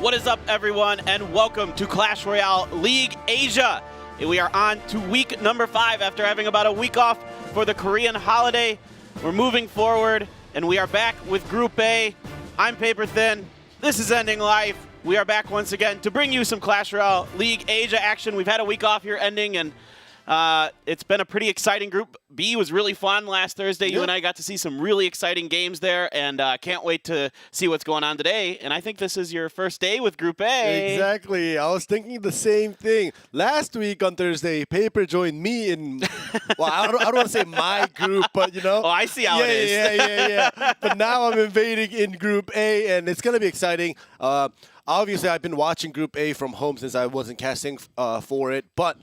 What is up, everyone, and welcome to Clash Royale League Asia. We are on to week number 5 after having about a week off for the Korean holiday. We're moving forward, and we are back with Group A. I'm Paper Thin. This is Ending Life. We are back once again to bring you some Clash Royale League Asia action. We've had a week off here ending, and it's been a pretty exciting group. B was really fun last Thursday. You and I got to see some really exciting games there, and can't wait to see what's going on today. And I think this is your first day with Group A. Exactly. I was thinking the same thing. Last week on Thursday, Paper joined me in, well, I don't want to say my group, but you know. Oh, I see how it is. Yeah. But now I'm invading in Group A, and it's going to be exciting. Obviously, I've been watching Group A from home since I wasn't casting for it, but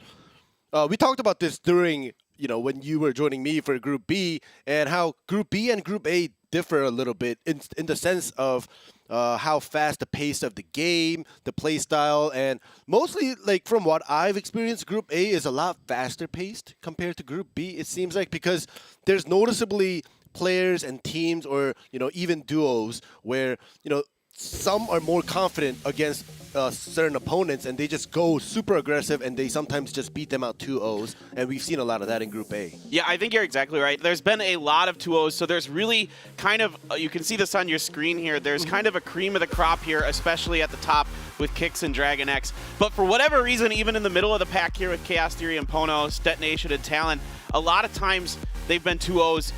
we talked about this during, when you were joining me for Group B, and how Group B and Group A differ a little bit in the sense of how fast the pace of the game, the play style, and mostly, like, from what I've experienced, Group A is a lot faster paced compared to Group B, it seems like, because there's noticeably players and teams or, even duos where, some are more confident against certain opponents, and they just go super aggressive, and they sometimes just beat them out 2-0s, and we've seen a lot of that in Group A. Yeah, I think you're exactly right. There's been a lot of 2-0s, so there's really kind of, you can see this on your screen here, there's kind of a cream of the crop here, especially at the top with Kix and DragonX. But for whatever reason, even in the middle of the pack here with Chaos Theory and PONOS, Detonation and Talon, a lot of times they've been 2-0s,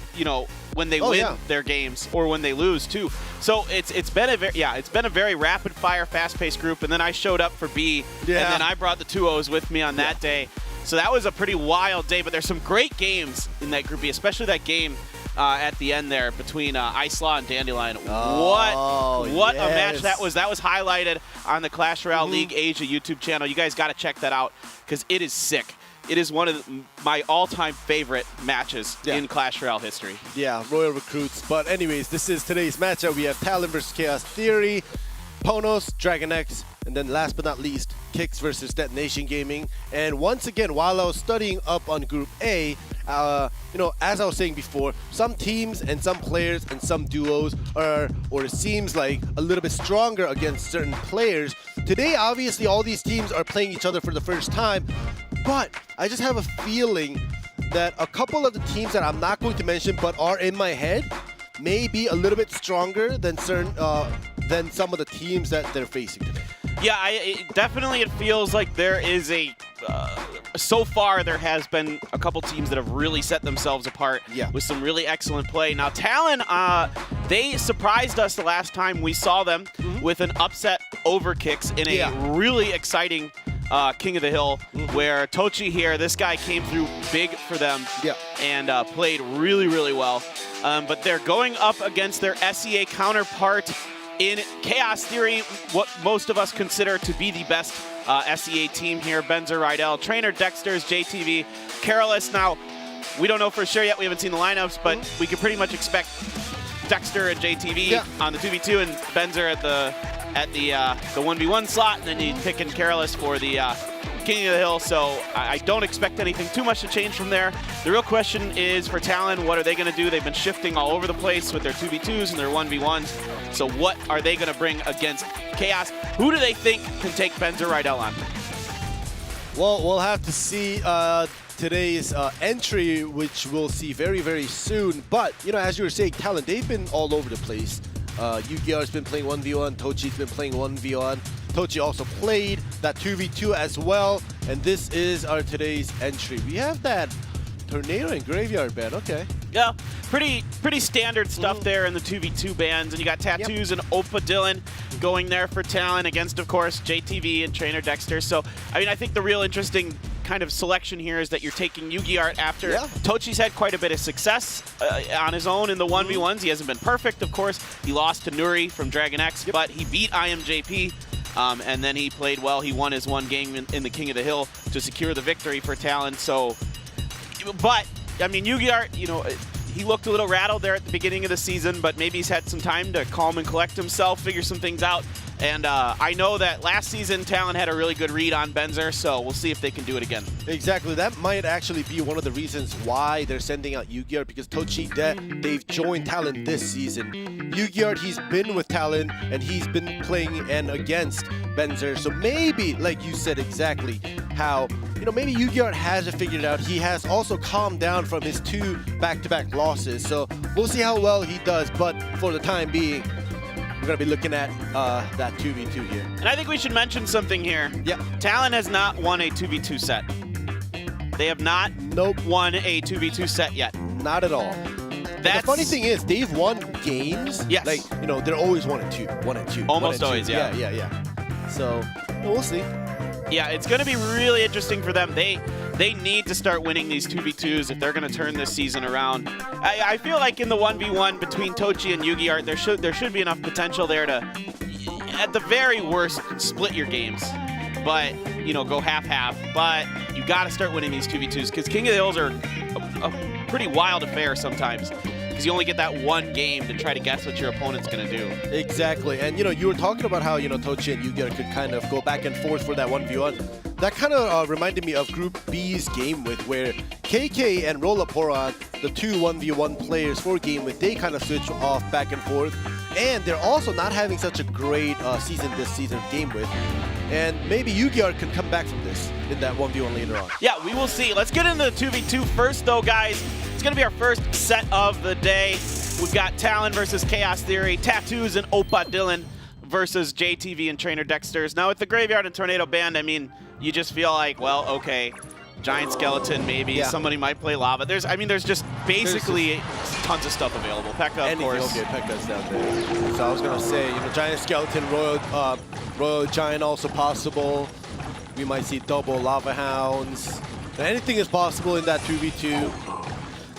when they win their games or when they lose too. So it's been a very rapid fire, fast paced group. And then I showed up for B, and then I brought the 2-0s with me on that day. So that was a pretty wild day. But there's some great games in that Group B, especially that game at the end there between Islaw and Dandelion. What a match that was! That was highlighted on the Clash Royale League Asia YouTube channel. You guys got to check that out because it is sick. It is one of my all-time favorite matches in Clash Royale history. Yeah, Royal Recruits. But anyways, this is today's matchup. We have Talon versus Chaos Theory, PONOS, DragonX, and then last but not least, Kix versus Detonation Gaming. And once again, while I was studying up on Group A, as I was saying before, some teams and some players and some duos are, or it seems like, a little bit stronger against certain players. Today, obviously, all these teams are playing each other for the first time, but I just have a feeling that a couple of the teams that I'm not going to mention but are in my head may be a little bit stronger than than some of the teams that they're facing today. Yeah, definitely it feels like there is so far there has been a couple teams that have really set themselves apart with some really excellent play. Now Talon, they surprised us the last time we saw them with an upset over Kix in a really exciting King of the Hill, where Tochi here, this guy came through big for them and played really, really well. But they're going up against their SEA counterpart in Chaos Theory, what most of us consider to be the best SEA team here. Benzer, Royale, Trainer, Dexter's, JTV, Careless. Now, we don't know for sure yet. We haven't seen the lineups, but we can pretty much expect Dexter and JTV on the 2v2 and Benzer at the 1v1 slot, and then you pick in Careless for the King of the Hill. So I don't expect anything too much to change from there. The real question is for Talon, what are they going to do? They've been shifting all over the place with their 2v2s and their 1v1s. So what are they going to bring against Chaos? Who do they think can take Benzer Royale on? Well, we'll have to see today's entry, which we'll see very, very soon. But, you know, as you were saying, Talon, they've been all over the place. Yu-Gi-Oh's been playing 1v1, Tochi's been playing 1v1. Tochi also played that 2v2 as well. And this is our today's entry. We have that Tornado and Graveyard band, okay. Yeah, pretty standard stuff there in the 2v2 bands. And you got Tattoos and Opa Dylan going there for Talon against, of course, JTV and Trainer Dexter. So, I mean, I think the real interesting kind of selection here is that you're taking Yu-Gi-Oh after Tochi's had quite a bit of success on his own in the 1v1s. He hasn't been perfect, of course. He lost to Nuri from DragonX, but he beat IMJP. And then he played well. He won his one game in the King of the Hill to secure the victory for Talon. So, but, I mean, Yu-Gi-Oh, you know, he looked a little rattled there at the beginning of the season, but maybe he's had some time to calm and collect himself, figure some things out. And I know that last season, Talon had a really good read on Benzer, so we'll see if they can do it again. Exactly. That might actually be one of the reasons why they're sending out Yu-Gi-Oh, because Tochi, they've joined Talon this season. Yu-Gi-Oh, he's been with Talon, and he's been playing and against Benzer. So maybe, like you said exactly, how, you know, maybe Yu-Gi-Oh has it figured out. He has also calmed down from his 2 back-to-back losses. So we'll see how well he does, but for the time being, we're going to be looking at that 2v2 here. And I think we should mention something here. Yeah. Talon has not won a 2v2 set. They have not won a 2v2 set yet. Not at all. The funny thing is, they've won games. Yes. Like, you know, they're always 1 and 2. 1 and 2. Almost always, yeah. Yeah. So, we'll see. Yeah, it's going to be really interesting for them. They need to start winning these 2v2s if they're going to turn this season around. I feel like in the 1v1 between Tochi and Yu-Gi-Oh, there should be enough potential there to, at the very worst, split your games. But, you know, go half-half. But you got to start winning these 2v2s because King of the Hills are a pretty wild affair sometimes. Because you only get that one game to try to guess what your opponent's going to do. Exactly. And, you know, you were talking about how, you know, Tochi and Yu-Gi-Oh could kind of go back and forth for that 1v1. That kind of reminded me of Group B's Game With, where KK and Rollaporon, the 2 1v1 players for Game With, they kind of switch off back and forth. And they're also not having such a great season this season of Game With. And maybe Yu-Gi-Oh can come back from this in that 1v1 later on. Yeah, we will see. Let's get into the 2v2 first, though, guys. It's going to be our first set of the day. We've got Talon versus Chaos Theory, Tattoos and Opa Dylan versus JTV and Trainer Dexter's. Now, with the Graveyard and Tornado band, I mean, you just feel like, well, okay, Giant Skeleton maybe, somebody might play Lava. There's just basically tons of stuff available. Pekka, of course. Okay, Pekka's down there. So I was going to say, you know, Giant Skeleton, Royal Giant also possible. We might see double Lava Hounds. Anything is possible in that 2v2.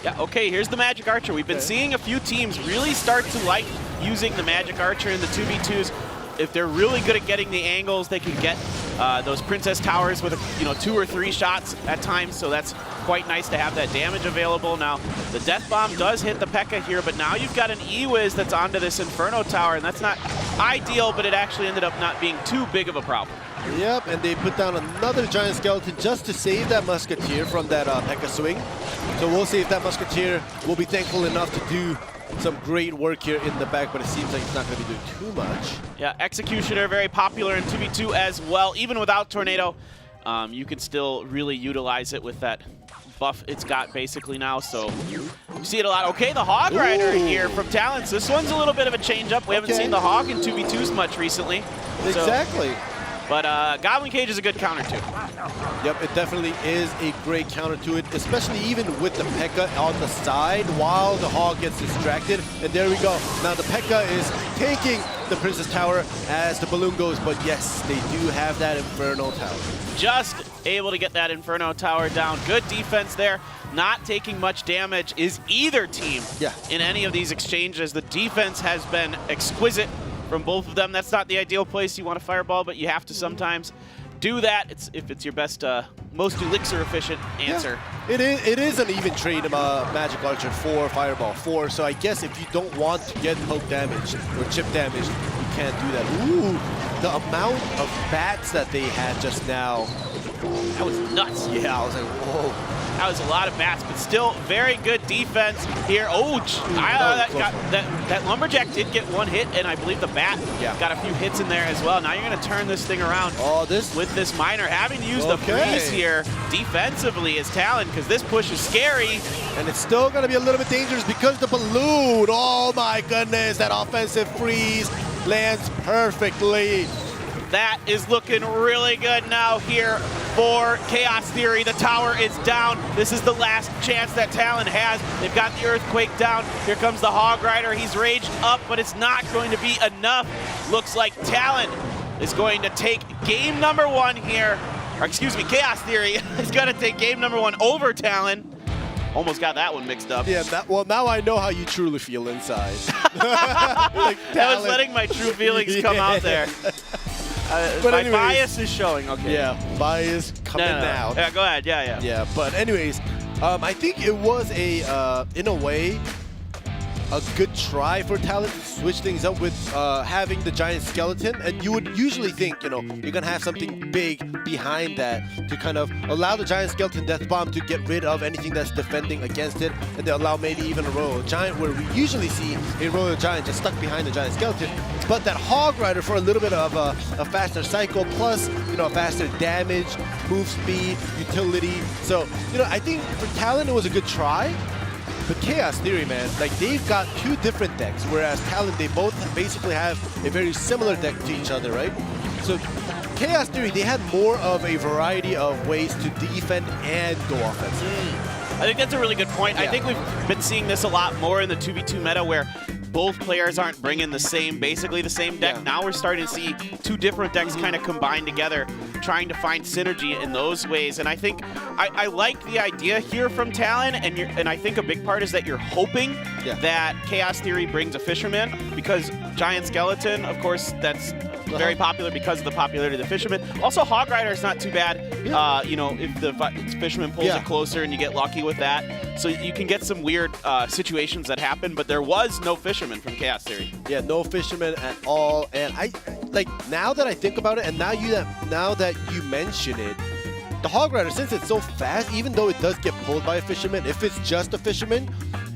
Yeah, okay, here's the Magic Archer. We've been seeing a few teams really start to like using the Magic Archer in the 2v2s. If they're really good at getting the angles, they can get those Princess Towers with, you know, 2 or 3 shots at times, so that's quite nice to have that damage available. Now, the Death Bomb does hit the Pekka here, but now you've got an E-Wiz that's onto this Inferno Tower, and that's not ideal, but it actually ended up not being too big of a problem. Yep, and they put down another Giant Skeleton just to save that Musketeer from that Pekka swing. So we'll see if that Musketeer will be thankful enough to do some great work here in the back, but it seems like it's not going to be doing too much. Yeah, Executioner, very popular in 2v2 as well. Even without Tornado, you can still really utilize it with that buff it's got basically now, so you see it a lot. Okay, the Hog Rider here from Talons. This one's a little bit of a change-up. We haven't seen the Hog in 2v2s much recently. Exactly. But Goblin Cage is a good counter, too. Yep, it definitely is a great counter to it, especially even with the Pekka on the side while the Hog gets distracted. And there we go. Now the Pekka is taking the Princess Tower as the balloon goes, but yes, they do have that Inferno Tower. Just able to get that Inferno Tower down. Good defense there. Not taking much damage is either team in any of these exchanges. The defense has been exquisite from both of them. That's not the ideal place you want to fireball, but you have to sometimes. do that. If it's your best, most elixir efficient answer. Yeah. It is an even trade Magic Archer 4, Fireball 4, so I guess if you don't want to get poke damage or chip damage, you can't do that. Ooh, the amount of bats that they had just now. That was nuts. Yeah, I was like, whoa. That was a lot of bats, but still very good defense here. Oh, that Lumberjack did get one hit, and I believe the bat got a few hits in there as well. Now you're going to turn this thing around with this Miner. Having to use the freeze here defensively is Talon, because this push is scary. And it's still going to be a little bit dangerous because the balloon, oh my goodness, that offensive freeze lands perfectly. That is looking really good now here for Chaos Theory. The tower is down. This is the last chance that Talon has. They've got the Earthquake down. Here comes the Hog Rider. He's raged up, but it's not going to be enough. Looks like Talon is going to take game number 1 here. Or excuse me, Chaos Theory is going to take game number 1 over Talon. Almost got that one mixed up. Yeah, well, now I know how you truly feel inside. Like I was letting my true feelings come out there. But my bias is showing, okay. Yeah, bias coming out. Yeah, go ahead, yeah. Yeah, but anyways, I think it was in a way, a good try for Talon to switch things up with having the giant skeleton. And you would usually think, you know, you're going to have something big behind that to kind of allow the giant skeleton death bomb to get rid of anything that's defending against it, and to allow maybe even a Royal Giant, where we usually see a Royal Giant just stuck behind the giant skeleton. But that Hog Rider for a little bit of a faster cycle, plus, you know, faster damage, move speed, utility. So, you know, I think for Talon it was a good try. But Chaos Theory, man, like they've got 2 different decks, whereas Talon, they both basically have a very similar deck to each other, right? So Chaos Theory, they had more of a variety of ways to defend and go offensive. I think that's a really good point. I think we've been seeing this a lot more in the 2v2 meta, where both players aren't bringing basically the same deck. Now we're starting to see 2 different decks kind of combine together, trying to find synergy in those ways. And I think I like the idea here from Talon, and I think a big part is that you're hoping that Chaos Theory brings a Fisherman, because Giant Skeleton, of course, that's very popular because of the popularity of the Fisherman. Also, Hog Rider is not too bad, you know, if the Fisherman pulls it closer and you get lucky with that. So you can get some weird situations that happen, but there was no Fisherman from Chaos Theory. Yeah, no Fisherman at all. And I like, now that I think about it, and now that you mention it, the Hog Rider, since it's so fast, even though it does get pulled by a Fisherman, if it's just a Fisherman,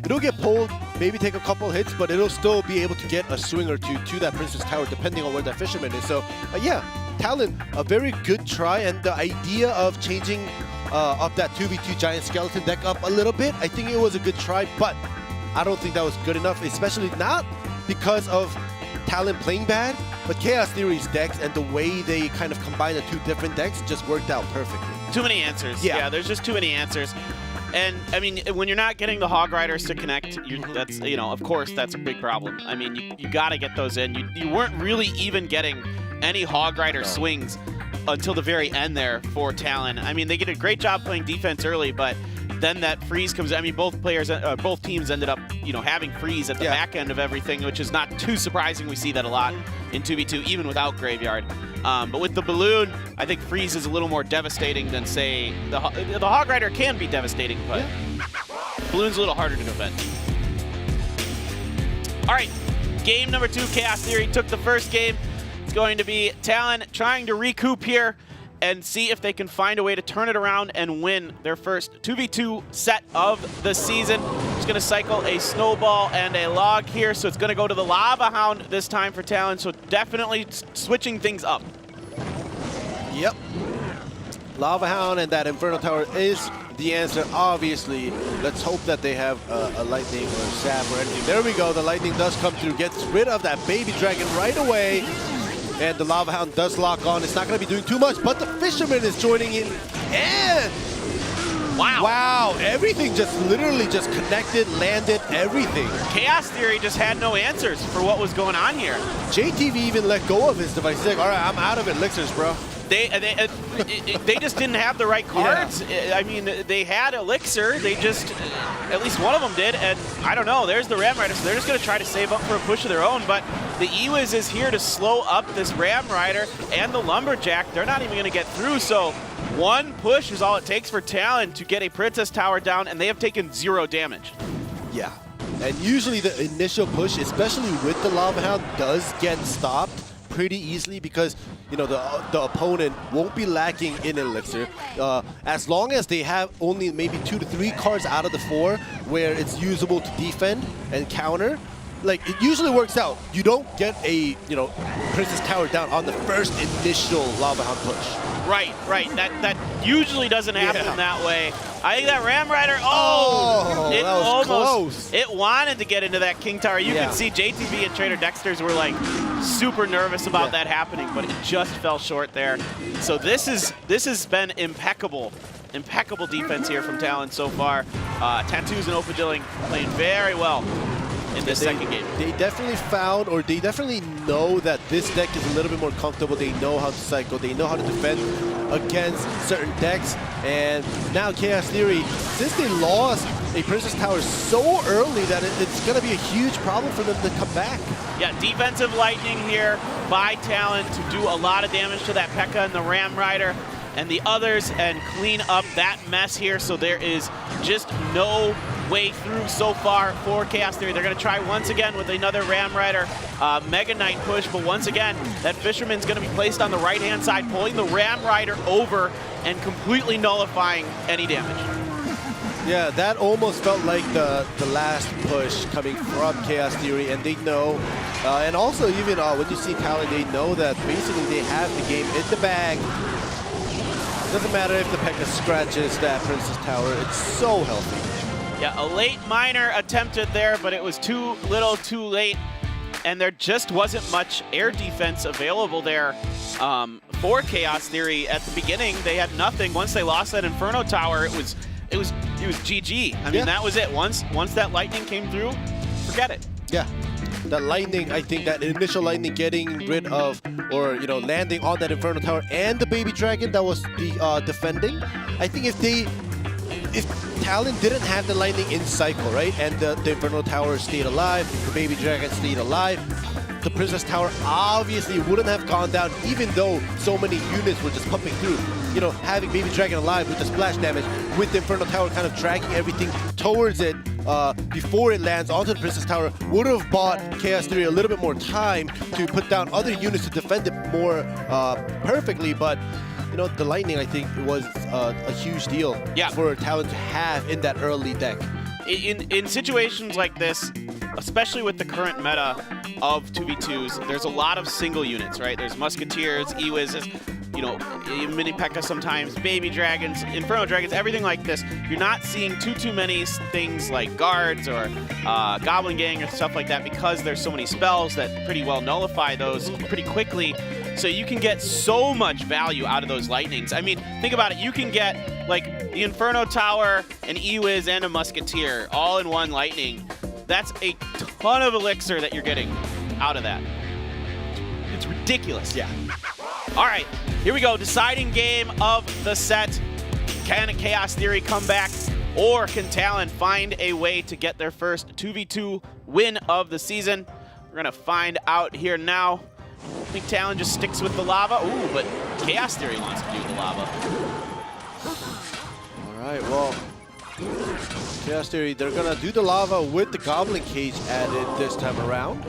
it'll get pulled, maybe take a couple hits, but it'll still be able to get a swing or 2 to that Princess Tower, depending on where that Fisherman is. So, yeah, Talon, a very good try, and the idea of changing up that 2v2 Giant Skeleton deck up a little bit, I think it was a good try, but I don't think that was good enough, especially not because of Talon playing bad, but Chaos Theory's decks and the way they kind of combine the 2 different decks just worked out perfectly. Too many answers. Yeah, there's just too many answers. And I mean, when you're not getting the Hog Riders to connect, that's, you know, of course, that's a big problem. I mean, you got to get those in. You weren't really even getting any Hog Rider swings until the very end there for Talon. I mean, they did a great job playing defense early, but then that freeze comes. I mean, both teams ended up, you know, having freeze at the back end of everything, which is not too surprising. We see that a lot in 2v2, even without Graveyard. But with the balloon, I think freeze is a little more devastating than, say, the Hog Rider can be devastating, but balloon's a little harder to defend. All right, game number 2, Chaos Theory took the first game. It's going to be Talon trying to recoup here and see if they can find a way to turn it around and win their first 2v2 set of the season. Just going to cycle a Snowball and a Log here, so it's going to go to the Lava Hound this time for Talon, so definitely switching things up. Yep. Lava Hound and that Inferno Tower is the answer, obviously. Let's hope that they have a Lightning or a Sap or anything. There we go, the Lightning does come through, gets rid of that Baby Dragon right away. And the Lava Hound does lock on. It's not going to be doing too much, but the Fisherman is joining in. And wow, everything just literally just connected, landed, everything. Chaos Theory just had no answers for what was going on here. JTV even let go of his device. He's like, all right, I'm out of elixirs, bro. They just didn't have the right cards. Yeah. I mean, they had Elixir. They just, at least one of them did, and I don't know. There's the Ram Rider, so they're just going to try to save up for a push of their own, but the Ewiz is here to slow up this Ram Rider and the Lumberjack. They're not even going to get through, so one push is all it takes for Talon to get a Princess Tower down, and they have taken 0 damage. Yeah, and usually the initial push, especially with the Lava Hound, does get stopped pretty easily because, you know, the opponent won't be lacking in Elixir. As long as they have only maybe 2 to 3 cards out of the 4 where it's usable to defend and counter, like, it usually works out. You don't get a, you know, Princess Tower down on the first initial Lava Hound push. Right. That usually doesn't happen that way. I think that Ram Rider, it that was close. It wanted to get into that King Tower. You can see JTB and Trader Dexter's were like super nervous about that happening, but it just fell short there. So this has been impeccable defense here from Talon so far. Tattoos and Opodilling playing very well in this second game. They definitely found, or they definitely know that this deck is a little bit more comfortable. They know how to cycle. They know how to defend against certain decks. And now Chaos Theory, since they lost a Princess Tower so early that it's going to be a huge problem for them to come back. Yeah, defensive lightning here by Talon to do a lot of damage to that P.E.K.K.A. and the Ram Rider and the others and clean up that mess here. So there is just no way through so far for Chaos Theory. They're going to try once again with another Ram Rider Mega Knight push, but once again, that Fisherman's going to be placed on the right-hand side, pulling the Ram Rider over and completely nullifying any damage. Yeah, that almost felt like the last push coming from Chaos Theory, and they know, and also even when you see Talon, they know that basically they have the game in the bag. Doesn't matter if the P.E.K.K.A. scratches that Princess Tower, it's so healthy. Yeah, a late miner attempted there, but it was too little too late, and there just wasn't much air defense available there for Chaos Theory at the beginning. They had nothing. Once they lost that Inferno Tower, it was GG. I mean, that was it. Once that lightning came through, forget it. Yeah. That lightning, I think that initial lightning getting rid of, or, you know, landing on that Inferno Tower and the Baby Dragon that was the defending, I think if Talon didn't have the lightning in cycle, right, and the Inferno Tower stayed alive, the Baby Dragon stayed alive, the Princess Tower obviously wouldn't have gone down, even though so many units were just pumping through. You know, having Baby Dragon alive with the splash damage, with the Inferno Tower kind of dragging everything towards it before it lands onto the Princess Tower would have bought Chaos Theory a little bit more time to put down other units to defend it more perfectly, but you know, the lightning, I think, was a huge deal for Talon to have in that early deck. In situations like this, especially with the current meta of 2v2s, there's a lot of single units, right? There's Musketeers, Ewiz, you know, mini P.E.K.K.A. sometimes, Baby Dragons, Inferno Dragons, everything like this. You're not seeing too many things like Guards or Goblin Gang or stuff like that because there's so many spells that pretty well nullify those pretty quickly. So you can get so much value out of those lightnings. I mean, think about it. You can get like the Inferno Tower, an Ewiz, and a Musketeer all in one lightning. That's a ton of elixir that you're getting out of that. It's ridiculous. Yeah. All right, here we go. Deciding game of the set. Can Chaos Theory come back, or can Talon find a way to get their first 2v2 win of the season? We're gonna find out here now. I think Talon just sticks with the lava. Ooh, but Chaos Theory wants to do the lava. All right, well, Chaos Theory, they're gonna do the lava with the Goblin Cage added this time around.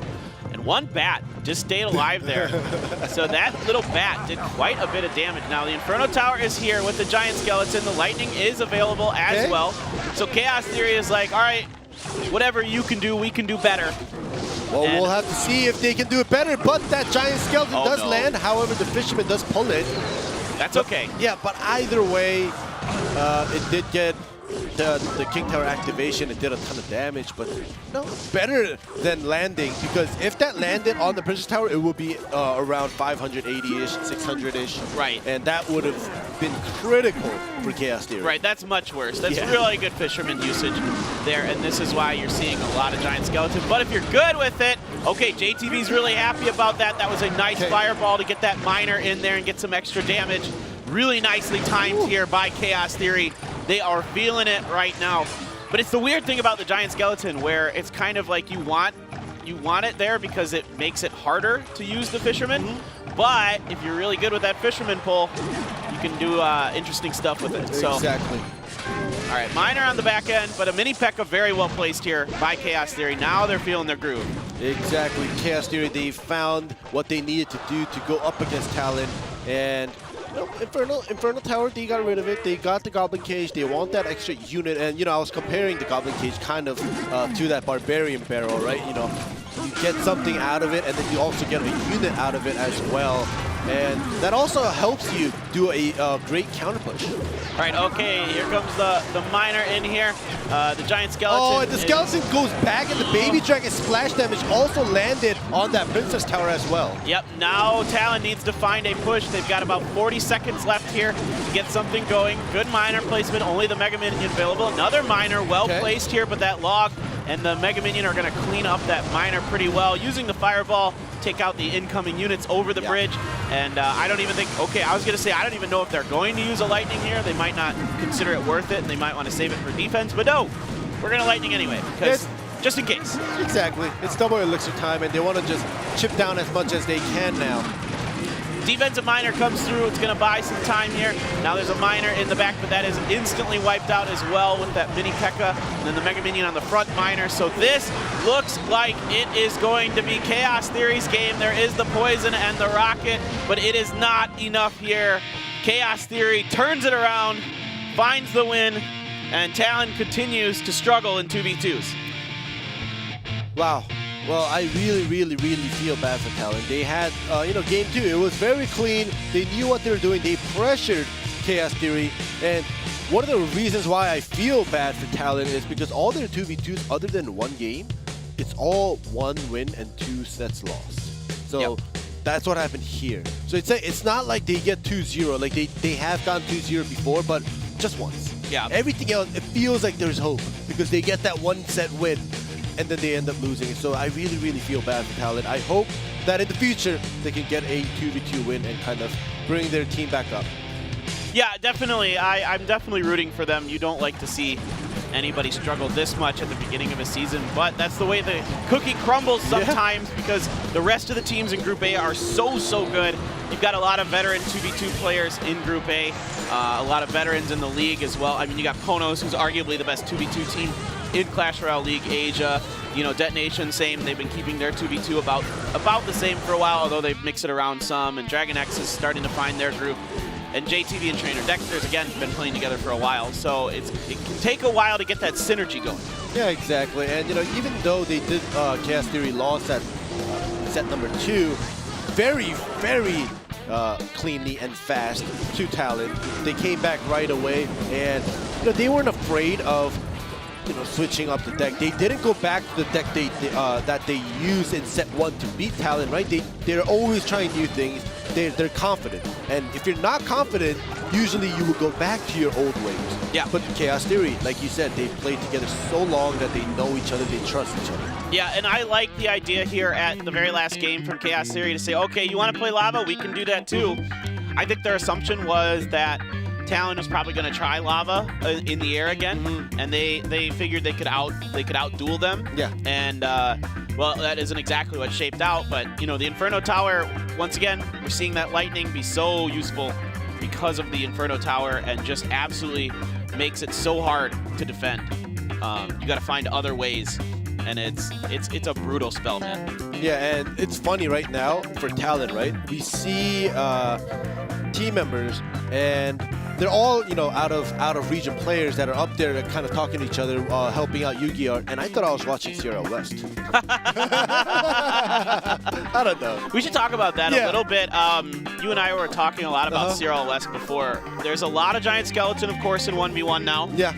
And one bat just stayed alive there. So that little bat did quite a bit of damage. Now the Inferno Tower is here with the Giant Skeleton. The Lightning is available as well. So Chaos Theory is like, all right, whatever you can do, we can do better. Well, we'll have to see if they can do it better, but that Giant Skeleton does land. However, the Fisherman does pull it. That's okay. Yeah, but either way, it did get the King Tower activation. It did a ton of damage, but no, better than landing, because if that landed on the Princess Tower, it would be around 580-ish, 600-ish. Right. And that would have been critical for Chaos Theory. Right, that's much worse. That's really good Fisherman usage there, and this is why you're seeing a lot of Giant Skeletons. But if you're good with it, Okay, JTV's really happy about that. That was a nice fireball to get that miner in there and get some extra damage. Really nicely timed here by Chaos Theory. They are feeling it right now. But it's the weird thing about the Giant Skeleton where it's kind of like you want it there because it makes it harder to use the Fisherman. But if you're really good with that Fisherman pull, you can do interesting stuff with it. So, exactly. All right, miner on the back end, but a mini P.E.K.K.A very well placed here by Chaos Theory. Now they're feeling their groove. Exactly. Chaos Theory, they found what they needed to do to go up against Talon. And Inferno Tower, they got rid of it. They got the Goblin Cage. They want that extra unit. And, I was comparing the Goblin Cage kind of to that Barbarian Barrel, right? You get something out of it, and then you also get a unit out of it as well. And that also helps you do a great counter push. All right, okay, here comes the miner in here. The Giant Skeleton. Oh, and the Skeleton goes back, and the Baby Dragon splash damage also landed on that Princess Tower as well. Yep, now Talon needs to find a push. They've got about 40 seconds left here to get something going. Good miner placement, only the Mega Minion available. Another miner well placed here, but that log and the Mega Minion are going to clean up that miner pretty well. Using the Fireball, take out the incoming units over the bridge. And I don't even think, okay, I was going to say, I don't even know if they're going to use a Lightning here. They might not consider it worth it, and they might want to save it for defense. But no, we're going to Lightning anyway, because just in case. Exactly. It's double elixir time, and they want to just chip down as much as they can now. Defensive miner comes through. It's going to buy some time here. Now there's a miner in the back, but that is instantly wiped out as well with that mini P.E.K.K.A. And then the Mega Minion on the front miner. So this looks like it is going to be Chaos Theory's game. There is the poison and the rocket, but it is not enough here. Chaos Theory turns it around, finds the win, and Talon continues to struggle in 2v2s. Wow. Well, I really feel bad for Talon. They had, game 2, it was very clean. They knew what they were doing. They pressured Chaos Theory. And one of the reasons why I feel bad for Talon is because all their 2v2s, other than one game, it's all 1 win and 2 sets lost. So that's what happened here. So it's not like they get 2-0. Like they have gone 2-0 before, but just once. Yeah. Everything else, it feels like there's hope because they get that 1 set win. And then they end up losing. So I really feel bad for Talon. I hope that in the future they can get a 2v2 win and kind of bring their team back up. Yeah, definitely. I'm definitely rooting for them. You don't like to see anybody struggle this much at the beginning of a season, but that's the way the cookie crumbles sometimes because the rest of the teams in Group A are so good. You've got a lot of veteran 2v2 players in Group A, a lot of veterans in the league as well. I mean, you got PONOS, who's arguably the best 2v2 team in Clash Royale League Asia. Detonation, same. They've been keeping their 2v2 about the same for a while, although they've mixed it around some. And DragonX is starting to find their group. And JTV and Trainer Dexter's, again, been playing together for a while. So it can take a while to get that synergy going. Yeah, exactly. And, even though they did Chaos Theory lost at set number 2, very cleanly and fast to Talon. They came back right away. And, they weren't afraid of switching up the deck. They didn't go back to the deck that they used in set 1 to beat Talon, right? They're always trying new things. They're confident. And if you're not confident, usually you will go back to your old ways. Yeah. But Chaos Theory, like you said, they've played together so long that they know each other, they trust each other. Yeah, and I like the idea here at the very last game from Chaos Theory to say, okay, you want to play Lava? We can do that too. I think their assumption was that Talon was probably going to try Lava in the air again, and they figured they could out-duel them. Yeah. And well, that isn't exactly what shaped out, but the Inferno Tower, once again, we're seeing that Lightning be so useful because of the Inferno Tower, and just absolutely makes it so hard to defend. You got to find other ways, and it's a brutal spell, man. Yeah, and it's funny right now for Talon, right? We see team members, and they're all, out of region players that are up there kind of talking to each other, helping out Yu-Gi-Oh! And I thought I was watching Sierra West. I don't know. We should talk about that a little bit. You and I were talking a lot about Sierra West before. There's a lot of Giant Skeleton, of course, in 1v1 now. Yeah.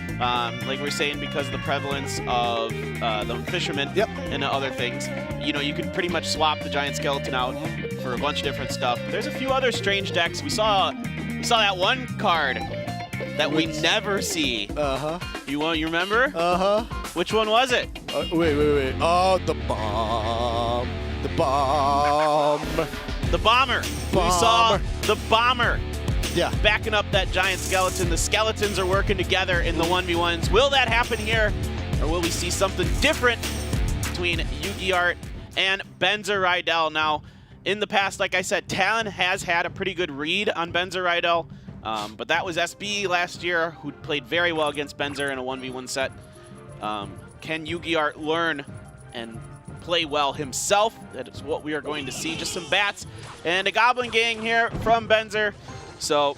Like we're saying, because of the prevalence of the Fishermen and other things. You could pretty much swap the Giant Skeleton out for a bunch of different stuff. There's a few other strange decks. We saw that one card that we never see. You remember? Uh-huh. Which one was it? Wait. Oh, the bomb. The bomb. The bomber. We saw the bomber Yeah. backing up that giant skeleton. The skeletons are working together in the 1v1s. Will that happen here, or will we see something different between Yu-Gi-Art and Benzer Rydell? Now, in the past, like I said, Talon has had a pretty good read on Benzer Rydell, but that was SB last year, who played very well against Benzer in a 1v1 set. Can Yu-Gi-Art learn and play well himself? That is what we are going to see. Just some bats and a Goblin Gang here from Benzer. So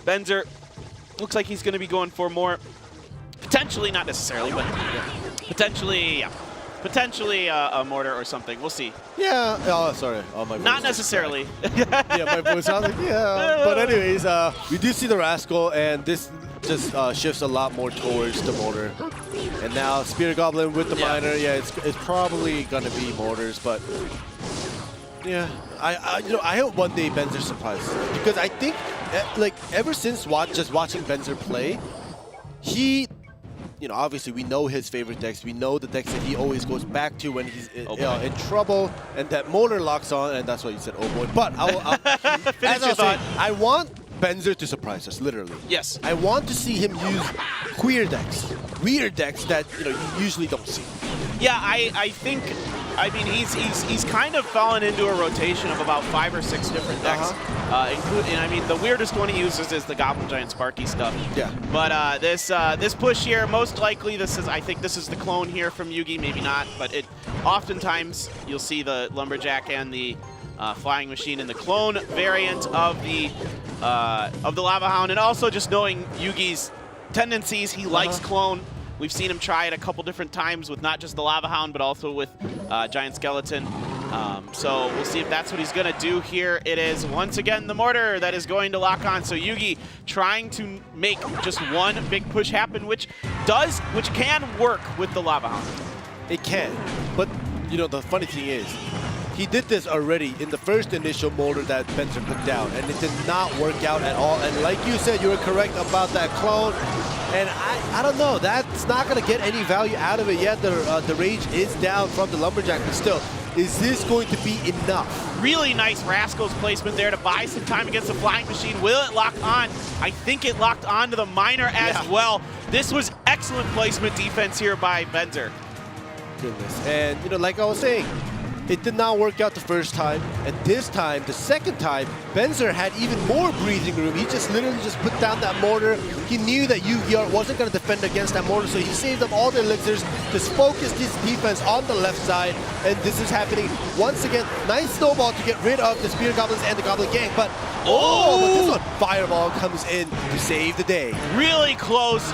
Benzer looks like he's going to be going for more, potentially, not necessarily, but potentially, yeah. Potentially a mortar or something. We'll see. Yeah. Oh, sorry. Oh, my voice. Not necessarily. Yeah, my voice sounds like, yeah. But anyways, we do see the Rascal, and this just shifts a lot more towards the mortar. And now Spirit Goblin with the miner. Yeah, it's probably going to be mortars, but yeah. I hope one day Benzer surprises us, because I think, like, ever since just watching Benzer play, he, obviously we know his favorite decks. We know the decks that he always goes back to when he's in trouble, and that mortar locks on, and that's why you said, oh boy. But as I was saying, I want Benzer to surprise us, literally. Yes. I want to see him use weird decks that you usually don't see. Yeah, I think, he's kind of fallen into a rotation of about 5 or 6 different decks. Including, the weirdest one he uses is the Goblin Giant Sparky stuff. Yeah. But this push here, most likely I think this is the clone here from Yugi, maybe not, but oftentimes you'll see the Lumberjack and the Flying Machine in the clone variant of the Lava Hound, and also just knowing Yugi's tendencies, he likes clone. We've seen him try it a couple different times with not just the Lava Hound, but also with Giant Skeleton. So we'll see if that's what he's going to do here. It is, once again, the mortar that is going to lock on. So Yugi trying to make just one big push happen, which can work with the Lava Hound. It can, but the funny thing is, he did this already in the first initial mortar that Benzer put down, and it did not work out at all. And like you said, you were correct about that clone. And I don't know, that's not going to get any value out of it yet. The rage is down from the Lumberjack, but still, is this going to be enough? Really nice Rascals placement there to buy some time against the Flying Machine. Will it lock on? I think it locked on to the Miner as well. This was excellent placement defense here by Benzer. Goodness. And, like I was saying, it did not work out the first time, and this time, the second time, Benzer had even more breathing room. He literally put down that mortar. He knew that Yu-Gi-Oh! Wasn't going to defend against that mortar, so he saved up all the elixirs, just focused his defense on the left side, and this is happening once again. Nice snowball to get rid of the Spirit Goblins and the Goblin Gang, but but this one, Fireball comes in to save the day. Really close.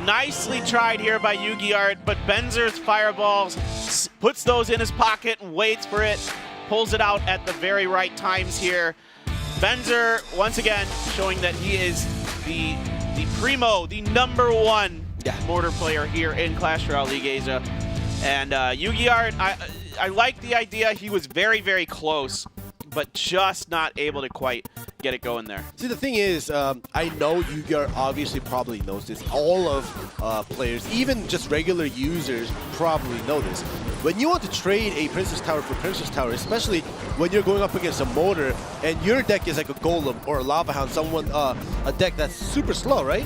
Nicely tried here by Yu-Gi-Art, but Benzer's Fireballs puts those in his pocket and waits for it, pulls it out at the very right times here. Benzer, once again, showing that he is the primo, the #1 mortar player here in Clash Royale League Asia. And Yu-Gi-Art, I like the idea. He was very, very close, but just not able to quite get it going there. See, the thing is, I know Yu-Gi-Oh! Obviously probably knows this. All of players, even just regular users, probably know this. When you want to trade a Princess Tower for Princess Tower, especially when you're going up against a mortar, and your deck is like a Golem or a Lava Hound, a deck that's super slow, right?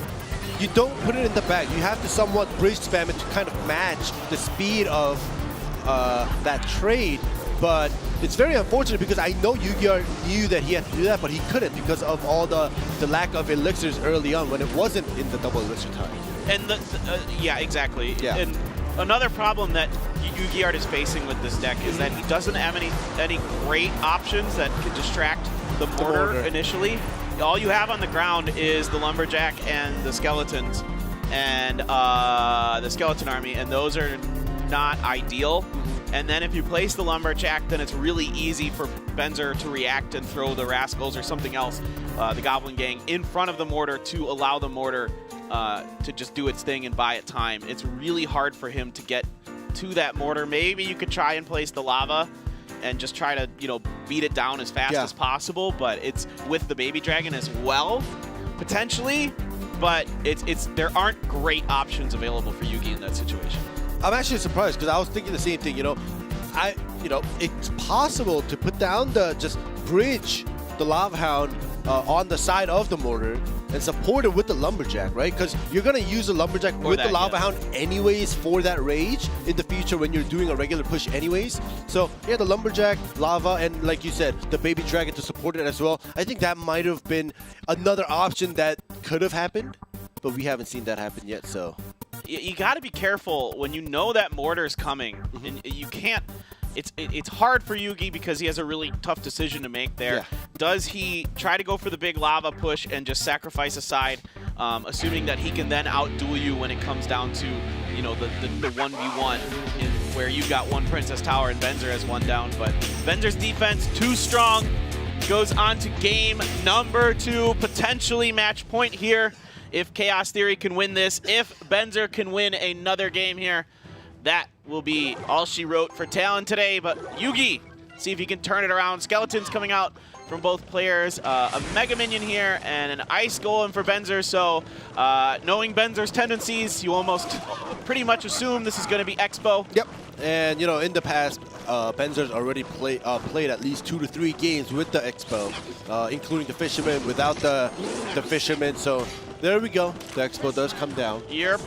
You don't put it in the bag. You have to somewhat bridge spam it to kind of match the speed of that trade. But it's very unfortunate because I know Yu-Gi-Oh! Knew that he had to do that, but he couldn't because of all the lack of elixirs early on when it wasn't in the double elixir time. And yeah, exactly. Yeah. And another problem that Yu-Gi-Oh! Is facing with this deck is that he doesn't have any great options that can distract the mortar initially. All you have on the ground is the Lumberjack and the Skeletons and the Skeleton Army, and those are not ideal. And then if you place the Lumberjack, then it's really easy for Benzer to react and throw the Rascals or something else, the Goblin Gang, in front of the mortar to allow the mortar to just do its thing and buy it time. It's really hard for him to get to that mortar. Maybe you could try and place the lava and just try to, beat it down as fast as possible, but it's with the Baby Dragon as well, potentially, but there aren't great options available for Yugi in that situation. I'm actually surprised because I was thinking the same thing, it's possible to put down just bridge the Lava Hound on the side of the mortar and support it with the Lumberjack, right? Because you're going to use the Lumberjack with the Lava Hound anyways for that rage in the future when you're doing a regular push anyways. So, yeah, the Lumberjack, Lava, and like you said, the Baby Dragon to support it as well. I think that might have been another option that could have happened, but we haven't seen that happen yet, so... You got to be careful when you know that mortar's coming, and you can't... It's hard for Yugi because he has a really tough decision to make there. Yeah. Does he try to go for the big lava push and just sacrifice a side, assuming that he can then outduel you when it comes down to, you know, the 1v1 where you've got one Princess Tower and Benzer has one down. But Benzer's defense too strong. Goes on to game number 2, potentially match point here if Chaos Theory can win this. If Benzer can win another game here, that will be all she wrote for Talon today. But Yugi, see if he can turn it around. Skeletons coming out from both players. A Mega Minion here and an Ice Golem for Benzer. So knowing Benzer's tendencies, you almost pretty much assume this is going to be Expo. Yep. And, you know, in the past, Benzer's already played at least 2 to 3 games with the Expo, including the Fisherman, without the Fisherman. So there we go. The Expo does come down. You're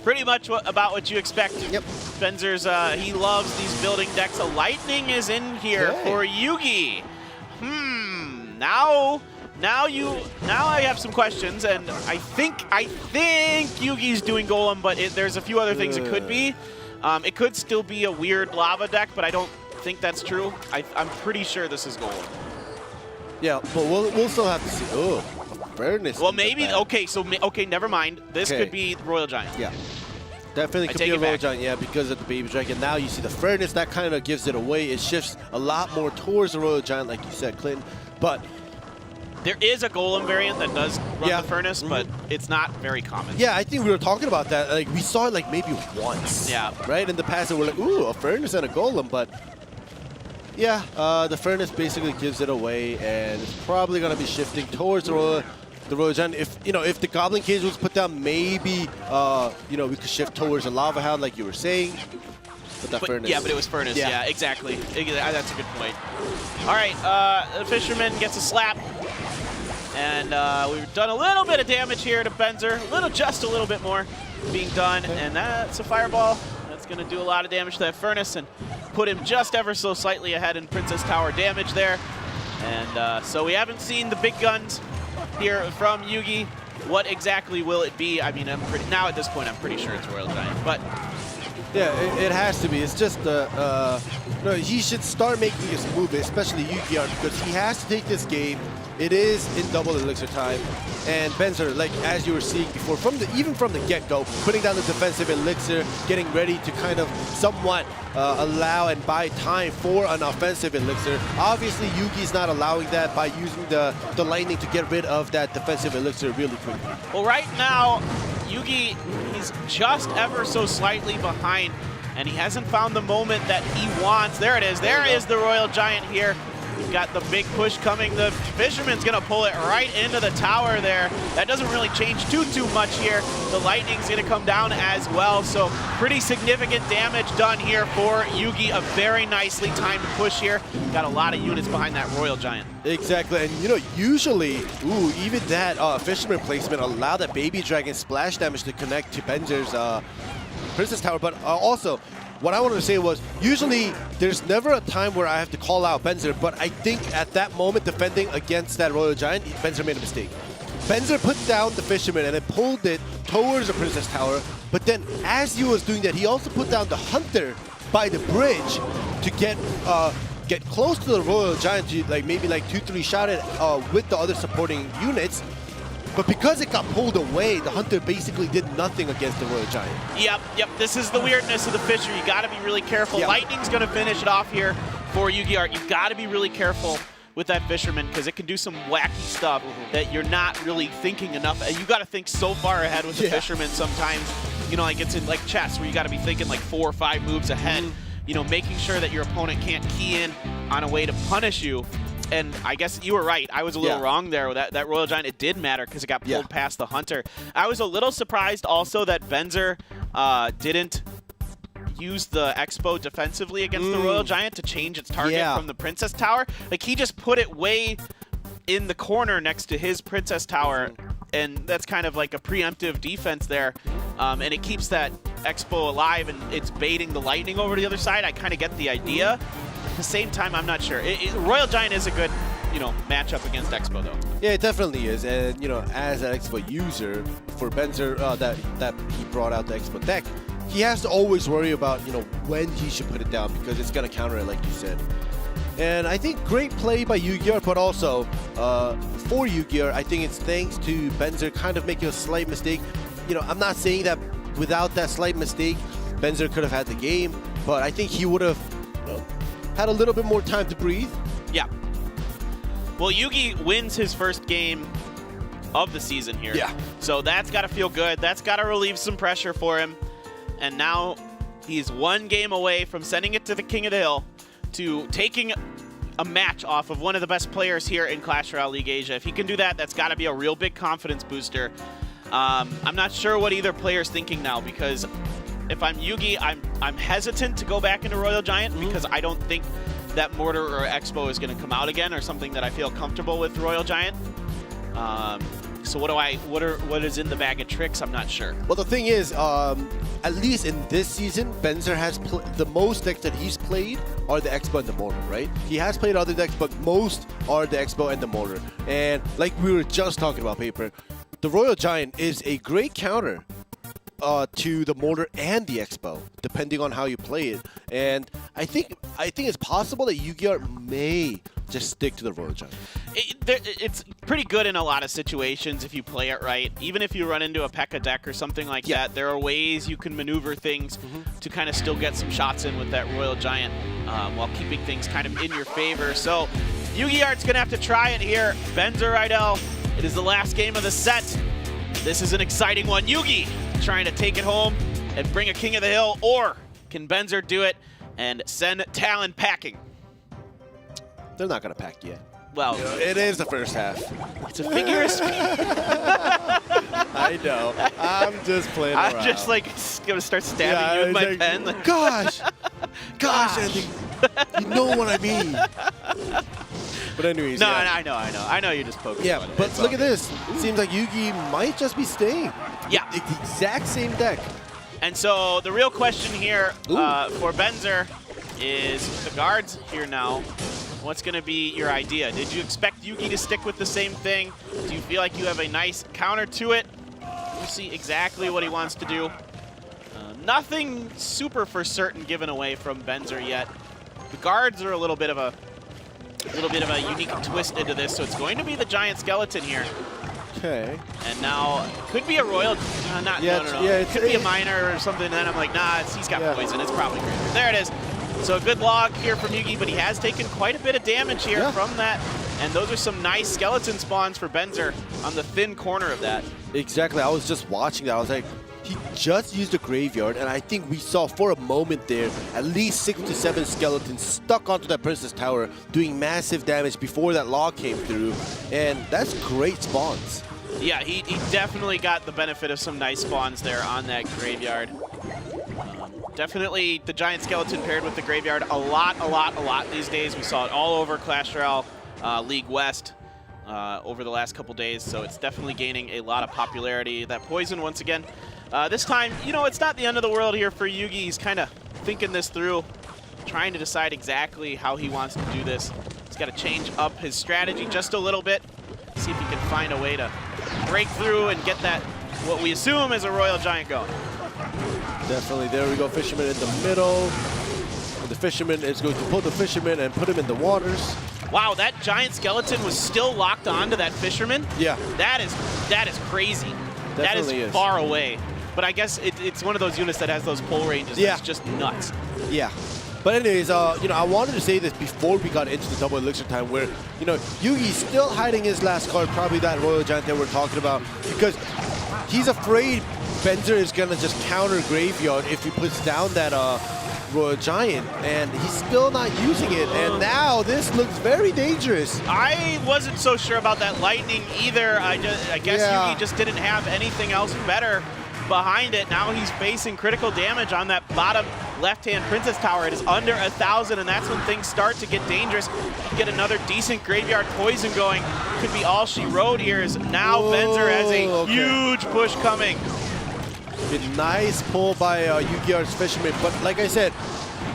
pretty much about what you expect. Yep. Benzer's, he loves these building decks. A Lightning is in here for Yugi. Now I have some questions, and I think Yugi's doing Golem, but there's a few other things it could be. It could still be a weird lava deck, but I don't think that's true. I'm pretty sure this is Golem. Yeah, but we'll still have to see. Oh, fairness. Well, maybe. Okay, never mind. This could be Royal Giant. Yeah. Definitely could be a Royal Giant, yeah, because of the Baby Dragon. Now you see the fairness, that kind of gives it away. It shifts a lot more towards the Royal Giant, like you said, Clinton. But there is a Golem variant that does run the Furnace, but it's not very common. Yeah, I think we were talking about that. Like, we saw it like maybe once. Yeah. Right? In the past, and we're like, ooh, a Furnace and a Golem, but yeah, the Furnace basically gives it away, and it's probably going to be shifting towards the Royal Giant. If the Goblin Cage was put down, maybe we could shift towards the Lava Hound, like you were saying. But Furnace. Yeah, but it was Furnace. Yeah, exactly. That's a good point. All right, the Fisherman gets a slap, and we've done a little bit of damage here to Benzer. Just a little bit more being done, and that's a Fireball. That's going to do a lot of damage to that Furnace and put him just ever so slightly ahead in Princess Tower damage there. And so we haven't seen the big guns here from Yugi. What exactly will it be? I mean, now at this point, I'm pretty sure it's Royal Giant, but yeah, it has to be. It's just he should start making his move, especially Yugi, because he has to take this game. It is in double elixir time, and Benzer, like as you were seeing before, even from the get-go, putting down the defensive elixir, getting ready to kind of somewhat allow and buy time for an offensive elixir. Obviously, Yugi's not allowing that by using the lightning to get rid of that defensive elixir really quickly. Well, right now, Yugi, he's just ever so slightly behind, and he hasn't found the moment that he wants. There it is. There is the Royal Giant here. We've got the big push coming. The Fisherman's going to pull it right into the tower there. That doesn't really change too much here. The Lightning's going to come down as well. So pretty significant damage done here for Yugi. A very nicely timed push here. Got a lot of units behind that Royal Giant. Exactly. And, usually, even that Fisherman placement allowed that Baby Dragon splash damage to connect to Benzer's Princess Tower. But also, what I wanted to say was, usually there's never a time where I have to call out Benzer, but I think at that moment defending against that Royal Giant, Benzer made a mistake. Benzer put down the Fisherman and then pulled it towards the Princess Tower, but then as he was doing that, he also put down the Hunter by the bridge to get close to the Royal Giant, to maybe 2-3 shot it with the other supporting units. But because it got pulled away, the Hunter basically did nothing against the Royal Giant. Yep. This is the weirdness of the Fisher. You got to be really careful. Yep. Lightning's going to finish it off here for Yugi Art. You've got to be really careful with that Fisherman because it can do some wacky stuff that you're not really thinking enough. You got to think so far ahead with the Fisherman sometimes. It's in chess where you got to be thinking 4 or 5 moves ahead. Making sure that your opponent can't key in on a way to punish you. And I guess you were right. I was a little wrong there. That Royal Giant, it did matter because it got pulled past the Hunter. I was a little surprised also that Benzer didn't use the Expo defensively against the Royal Giant to change its target from the Princess Tower. Like, he just put it way in the corner next to his Princess Tower, and that's kind of like a preemptive defense there. And it keeps that Expo alive, and it's baiting the Lightning over to the other side. I kind of get the idea. At the same time, I'm not sure. Royal Giant is a good, matchup against Expo, though. Yeah, it definitely is. And, as an Expo user, for Benzer, that he brought out the Expo deck, he has to always worry about, when he should put it down, because it's going to counter it, like you said. And I think great play by Yu-Gi-Oh, but also for Yu-Gi-Oh, I think it's thanks to Benzer kind of making a slight mistake. I'm not saying that without that slight mistake, Benzer could have had the game, but I think he would have had a little bit more time to breathe. Yeah. Well, Yugi wins his first game of the season here. Yeah. So that's got to feel good. That's got to relieve some pressure for him. And now he's one game away from sending it to the King of the Hill, to taking a match off of one of the best players here in Clash Royale League Asia. If he can do that, that's got to be a real big confidence booster. I'm not sure what either player's thinking now, because if I'm Yugi, I'm hesitant to go back into Royal Giant because I don't think that Mortar or Expo is going to come out again, or something that I feel comfortable with Royal Giant. So what is in the bag of tricks? I'm not sure. Well, the thing is, at least in this season, Benzer has the most decks that he's played are the Expo and the Mortar, right? He has played other decks, but most are the Expo and the Mortar. And like we were just talking about, Paper, the Royal Giant is a great counter to the Mortar and the Expo, depending on how you play it. And I think it's possible that Yu-Gi-Oh may just stick to the Royal Giant. It's pretty good in a lot of situations if you play it right. Even if you run into a P.E.K.K.A deck or something like that, there are ways you can maneuver things to kind of still get some shots in with that Royal Giant while keeping things kind of in your favor. So Yu-Gi-Oh's going to have to try it here. Benzer Rydell, it is the last game of the set. This is an exciting one. Yugi trying to take it home and bring a King of the Hill, or can Benzer do it and send Talon packing? They're not going to pack yet. Well, it is the first half. It's a figure of speech. I know. I'm just playing around. I'm just like going to start stabbing you with my pen. Like, gosh, Andy, you know what I mean. But anyways, no, I know you're just poking. Yeah, fun. but look at this. It seems like Yugi might just be staying. Yeah, the exact same deck. And so the real question here for Benzer is the guards here now. What's going to be your idea? Did you expect Yugi to stick with the same thing? Do you feel like you have a nice counter to it? We'll see exactly what he wants to do. Nothing super for certain given away from Benzer yet. The guards are a little bit of a unique twist into this, so it's going to be the giant skeleton here. Okay. And now could be a royal. No. Yeah, it could be a minor or something. And then I'm like, nah, he's got poison. It's probably greater. There it is. So a good log here from Yugi, but he has taken quite a bit of damage here from that. And those are some nice skeleton spawns for Benzer on the thin corner of that. Exactly. I was just watching that. I was like, he just used a graveyard, and I think we saw for a moment there at least 6 to 7 skeletons stuck onto that Princess Tower doing massive damage before that log came through. And that's great spawns. Yeah, he definitely got the benefit of some nice spawns there on that graveyard. Definitely the giant skeleton paired with the graveyard a lot these days. We saw it all over Clash Royale League West over the last couple days, so it's definitely gaining a lot of popularity. That poison once again. This time, it's not the end of the world here for Yugi. He's kind of thinking this through, trying to decide exactly how he wants to do this. He's got to change up his strategy just a little bit, see if he can find a way to break through and get that, what we assume is a Royal Giant going. Definitely. There we go. Fisherman in the middle. And the Fisherman is going to pull the Fisherman and put him in the waters. Wow, that giant skeleton was still locked onto that Fisherman? Yeah. That is crazy. Definitely that is far away. But I guess it's one of those units that has those pull ranges. Yeah. That's just nuts. Yeah. But anyways, I wanted to say this before we got into the double elixir time, where, Yugi's still hiding his last card, probably that Royal Giant that we're talking about, because he's afraid Benzer is going to just counter Graveyard if he puts down that Royal Giant, and he's still not using it, and now this looks very dangerous. I wasn't so sure about that Lightning either. I guess Yugi just didn't have anything else better behind it. Now he's facing critical damage on that bottom left-hand Princess Tower. It is under 1,000, and that's when things start to get dangerous. Get another decent graveyard poison going. Could be all she wrote here. Is now Benzer has a huge push coming. A nice pull by Yu-Gi-Oh's Fisherman, but like I said,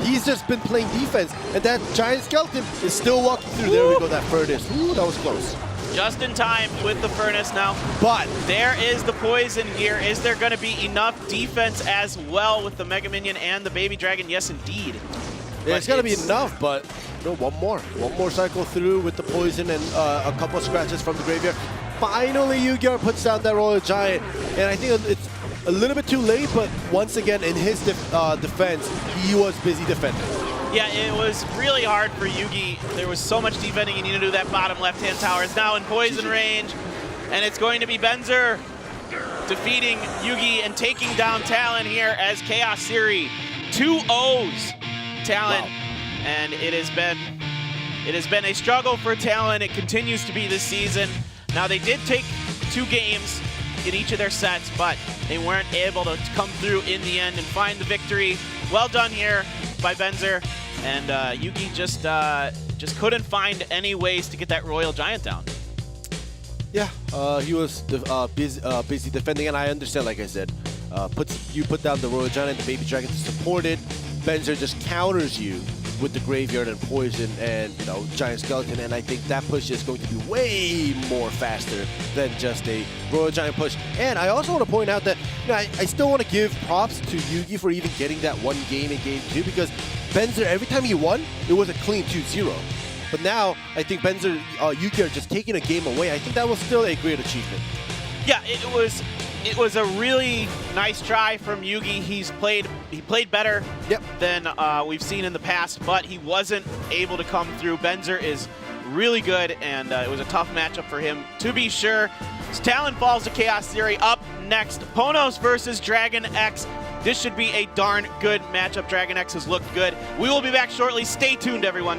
he's just been playing defense, and that giant skeleton is still walking through. There we go, that furnace. Ooh, that was close. Just in time with the furnace now. But there is the poison here. Is there going to be enough defense as well with the Mega Minion and the Baby Dragon? Yes, indeed. Yeah, it's going to be enough, but no, one more cycle through with the poison and a couple of scratches from the graveyard. Finally, Yu-Gi-Oh puts down that Royal Giant, and I think it's a little bit too late, but once again, in his defense, he was busy defending. Yeah, it was really hard for Yugi. There was so much defending you need to do. That bottom left-hand tower is now in poison range, and it's going to be Benzer defeating Yugi and taking down Talon here as Chaos Siri 2-0s Talon. Wow. And it has been a struggle for Talon. It continues to be this season. Now, they did take 2 games in each of their sets, but they weren't able to come through in the end and find the victory. Well done here by Benzer, and Yugi just couldn't find any ways to get that Royal Giant down. Yeah, he was busy defending, and I understand, like I said, you put down the Royal Giant and the Baby Dragon to support it. Benzer just counters you with the graveyard and poison and giant skeleton, and I think that push is going to be way more faster than just a Royal Giant push. And I also want to point out that I still want to give props to Yugi for even getting that one game in Game 2, because Benzer, every time he won, it was a clean 2-0. But now I think Benzer, Yugi are just taking a game away. I think that was still a great achievement. Yeah, it was a really nice try from Yugi. He played better than we've seen in the past, but he wasn't able to come through. Benzer is really good, and it was a tough matchup for him, to be sure. Talon falls to Chaos Theory. Up next, PONOS versus DragonX. This should be a darn good matchup. DragonX has looked good. We will be back shortly. Stay tuned, everyone.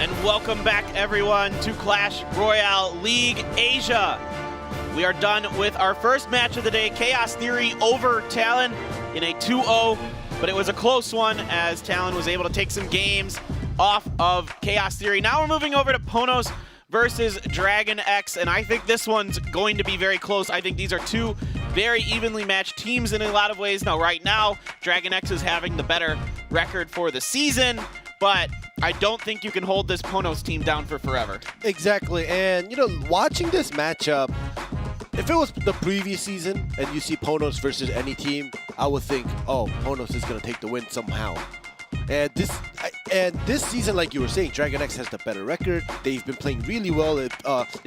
And welcome back, everyone, to Clash Royale League Asia. We are done with our first match of the day, Chaos Theory over Talon in a 2-0, but it was a close one as Talon was able to take some games off of Chaos Theory. Now we're moving over to PONOS versus DragonX, and I think this one's going to be very close. I think these are two very evenly matched teams in a lot of ways. Now, right now, DragonX is having the better record for the season, but I don't think you can hold this PONOS team down for forever. Exactly, and you know, watching this matchup, if it was the previous season and you see PONOS versus any team, I would think, oh, PONOS is going to take the win somehow. And this season, like you were saying, DragonX has the better record. They've been playing really well. It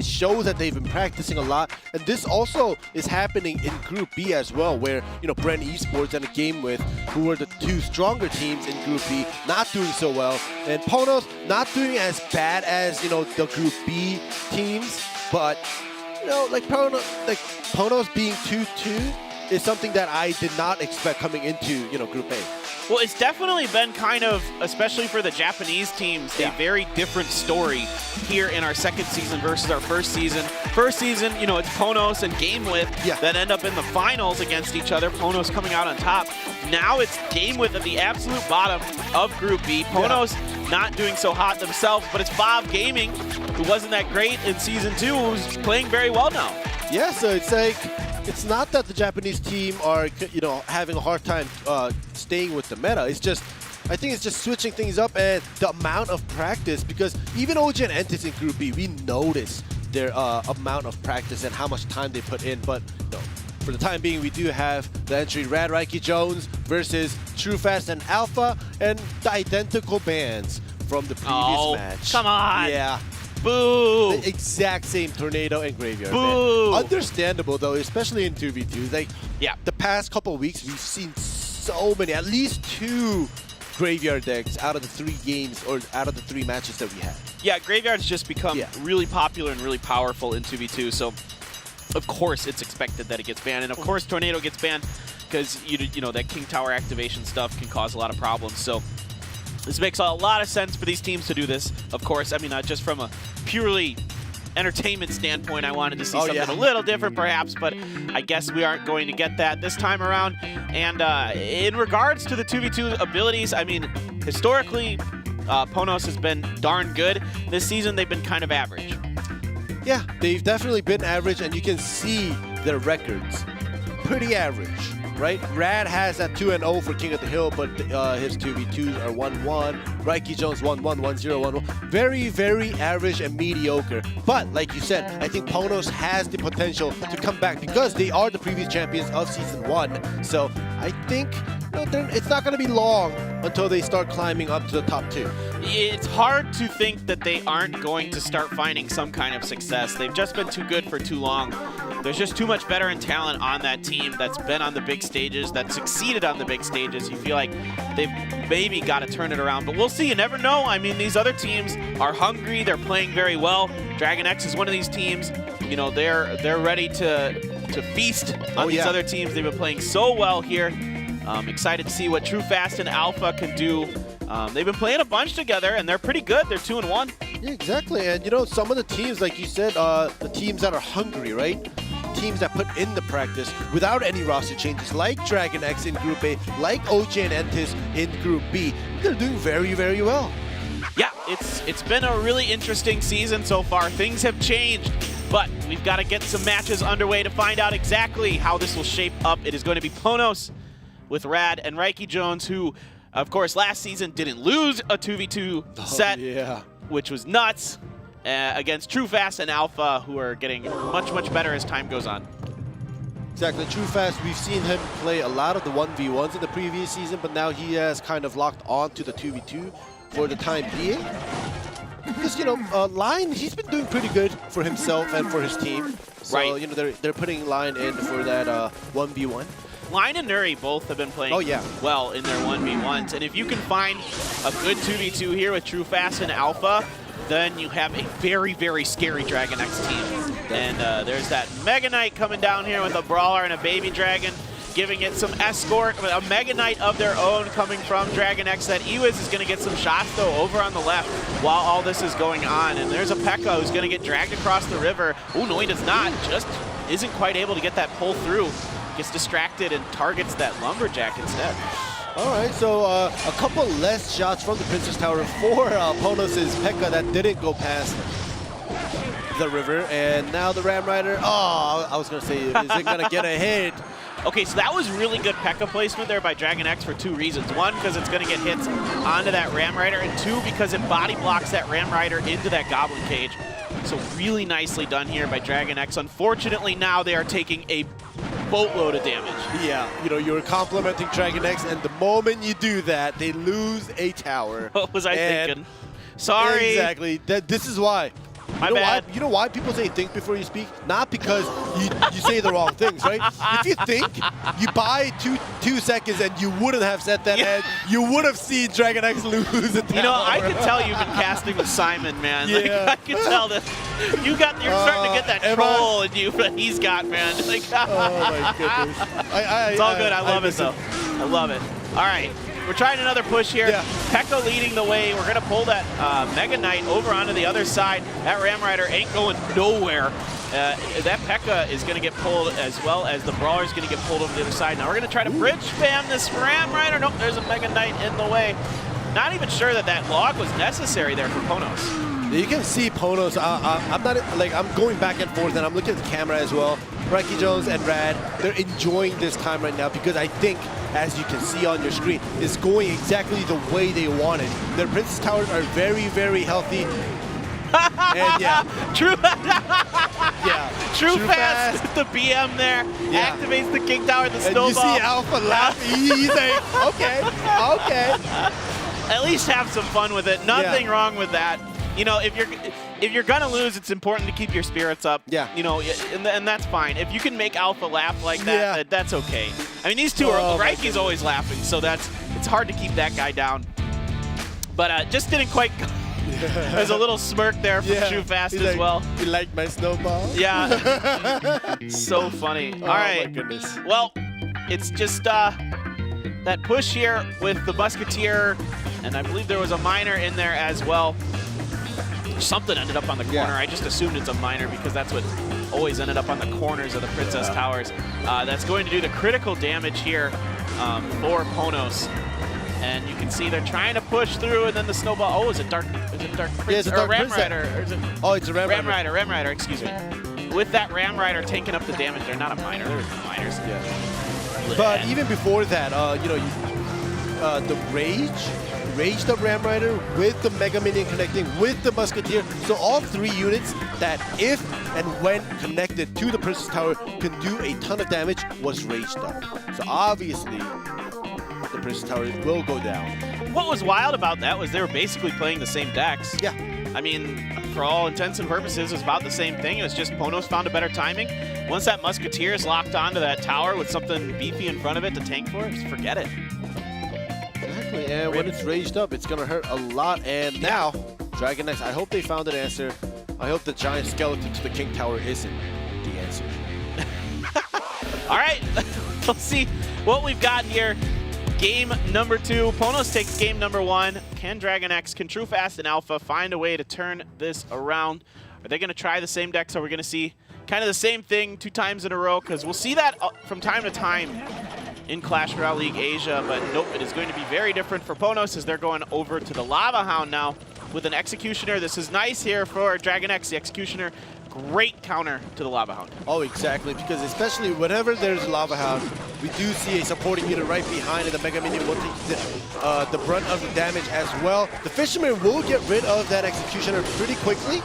shows that they've been practicing a lot. And this also is happening in Group B as well, where, you know, Brent Esports and a Game With, who were the two stronger teams in Group B, not doing so well. And PONOS not doing as bad as, you know, the Group B teams. But, you know, like PONOS being 2-2 is something that I did not expect coming into, you know, Group A. Well, it's definitely been kind of, especially for the Japanese teams, a very different story here in our second season versus our first season. First season, you know, it's PONOS and Game With that end up in the finals against each other. PONOS coming out on top. Now it's Game With at the absolute bottom of Group B. PONOS not doing so hot themselves, but it's Bob Gaming, who wasn't that great in Season 2, who's playing very well now. Yeah, so it's like, it's not that the Japanese team are, you know, having a hard time staying with the meta. It's just, I think it's just switching things up and the amount of practice, because even OG and Entis in Group B, we notice their amount of practice and how much time they put in. But no, for the time being, we do have the entry Rad Raiki Jones versus True Fast and Alpha, and the identical bans from the previous match. Come on! Yeah. Boo! The exact same Tornado and Graveyard Boo! ban. Understandable though, especially in 2v2s. Like, the past couple of weeks, we've seen so many, at least 2 Graveyard decks out of the 3 games or out of the 3 matches that we had. Yeah, Graveyard's just become really popular and really powerful in 2v2, so of course it's expected that it gets banned, and of course Tornado gets banned because you know that King Tower activation stuff can cause a lot of problems. So this makes a lot of sense for these teams to do this, of course. I mean, not just from a purely entertainment standpoint. I wanted to see something a little different, perhaps, but I guess we aren't going to get that this time around. And in regards to the 2v2 abilities, I mean, historically, PONOS has been darn good. This season, they've been kind of average. Yeah, they've definitely been average, and you can see their records. Pretty average. Right? Rad has that 2-0 for King of the Hill, but his 2v2s are 1-1. Raiki Jones 1-1, 1-0, 1-1. Very, very average and mediocre. But like you said, I think PONOS has the potential to come back because they are the previous champions of Season 1. So I think it's not going to be long until they start climbing up to the top 2. It's hard to think that they aren't going to start finding some kind of success. They've just been too good for too long. There's just too much veteran talent on that team that's been on the big stages, that succeeded on the big stages. You feel like they've maybe got to turn it around, but we'll see. You never know. I mean, these other teams are hungry. They're playing very well. DragonX is one of these teams. You know, they're ready to feast on these other teams. They've been playing so well here. Excited to see what True Fast and Alpha can do. They've been playing a bunch together, and they're pretty good. They're 2-1. Yeah, exactly. And, you know, some of the teams, like you said, the teams that are hungry, right? Teams that put in the practice without any roster changes, like DragonX in Group A, like OG and Entis in Group B. They're doing very, very well. Yeah, it's been a really interesting season so far. Things have changed, but we've got to get some matches underway to find out exactly how this will shape up. It is going to be PONOS with Rad and Reiki Jones, who, of course, last season didn't lose a 2v2 set, which was nuts, against True Fast and Alpha, who are getting much, much better as time goes on. Exactly. True Fast, we've seen him play a lot of the 1v1s in the previous season, but now he has kind of locked on to the 2v2 for the time being. Because, you know, Lion, he's been doing pretty good for himself and for his team. So, you know, they're putting Lion in for that 1v1. Lion and Nuri both have been playing well in their 1v1s, and if you can find a good 2v2 here with True Fast and Alpha, then you have a very, very scary DragonX team. And there's that Mega Knight coming down here with a Brawler and a Baby Dragon, giving it some escort, a Mega Knight of their own coming from DragonX. That Ewiz is going to get some shots, though, over on the left while all this is going on. And there's a P.E.K.K.A who's going to get dragged across the river. Oh, no, he does not. Just isn't quite able to get that pull through. Gets distracted and targets that Lumberjack instead. All right, so a couple less shots from the Princess Tower for PONOS' P.E.K.K.A that didn't go past the river. And now the Ram Rider, I was going to say, is it going to get a hit? Okay, so that was really good P.E.K.K.A placement there by DragonX for two reasons. One, because it's going to get hits onto that Ram Rider, and two, because it body blocks that Ram Rider into that Goblin Cage. So really nicely done here by DragonX. Unfortunately, now they are taking a boatload of damage. Yeah, you know, you're complimenting DragonX, and the moment you do that, they lose a tower. What was I thinking? Sorry. Exactly. This is why. My bad. You know why people say think before you speak? Not because you say the wrong things, right? If you think, you buy two seconds and you wouldn't have said that, and you would have seen DragonX lose a tower. You know, I could tell you've been casting with Simon, man. Yeah. Like, I could tell that you're starting to get that troll in you that he's got, man. Like, oh my goodness. It's all good. I love it, though. I love it. All right. We're trying another push here. P.E.K.K.A leading the way. We're going to pull that Mega Knight over onto the other side. That Ram Rider ain't going nowhere. That P.E.K.K.A is going to get pulled, as well as the Brawler is going to get pulled over the other side. Now we're going to try to bridge spam this Ram Rider. Nope, there's a Mega Knight in the way. Not even sure that log was necessary there for PONOS. You can see PONOS. I'm going back and forth, and I'm looking at the camera as well. Reiki Jones and Rad, they're enjoying this time right now because I think, as you can see on your screen, it's going exactly the way they wanted. Their Princess Towers are very, very healthy. And True Fast with the BM there, activates the King Tower, the snowball. And you see Alpha laughing. He's like, okay. At least have some fun with it. Nothing wrong with that. You know, if you're gonna lose, it's important to keep your spirits up. Yeah. You know, and that's fine. If you can make Alpha laugh like that, that's okay. I mean, these two are Reiki's always laughing, so it's hard to keep that guy down. But just didn't quite. There's a little smirk there from True Fast as well. You like my snowball? Yeah. So funny. All right. My goodness. Well, it's just that push here with the Musketeer, and I believe there was a Miner in there as well. Something ended up on the corner. I just assumed it's a Miner because that's what always ended up on the corners of the Princess Towers. That's going to do the critical damage here for PONOS. And you can see they're trying to push through, and then the snowball. Oh, is it Dark Prince? Yeah, it's a Dark Ram Prince. Rider. Or is it it's a Ram Rider. Ram Rider, excuse me. With that Ram Rider taking up the damage, they're not a Miner. They're Miners. Yeah. But even before that, you know, the Rage the Ram Rider with the Mega Minion connecting with the Musketeer. So all three units that, if and when connected to the Princess Tower, can do a ton of damage was raged up. So obviously, the Princess Tower will go down. what was wild about that was they were basically playing the same decks. Yeah. I mean, for all intents and purposes, it was about the same thing. It was just PONOS found a better timing. Once that Musketeer is locked onto that tower with something beefy in front of it to tank for it, just forget it. Exactly, and when it's raised up, it's going to hurt a lot. And now, DragonX, I hope they found an answer. I hope the giant skeleton to the King Tower isn't the answer. All right, let's see what we've got here. Game number 2. PONOS takes game number 1. Can DragonX, can TrueFast and Alpha find a way to turn this around? Are they going to try the same deck? So we're going to see kind of the same thing 2 times in a row, because we'll see that from time to time in Clash Royale League Asia. But nope, it is going to be very different for PONOS as they're going over to the Lava Hound now with an Executioner. This is nice here for DragonX, the Executioner. Great counter to the Lava Hound. Oh, exactly, because especially whenever there's a Lava Hound, we do see a supporting unit right behind, and the Mega Minion will take the brunt of the damage as well. The Fisherman will get rid of that Executioner pretty quickly.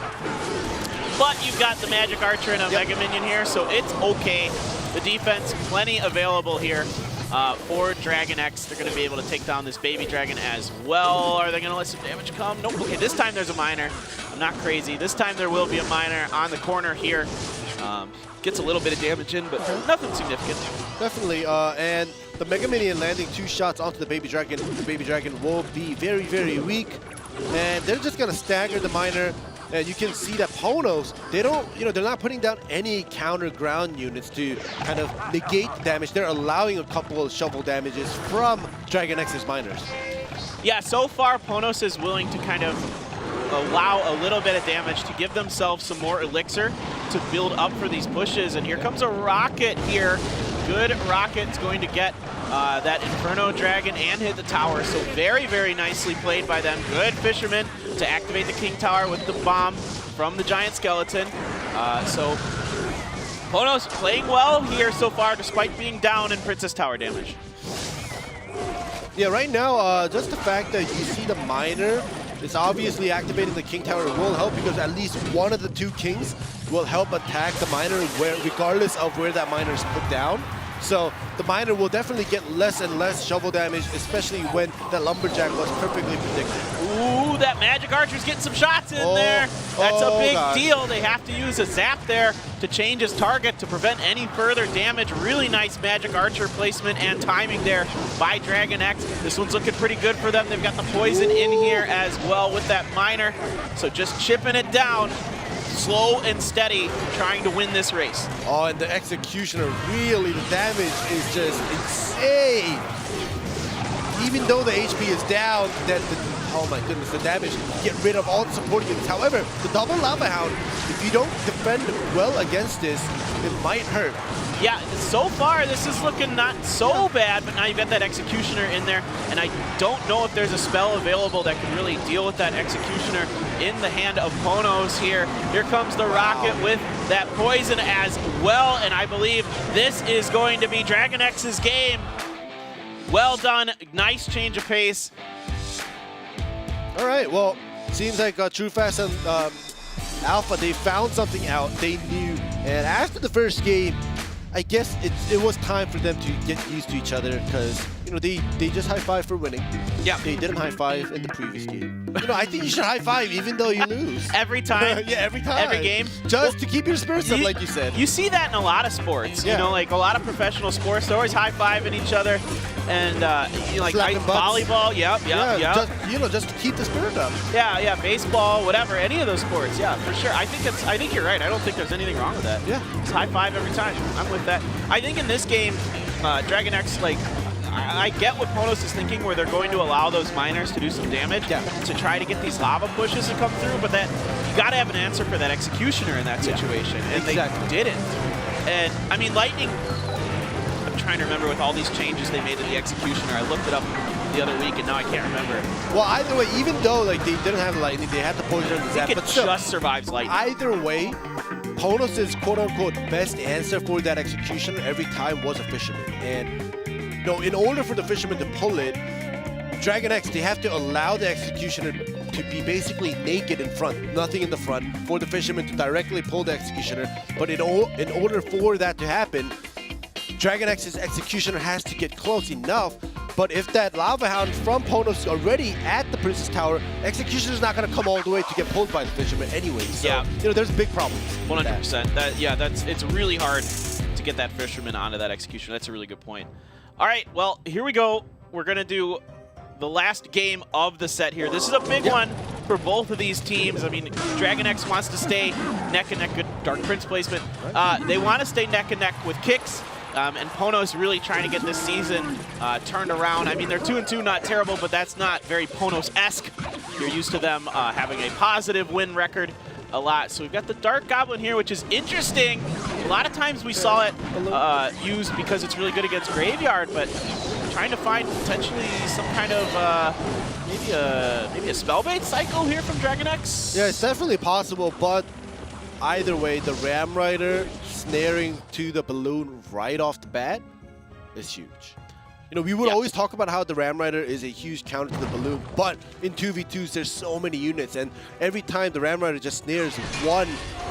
But you've got the Magic Archer and a Mega Minion here, so it's okay. The defense, plenty available here for DragonX. They're going to be able to take down this Baby Dragon as well. Are they going to let some damage come? Nope. Okay, this time there's a Miner. I'm not crazy. This time there will be a Miner on the corner here. Gets a little bit of damage in, but nothing significant. Definitely, and the Mega Minion landing 2 shots onto the Baby Dragon. The Baby Dragon will be very, very weak, and they're just going to stagger the Miner. And you can see that PONOS, they don't, they're not putting down any counter ground units to kind of negate the damage. They're allowing a couple of shovel damages from DragonX's miners. Yeah, so far PONOS is willing to kind of allow a little bit of damage to give themselves some more elixir to build up for these pushes. And here comes a Rocket here. Good Rocket's going to get that Inferno Dragon and hit the tower. So very, very nicely played by them. Good Fisherman to activate the King Tower with the bomb from the Giant Skeleton. So PONOS playing well here so far despite being down in Princess Tower damage. Yeah, right now, just the fact that you see the Miner is obviously activating the King Tower will help, because at least one of the 2 Kings will help attack the Miner regardless of where that Miner is put down. So the Miner will definitely get less and less shovel damage, especially when that Lumberjack was perfectly predicted. Ooh, that Magic Archer's getting some shots in there. That's a big deal. They have to use a Zap there to change his target to prevent any further damage. Really nice Magic Archer placement and timing there by DragonX. This one's looking pretty good for them. They've got the poison in here as well with that Miner. So just chipping it down. Slow and steady, trying to win this race. Oh, and the Executioner, really, the damage is just insane. Even though the HP is down, oh my goodness, the damage, get rid of all the supporting units. However, the double Lava Hound, if you don't defend well against this, it might hurt. Yeah, so far this is looking not so bad, but now you've got that Executioner in there, and I don't know if there's a spell available that can really deal with that Executioner in the hand of PONOS here. Here comes the Rocket with that poison as well, and I believe this is going to be DragonX's game. Well done, nice change of pace. All right, well, seems like TrueFast and Alpha, they found something out, they knew, and after the first game, I guess it was time for them to get used to each other, because they just high-five for winning. Yeah. They didn't high-five in the previous game. I think you should high-five even though you lose. Every time? Yeah, every time. Every game? Just to keep your spirits up, like you said. You see that in a lot of sports. Yeah. Like a lot of professional sports, they're always high-fiving each other. And like volleyball, yep. Just to keep the spirit up. Yeah, baseball, whatever, any of those sports, yeah, for sure. I think you're right. I don't think there's anything wrong with that. Yeah. It's high-five every time. I'm with that. I think in this game, DragonX, I get what PONOS is thinking, where they're going to allow those miners to do some damage to try to get these lava pushes to come through, but that you got to have an answer for that Executioner in that situation, and they didn't. And I mean, Lightning, I'm trying to remember with all these changes they made to the Executioner. I looked it up the other week, and now I can't remember. Well, either way, even though they didn't have Lightning, they had the poison and the Zap, but still, just survives Lightning. Either way, PONOS' quote-unquote best answer for that Executioner every time was a Fisherman. And in order for the Fisherman to pull it, DragonX, they have to allow the Executioner to be basically naked in front, nothing in the front, for the Fisherman to directly pull the Executioner. But in order for that to happen, DragonX's Executioner has to get close enough But if that Lava Hound from PONOS is already at the Princess Tower, Execution is not going to come all the way to get pulled by the Fisherman anyway. So, there's big problems. 100%. It's really hard to get that Fisherman onto that Execution. That's a really good point. All right, well, here we go. We're going to do the last game of the set here. This is a big one for both of these teams. I mean, DragonX wants to stay neck and neck. Good Dark Prince placement. They want to stay neck and neck with Kicks. And PONOS really trying to get this season turned around. I mean, they're 2-2, not terrible, but that's not very PONOS-esque. You're used to them having a positive win record a lot. So we've got the Dark Goblin here, which is interesting. A lot of times we saw it used because it's really good against Graveyard, but trying to find potentially some kind of maybe a spell bait cycle here from DragonX. Yeah, it's definitely possible, but either way, the Ram Rider snaring to the balloon right off the bat is huge. You know, we would always talk about how the Ram Rider is a huge counter to the balloon, but in 2v2s, there's so many units, and every time the Ram Rider just snares one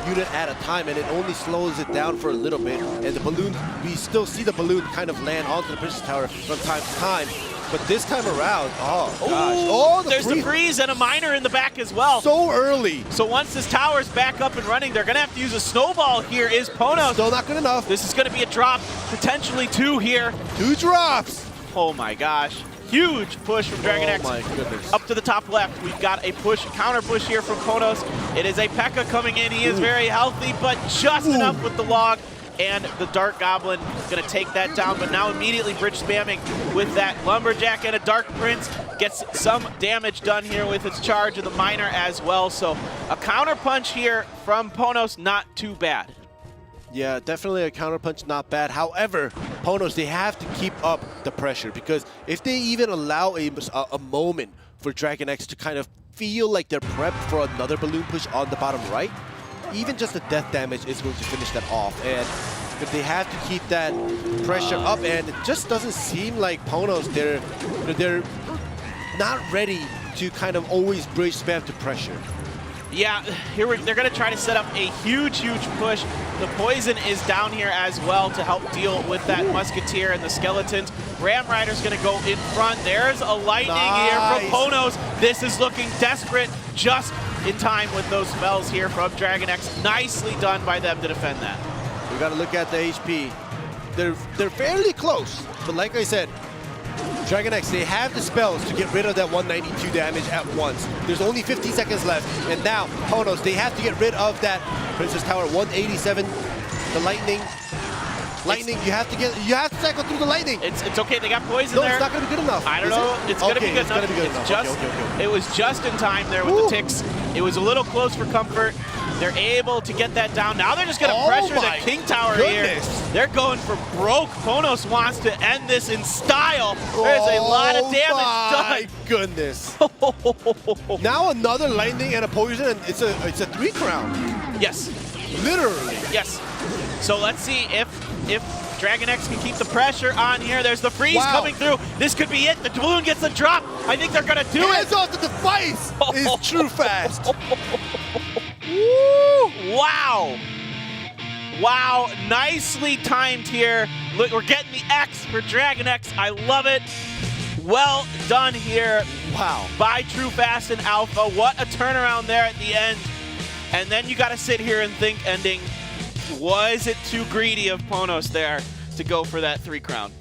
unit at a time, and it only slows it down for a little bit, and the balloon, we still see the balloon kind of land onto the Princess Tower from time to time. But this time around, oh gosh. Oh, there's the freeze and a miner in the back as well. So early. So once this tower's back up and running, they're going to have to use a snowball here. Is PONOS. Still not good enough. This is going to be a drop, potentially 2 here. 2 drops. Oh my gosh. Huge push from DragonX. Oh my goodness. Up to the top left, we've got a push, counter push here from PONOS. It is a P.E.K.K.A coming in. He is very healthy, but just enough with the log. And the Dark Goblin is going to take that down, but now immediately bridge spamming with that Lumberjack, and a Dark Prince gets some damage done here with its charge of the Miner as well. So a counter punch here from PONOS, not too bad. Yeah, definitely a counter punch, not bad. However, PONOS, they have to keep up the pressure, because if they even allow a moment for DragonX to kind of feel like they're prepped for another balloon push on the bottom right, even just the death damage is going to finish that off. And but they have to keep that pressure up, and it just doesn't seem like PONOS, they're not ready to kind of always bridge spam to pressure. Yeah, here they're going to try to set up a huge push. The poison is down here as well to help deal with that Musketeer and the Skeletons. Ram Rider's going to go in front. There's a lightning here from PONOS. This is looking desperate, just in time with those spells here from DragonX. Nicely done by them to defend that. We got to look at the HP. They're fairly close, but like I said, DragonX, they have the spells to get rid of that 192 damage at once. There's only 15 seconds left, and now PONOS, they have to get rid of that Princess Tower 187. The lightning, you have to cycle through the lightning. It's okay. They got poison there. No, it's not going to be good enough. I don't know. It's going to be good enough. It was just in time there with the ticks. It was a little close for comfort. They're able to get that down. Now they're just going to pressure the King Tower here. They're going for broke. PONOS wants to end this in style. There's a lot of damage done. My goodness. Now another lightning and a poison, and it's a 3 crown. Yes. Literally. Yes. So let's see if DragonX can keep the pressure on here. There's the freeze coming through. This could be it. The balloon gets a drop. I think they're going to do it. Hands off the device is true fast. Woo! Wow. Wow, nicely timed here. Look, we're getting the X for DragonX. I love it. Well done here. Wow. By True Fast and Alpha. What a turnaround there at the end. And then you got to sit here and think ending. Was it too greedy of PONOS there to go for that 3 crown?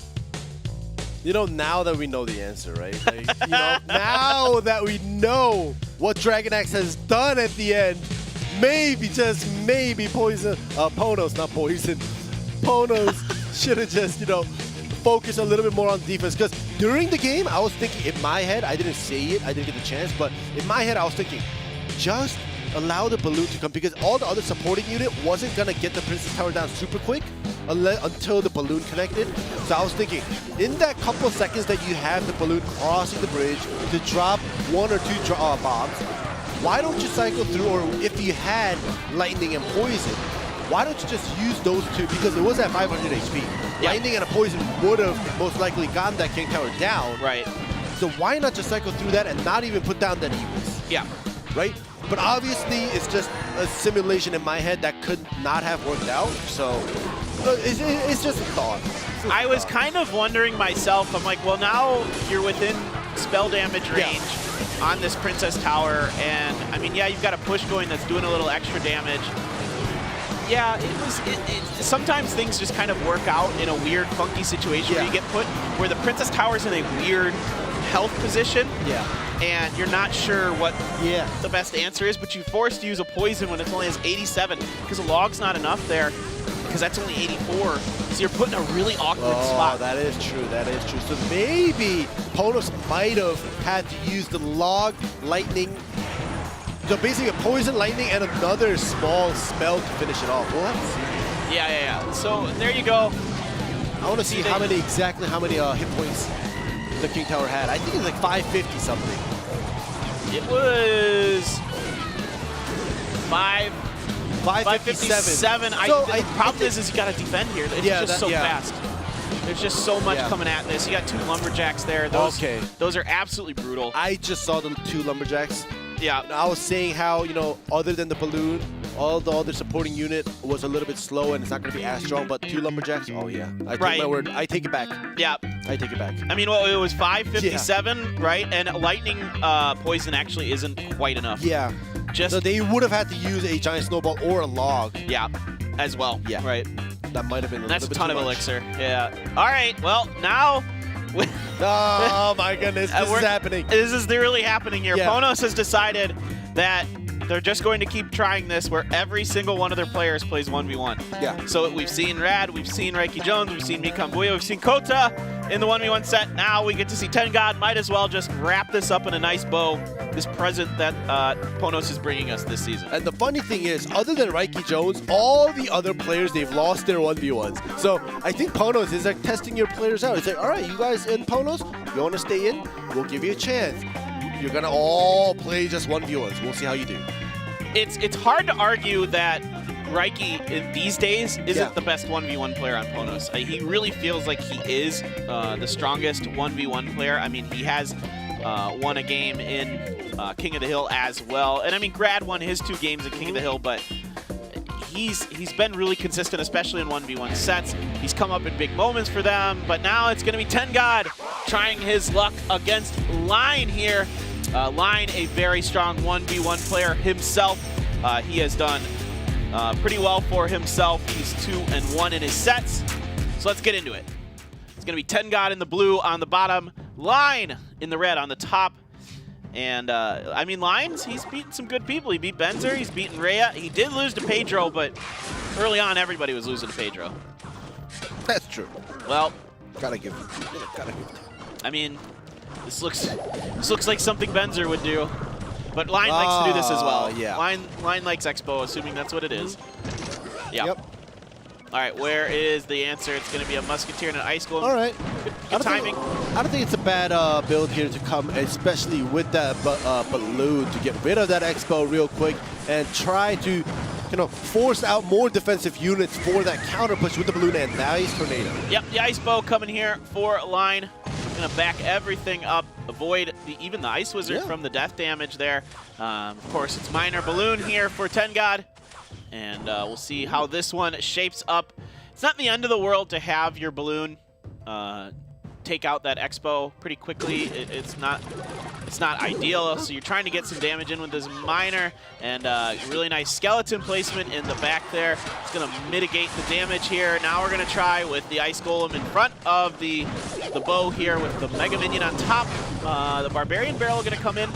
You know, now that we know the answer, right? Like, you know, now that we know what DragonX has done at the end, maybe, just maybe, PONOS, not poison. PONOS should have just, you know, focused a little bit more on defense. Because during the game, I was thinking, in my head, I didn't say it, I didn't get the chance, but in my head, I was thinking, just allow the balloon to come, because all the other supporting unit wasn't going to get the Princess Tower down super quick until the balloon connected. So I was thinking, in that couple of seconds that you have the balloon crossing the bridge to drop 1 or 2 bombs, why don't you cycle through, or if you had lightning and poison, why don't you just use those 2, because it was at 500 HP. Yeah. Lightning and a poison would have most likely gotten that King Tower down. Right. So why not just cycle through that and not even put down that Eagles? Yeah. Right? But obviously, it's just a simulation in my head that could not have worked out. So It's just a thought. I was kind of wondering myself, I'm like, well, now you're within spell damage range on this Princess Tower, and I mean, yeah, you've got a push going that's doing a little extra damage. Yeah, sometimes things just kind of work out in a weird, funky situation where you get put, where the Princess Tower's in a weird health position. And you're not sure what the best answer is, but you're forced to use a poison when it only has 87, because a log's not enough there, because that's only 84. So you're put in a really awkward spot. Oh, that is true. That is true. So maybe PONOS might have had to use the log, lightning. So basically a poison, lightning, and another small spell to finish it off. We'll have to see. Yeah. So there you go. I want to see how many hit points the King Tower had. I think it's like 550 something. It was 557. So the problem is you got to defend here. It's just so fast. There's just so much coming at this. You got 2 lumberjacks there. Those are absolutely brutal. I just saw the 2 lumberjacks. Yeah. I was saying how, you know, other than the balloon, all the other supporting unit was a little bit slow and it's not going to be as strong, but 2 lumberjacks, oh yeah. I take my word. I take it back. Yeah. I take it back. I mean, well, it was 557, right? And lightning poison actually isn't quite enough. Yeah. So they would have had to use a giant snowball or a log. Yeah, as well. Yeah. Right. That might have been a That's little bit a ton of elixir. Yeah. All right. Well, now. Oh my goodness, this is happening. This is really happening here. PONOS has decided that they're just going to keep trying this where every single one of their players plays 1v1. Yeah. So we've seen Rad, we've seen Reiki Jones, we've seen Mikan Bouya, we've seen Kota in the 1v1 set. Now we get to see Tengad. Might as well just wrap this up in a nice bow, this present that PONOS is bringing us this season. And the funny thing is, other than Reiki Jones, all the other players, they've lost their 1v1s. So I think PONOS is like testing your players out. It's like, all right, you guys in PONOS, you want to stay in? We'll give you a chance. You're going to all play just 1v1s. We'll see how you do. It's hard to argue that Reiki these days isn't the best 1v1 player on PONOS. He really feels like he is the strongest 1v1 player. I mean, he has won a game in King of the Hill as well. And I mean, Grad won his 2 games in King of the Hill, but he's been really consistent, especially in 1v1 sets. He's come up in big moments for them, but now it's going to be Tengad trying his luck against Line here. Line, a very strong 1v1 player himself. He has done pretty well for himself. He's 2-1 in his sets. So let's get into it. It's going to be Tengad in the blue on the bottom, Line in the red on the top. And, I mean, Lines, he's beaten some good people. He beat Benzer, he's beaten Rhea. He did lose to Pedro, but early on, everybody was losing to Pedro. That's true. Well, gotta give it. Gotta give it. I mean, this looks like something Benzer would do. But Line likes to do this as well. Yeah. Line likes Expo, assuming that's what it is. Yeah. Yep. All right, where is the answer? It's going to be a Musketeer and an Ice Golem. All right. Good timing. I don't think it's a bad build here to come, especially with that balloon, to get rid of that Expo real quick and try to, you know, force out more defensive units for that counter push with the balloon and nice tornado. Yep, the Ice Bow coming here for Line. Going to back everything up, avoid even the Ice Wizard from the death damage there. Of course, it's minor balloon here for Tengad. And we'll see how this one shapes up. It's not the end of the world to have your balloon take out that Expo pretty quickly. It's not ideal, so you're trying to get some damage in with this minor, and really nice skeleton placement in the back there. It's going to mitigate the damage here. Now we're going to try with the Ice Golem in front of the bow here with the Mega Minion on top. The Barbarian Barrel going to come in,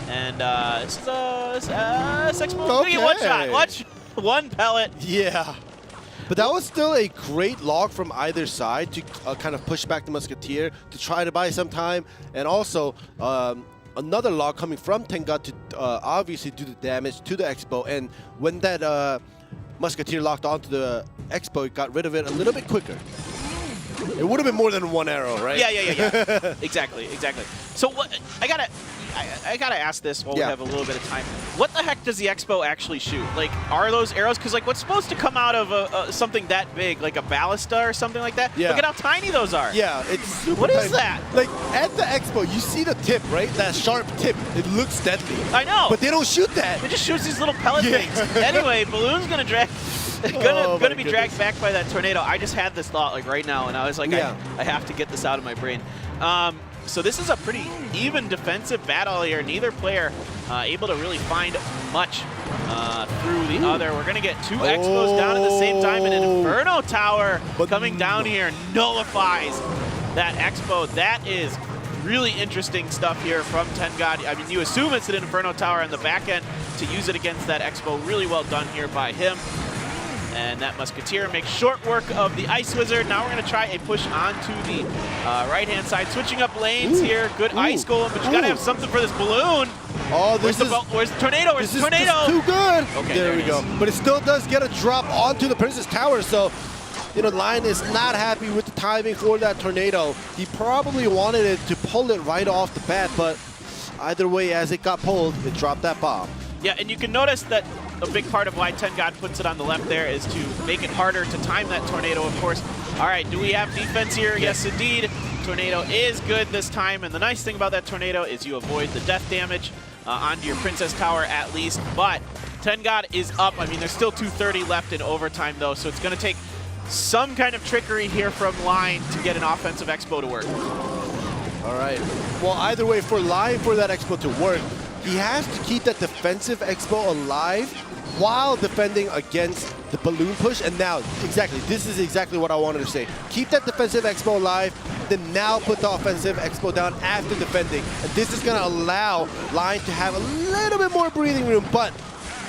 and this is Expo going to get one shot. Watch, one pellet. Yeah. But that was still a great log from either side to kind of push back the Musketeer to try to buy some time. And also, another log coming from Tengad to obviously do the damage to the Expo. And when that Musketeer locked onto the Expo, it got rid of it a little bit quicker. It would have been more than one arrow, right? Yeah. Exactly. So what I gotta ask this while we have a little bit of time. What the heck does the Expo actually shoot? Like, are those arrows? Because like, what's supposed to come out of something that big, like a ballista or something like that? Yeah. Look at how tiny those are. Yeah, it's super What tiny. is that? Like, at the Expo, you see the tip, right? That sharp tip. It looks deadly. I know. But they don't shoot that. It just shoots these little pellet things. Anyway, Balloon's gonna drag. gonna be dragged back by that tornado. I just had this thought like right now, and I was like, I have to get this out of my brain. So this is a pretty even defensive battle here. Neither player able to really find much through the other. We're going to get two Expos down at the same time, and an Inferno Tower coming down here nullifies that Expo. That is really interesting stuff here from Tengad. I mean, you assume it's an Inferno Tower on the back end to use it against that Expo. Really well done here by him. And that Musketeer makes short work of the Ice Wizard. Now we're going to try a push onto the right-hand side. Switching up lanes here. Good Ice Golem, but you got to have something for this balloon. Oh, where's the tornado? Where's the tornado? This is too good. Okay, there we go. But it still does get a drop onto the Princess Tower, so Lion is not happy with the timing for that tornado. He probably wanted it to pull it right off the bat, but either way, as it got pulled, it dropped that bomb. Yeah, and you can notice that a big part of why Tengad puts it on the left there is to make it harder to time that tornado, of course. All right, do we have defense here? Yes, indeed. Tornado is good this time, and the nice thing about that tornado is you avoid the death damage onto your Princess Tower at least, but Tengad is up. I mean, there's still 2:30 left in overtime, though, so it's going to take some kind of trickery here from Line to get an offensive Expo to work. All right. Well, either way, for Line, for that Expo to work, he has to keep that defensive Expo alive while defending against the balloon push. And now, exactly, this is exactly what I wanted to say. Keep that defensive Expo alive, then now put the offensive Expo down after defending. And this is going to allow Line to have a little bit more breathing room. But,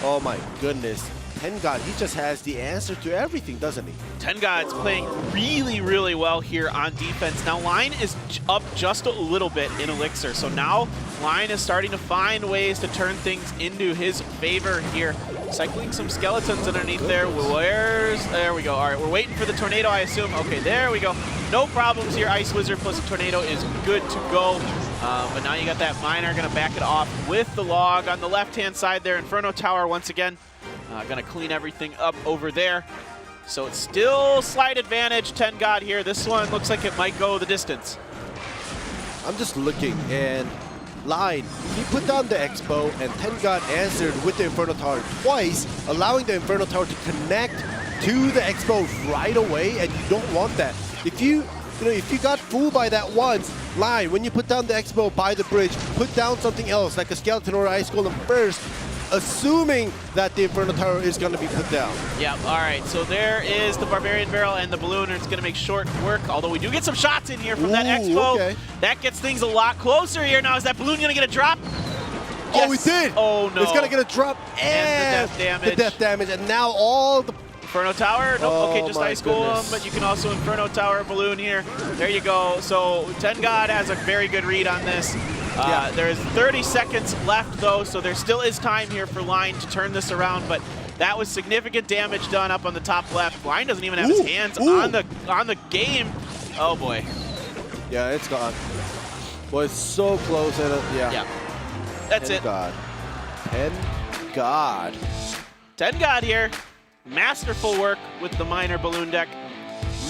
oh my goodness, Tengad, he just has the answer to everything, doesn't he? Tengad's playing really, really well here on defense. Now, Line is up just a little bit in Elixir, so now Line is starting to find ways to turn things into his favor here. Cycling some skeletons underneath there. There we go. All right, we're waiting for the tornado, I assume. Okay, there we go. No problems here. Ice Wizard plus a tornado is good to go. But now you got that Miner going to back it off with the log on the left-hand side there. Inferno Tower once again. Going to clean everything up over there. So it's still slight advantage, Tengad here. This one looks like it might go the distance. I'm just looking, and Line, he put down the Expo, and Tengad answered with the Inferno Tower twice, allowing the Inferno Tower to connect to the Expo right away, and you don't want that. If you got fooled by that once, Line, when you put down the Expo by the bridge, put down something else, like a Skeleton or Ice Golem first, assuming that the Inferno Tower is going to be put down. Yeah, all right, so there is the Barbarian Barrel and the Balloon, and it's going to make short work, although we do get some shots in here from that Expo. Okay. That gets things a lot closer here. Now, is that Balloon going to get a drop? Yes. Oh, he did! Oh, no. It's going to get a drop and the death damage. And now all the... Inferno Tower? Nope, okay, just Ice Golem, but you can also Inferno Tower Balloon here. There you go. So Tengad has a very good read on this. There's 30 seconds left, though, so there still is time here for Line to turn this around, but that was significant damage done up on the top left. Line doesn't even have his hands on the game. Oh, boy. Yeah, it's gone. Boy, it's so close. And yeah. That's it. Tengad. Tengad here. Masterful work with the Miner Balloon deck.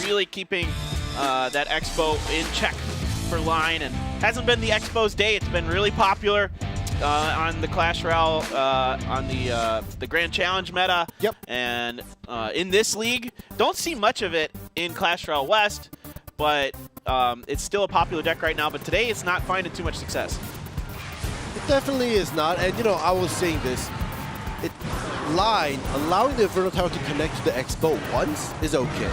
Really keeping that Expo in check for Line, and hasn't been the Expo's day. It's been really popular on the Clash Royale, on the Grand Challenge meta. Yep. And in this league, don't see much of it in Clash Royale West, but it's still a popular deck right now. But today, it's not finding too much success. It definitely is not. And I was saying this. Line, allowing the Inferno Tower to connect to the Expo once is okay.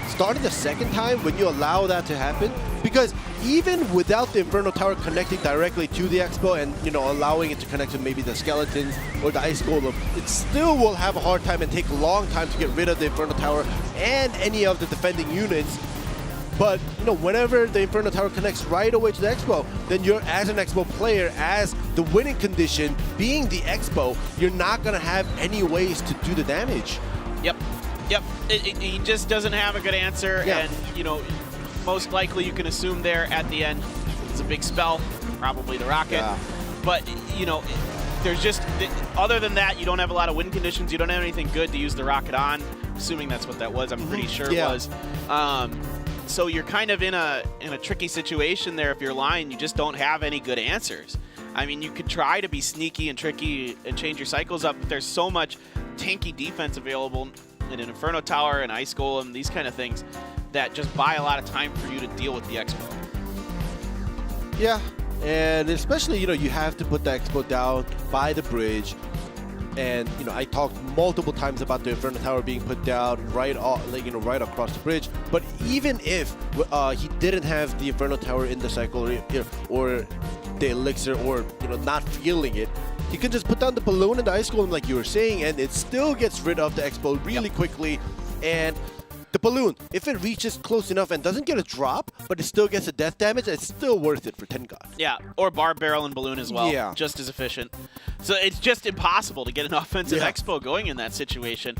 Starting the second time when you allow that to happen, because even without the Inferno Tower connecting directly to the Expo and allowing it to connect to maybe the Skeletons or the Ice Golem, it still will have a hard time and take a long time to get rid of the Inferno Tower and any of the defending units. But whenever the Inferno Tower connects right away to the Expo, then you're, as an Expo player, as the winning condition being the Expo, you're not going to have any ways to do the damage. Yep. He just doesn't have a good answer, and most likely you can assume there at the end it's a big spell, probably the rocket. Yeah. But there's just, other than that, you don't have a lot of win conditions. You don't have anything good to use the rocket on. Assuming that's what that was, I'm pretty sure it was. So you're kind of in a tricky situation there. If you're Line, you just don't have any good answers. I mean, you could try to be sneaky and tricky and change your cycles up, but there's so much tanky defense available. an Inferno Tower, an Ice Golem, these kind of things that just buy a lot of time for you to deal with the Expo. Yeah, and especially, you have to put the Expo down by the bridge. And, I talked multiple times about the Inferno Tower being put down right across the bridge. But even if he didn't have the Inferno Tower in the cycle, or the Elixir, or, not feeling it, he can just put down the balloon and the Ice Golem like you were saying, and it still gets rid of the Expo really quickly. And the balloon, if it reaches close enough and doesn't get a drop, but it still gets a death damage, it's still worth it for 10 God. Yeah, or Barb Barrel and Balloon as well. Yeah. Just as efficient. So it's just impossible to get an offensive Expo going in that situation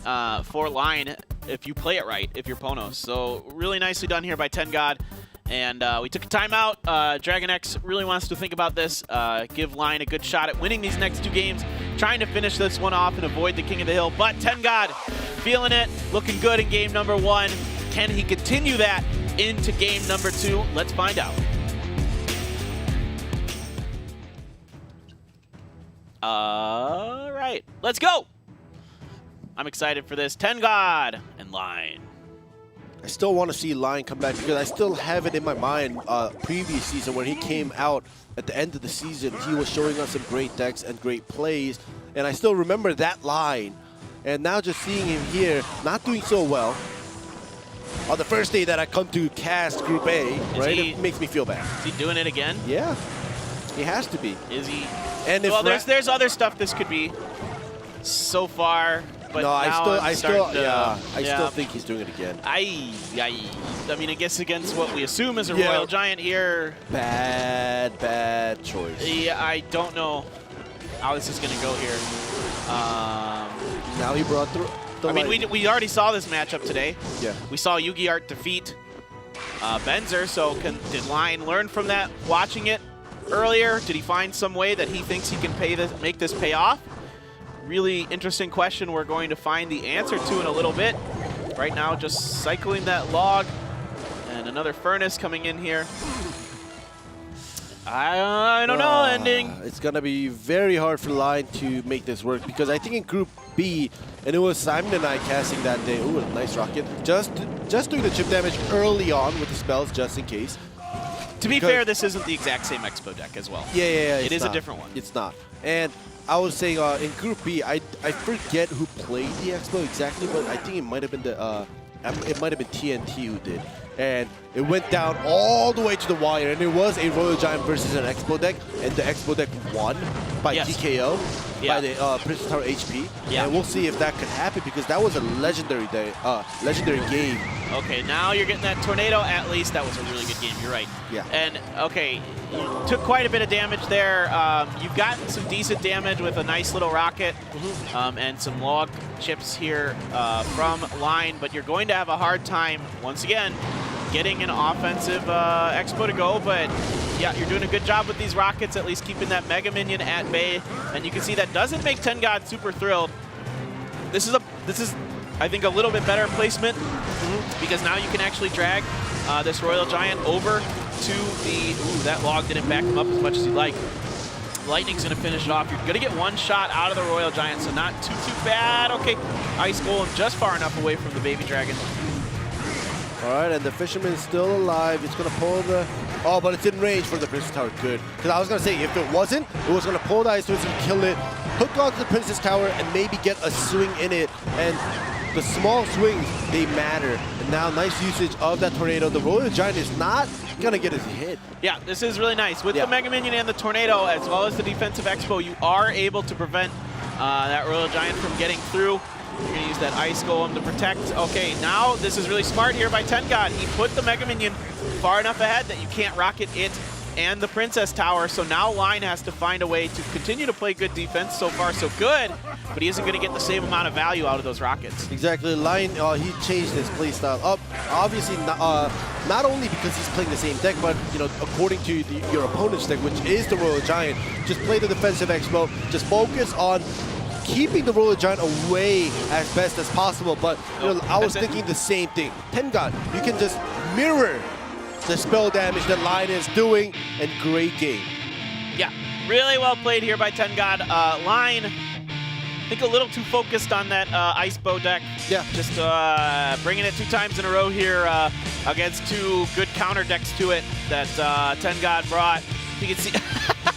for Line if you play it right, if you're PONOS. So really nicely done here by 10 God. And we took a timeout. DragonX really wants to think about this, give Line a good shot at winning these next 2 games, trying to finish this one off and avoid the King of the Hill. But 10 God feeling it, looking good in game number 1. Can he continue that into game number 2? Let's find out. All right, let's go. I'm excited for this. 10 God and Line. I still want to see Line come back because I still have it in my mind previous season when he came out at the end of the season. He was showing us some great decks and great plays, and I still remember that Line. And now just seeing him here, not doing so well. On the first day that I come to cast Group A, it makes me feel bad. Is he doing it again? Yeah, he has to be. Is he? And well, there's other stuff this could be so far. But no, I still think he's doing it again. I mean, I guess against what we assume is a Royal Giant here. Bad choice. Yeah, I don't know how this is going to go here. Now he brought through. I mean, we already saw this matchup today. Yeah. We saw Yugi Art defeat Benzer, so did Line learn from that watching it earlier? Did he find some way that he thinks he can make this pay off? Really interesting question we're going to find the answer to in a little bit. Right now, just cycling that log. And another Furnace coming in here. I don't know, ending. It's going to be very hard for Line to make this work because I think in Group B, and it was Simon and I casting that day. Ooh, a nice rocket. Just doing the chip damage early on with the spells just in case. To be fair, this isn't the exact same Expo deck as well. Yeah. It is a different one. It's not. And I was saying in Group B, I forget who played the Expo exactly, but I think it might have been TNT who did. And it went down all the way to the wire, and it was a Royal Giant versus an Expo deck, and the Expo deck won by TKO, by the Princess Tower HP. Yeah. And we'll see if that could happen because that was a legendary game. Okay, now you're getting that tornado at least. That was a really good game, you're right. Yeah. And, okay, you took quite a bit of damage there. You've gotten some decent damage with a nice little rocket and some log chips here from Line, but you're going to have a hard time, once again, getting an offensive Expo to go, but yeah, you're doing a good job with these rockets, at least keeping that Mega Minion at bay, and you can see that doesn't make 10 God super thrilled. This is, I think, a little bit better placement because now you can actually drag this Royal Giant over to the, that log didn't back him up as much as he'd like. Lightning's going to finish it off. You're going to get one shot out of the Royal Giant, so not too bad. Okay, Ice Golem just far enough away from the Baby Dragon. All right, and the Fisherman's still alive. It's going to pull the... Oh, but it's in range for the Princess Tower. Good. Because I was going to say, if it wasn't, it was going to pull the Ice Wizard, kill it, hook onto the Princess Tower, and maybe get a swing in it. And the small swings, they matter. And now, nice usage of that Tornado. The Royal Giant is not going to get his hit. Yeah, this is really nice. With the Mega Minion and the Tornado, as well as the defensive Expo, you are able to prevent that Royal Giant from getting through. You're going to use that Ice Golem to protect. Okay, now this is really smart here by 10 God. He put the Mega Minion far enough ahead that you can't rocket it and the Princess Tower. So now Line has to find a way to continue to play good defense. So far, so good. But he isn't going to get the same amount of value out of those rockets. Exactly. Line, he changed his playstyle up. Obviously, not only because he's playing the same deck, but according to your opponent's deck, which is the Royal Giant, just play the defensive Expo. Just focus on keeping the Royal Giant away as best as possible, but I was thinking the same thing. 10 God, you can just mirror the spell damage that Line is doing, and great game. Yeah, really well played here by 10 God. Line, I think a little too focused on that Ice Bow deck. Yeah. Just bringing it 2 times in a row here against 2 good counter decks to it that TenGod brought. You can see,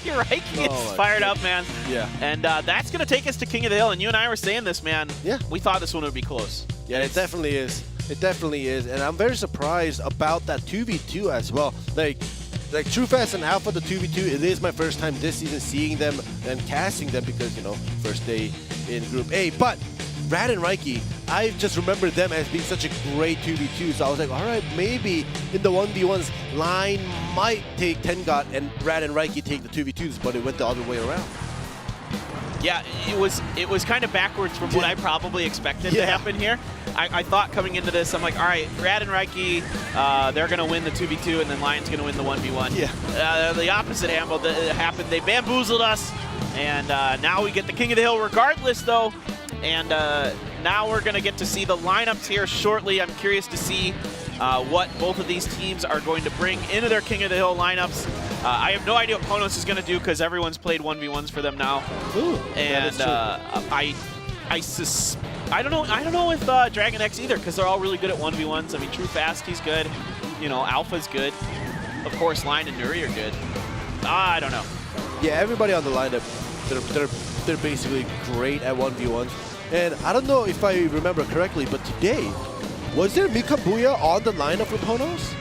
you're right, he gets fired up, man. Yeah. And that's going to take us to King of the Hill. And you and I were saying this, man. Yeah. We thought this one would be close. Yeah, it definitely is. It definitely is. And I'm very surprised about that 2v2 as well. Like TrueFast and Alpha, the 2v2, it is my first time this season seeing them and casting them because, you know, first day in Group A. But Rad and Reiki, I just remember them as being such a great 2v2. So I was like, all right, maybe in the 1v1s, Line might take TenGod and Rad and Reiki take the 2v2s, but it went the other way around. Yeah, it was kind of backwards from what I probably expected to happen here. I thought coming into this, I'm like, all right, Rad and Reiki, they're going to win the 2v2, and then Lion's going to win the 1v1. Yeah. The opposite happened. They bamboozled us, and now we get the King of the Hill regardless, though. And now we're going to get to see the lineups here shortly. I'm curious to see what both of these teams are going to bring into their King of the Hill lineups. I have no idea what PONOS is going to do because everyone's played 1v1s for them now. Ooh, and I don't know if DragonX either because they're all really good at 1v1s. I mean, TrueFast, he's good. You know, Alpha's good. Of course, Line and Nuri are good. I don't know. Yeah, everybody on the lineup, they're basically great at 1v1s. And I don't know if I remember correctly, but today, was there Mikabuya on the lineup for PONOS?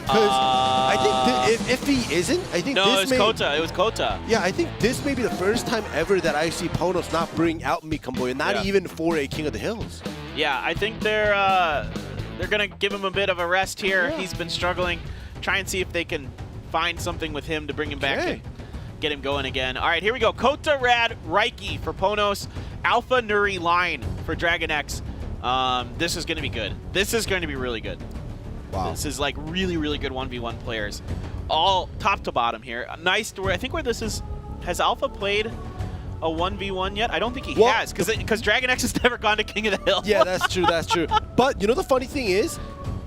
Because I think if he isn't, I think no, this it was Kota. It was Kota. Yeah, I think this may be the first time ever that I see PONOS not bring out Mikabuya, not even for a King of the Hills. Yeah, I think they're gonna give him a bit of a rest here. Yeah. He's been struggling. Try and see if they can find something with him to bring him back and get him going again. All right, here we go. Kota, Rad, Reiki for PONOS. Alpha, Nuri, Line for DragonX. This is going to be good. This is going to be really good. Wow. This is like really, really good 1v1 players. All top to bottom here. Nice story. I think where this is, has Alpha played a 1v1 yet? I don't think he has because DragonX has never gone to King of the Hill. Yeah, that's true. That's true. But you know the funny thing is,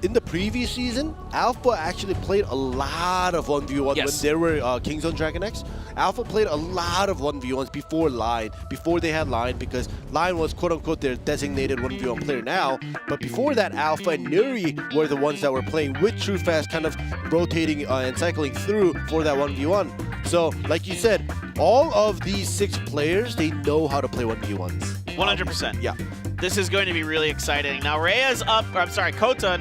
in the previous season, Alpha actually played a lot of 1v1 when there were Kings on DragonX. Alpha played a lot of 1v1s before Line, before they had Line, because Line was quote-unquote their designated 1v1 player now. But before that, Alpha and Nuri were the ones that were playing with TrueFast, kind of rotating and cycling through for that 1v1. So, like you said, all of these 6 players, they know how to play 1v1s. 100%. Yeah. This is going to be really exciting. Now Rhea's up. Or, I'm sorry, Kota.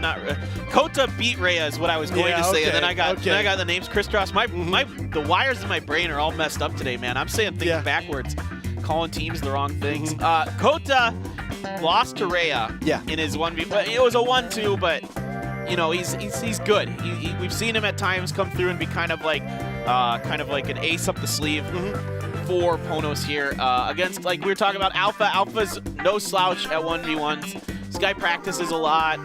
Kota beat Rhea is what I was going to say, and then I got the names crisscross. The wires in my brain are all messed up today, man. I'm saying things backwards, calling teams the wrong things. Kota lost to Rhea in his 1v. But it was a 1-2, but you know he's good. We've seen him at times come through and be kind of like an ace up the sleeve. For PONOS here against, like we were talking about, Alpha. Alpha's no slouch at 1v1s. This guy practices a lot.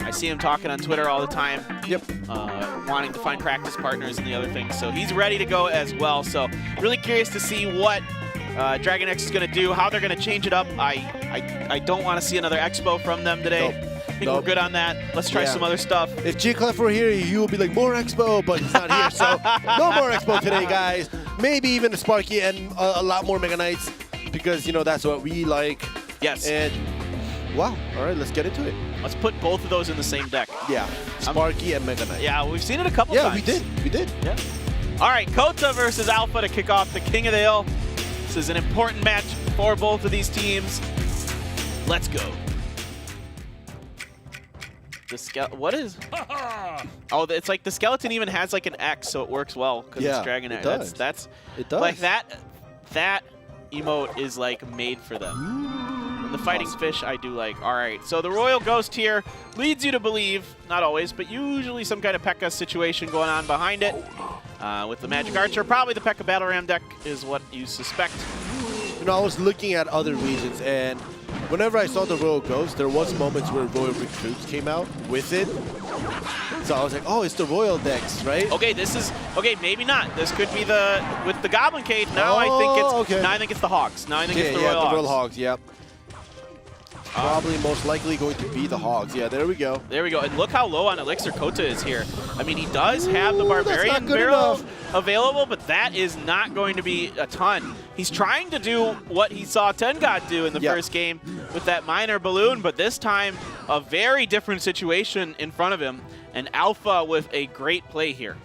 I see him talking on Twitter all the time. Wanting to find practice partners and the other things. So he's ready to go as well. So really curious to see what DragonX is going to do, how they're going to change it up. I don't want to see another Expo from them today. I think we're good on that. Let's try some other stuff. If G-Clef were here, you would be like, more Expo, but he's not here, so no more Expo today, guys. Maybe even a Sparky and a lot more Mega Knights, because, you know, that's what we like. Yes. And, wow. All right, let's get into it. Let's put both of those in the same deck. Yeah, Sparky and Mega Knight. Yeah, we've seen it a couple times. Yeah, we did. Yeah. All right, Kota versus Alpha to kick off the King of the Hill. This is an important match for both of these teams. Let's go. What is? Oh, it's like the skeleton even has like an X, so it works well because it's DragonX. It does. Like that emote is like made for them. And the fighting fish I do like. All right, so the Royal Ghost here leads you to believe, not always, but usually some kind of P.E.K.K.A. situation going on behind it. With the Magic Archer, probably the P.E.K.K.A. Battle Ram deck is what you suspect. You know, I was looking at other regions, and whenever I saw the Royal Ghost, there was moments where Royal Recruits came out with it. So I was like, oh, it's the Royal decks, right? Okay, maybe not. This could be with the Goblin Cage. Now I think it's the Hogs. Now I think it's the Royal Hogs. Royal Hogs, yep. probably most likely going to be the Hogs. Yeah, there we go. There we go. And look how low on Elixir Kota is here. I mean, he does have the Barbarian barrel available, but that is not going to be a ton. He's trying to do what he saw Tengod do in the first game with that miner balloon, but this time a very different situation in front of him. And Alpha with a great play here.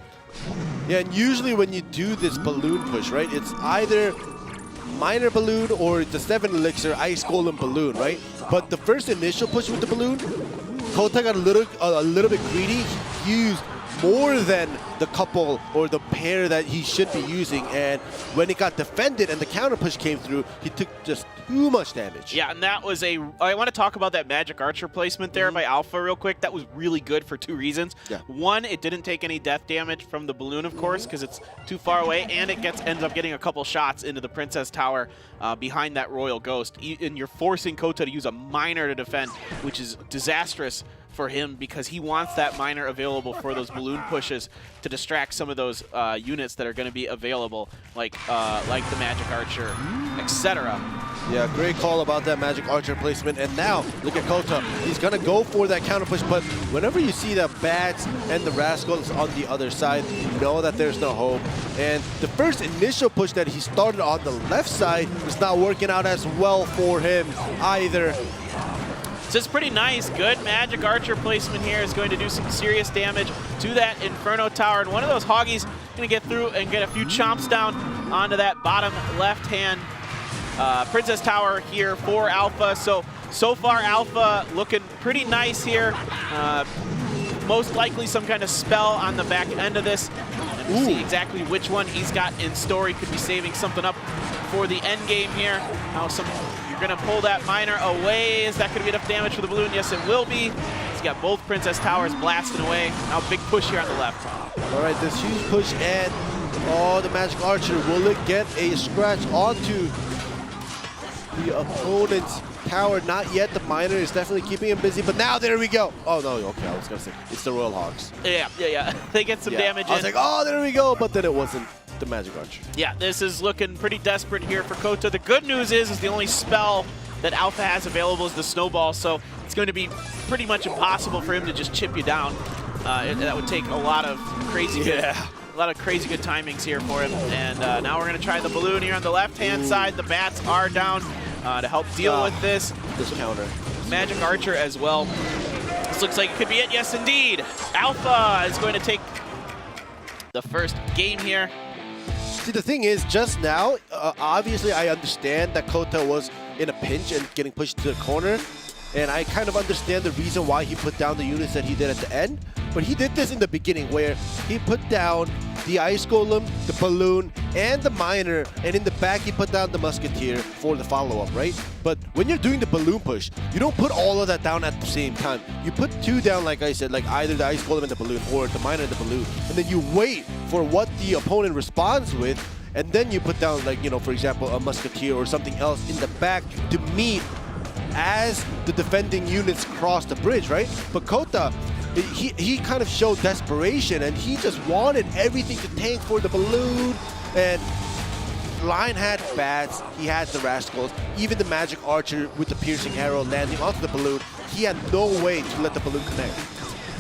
Yeah, and usually when you do this balloon push, right, it's either miner balloon or the 7 elixir ice golem balloon, right? But the first initial push with the balloon, Kota got a little bit greedy. He used more than the couple or the pair that he should be using, and when it got defended and the counter push came through, he took just too much damage. Yeah, and that was I want to talk about that Magic Archer placement there by Alpha real quick. That was really good for 2 reasons. Yeah. One, it didn't take any death damage from the balloon, of course, because it's too far away, and it ends up getting a couple shots into the Princess Tower behind that Royal Ghost. And you're forcing Kota to use a miner to defend, which is disastrous for him because he wants that miner available for those balloon pushes to distract some of those units that are going to be available, like the Magic Archer, etc. Yeah, great call about that Magic Archer placement. And now, look at Kota. He's going to go for that counter push, but whenever you see the Bats and the Rascals on the other side, you know that there's no hope. And the first initial push that he started on the left side is not working out as well for him either. So it's pretty nice. Good Magic Archer placement here is going to do some serious damage to that Inferno Tower. And one of those Hoggies going to get through and get a few chomps down onto that bottom left-hand Princess Tower here for Alpha. So far, Alpha looking pretty nice here. Most likely some kind of spell on the back end of this. And we'll see exactly which one he's got in store. He could be saving something up for the end game here. Now you're going to pull that miner away. Is that going to be enough damage for the balloon? Yes, it will be. He's got both Princess Towers blasting away. Now big push here on the left. All right, this huge push and the Magic Archer. Will it get a scratch onto the opponent's tower? Not yet. The miner is definitely keeping him busy, but now there we go. Oh, no, okay, I was going to say, it's the Royal Hogs. Yeah. They get some damage in. I was like, oh, there we go, but then it wasn't the Magic Archer. Yeah, this is looking pretty desperate here for Kota. The good news is the only spell that Alpha has available is the Snowball, so it's going to be pretty much impossible for him to just chip you down. That would take a lot of crazy good timings here for him. And now we're going to try the balloon here on the left-hand side. The Bats are down to help deal with this. This counter. Magic Archer as well. This looks like it could be it. Yes, indeed. Alpha is going to take the first game here. See, the thing is, just now, obviously I understand that Kota was in a pinch and getting pushed to the corner, and I kind of understand the reason why he put down the units that he did at the end, but he did this in the beginning where he put down the Ice Golem, the Balloon, and the Miner, and in the back he put down the Musketeer for the follow-up, right? But when you're doing the Balloon push, you don't put all of that down at the same time. You put 2 down, like I said, like either the Ice Golem and the Balloon, or the Miner and the Balloon, and then you wait for what the opponent responds with, and then you put down, like, you know, for example, a Musketeer or something else in the back to meet as the defending units cross the bridge, right? But Kota, he kind of showed desperation, and he just wanted everything to tank for the balloon. And Lion had Bats, he had the Rascals, even the Magic Archer with the piercing arrow landing onto the balloon. He had no way to let the balloon connect.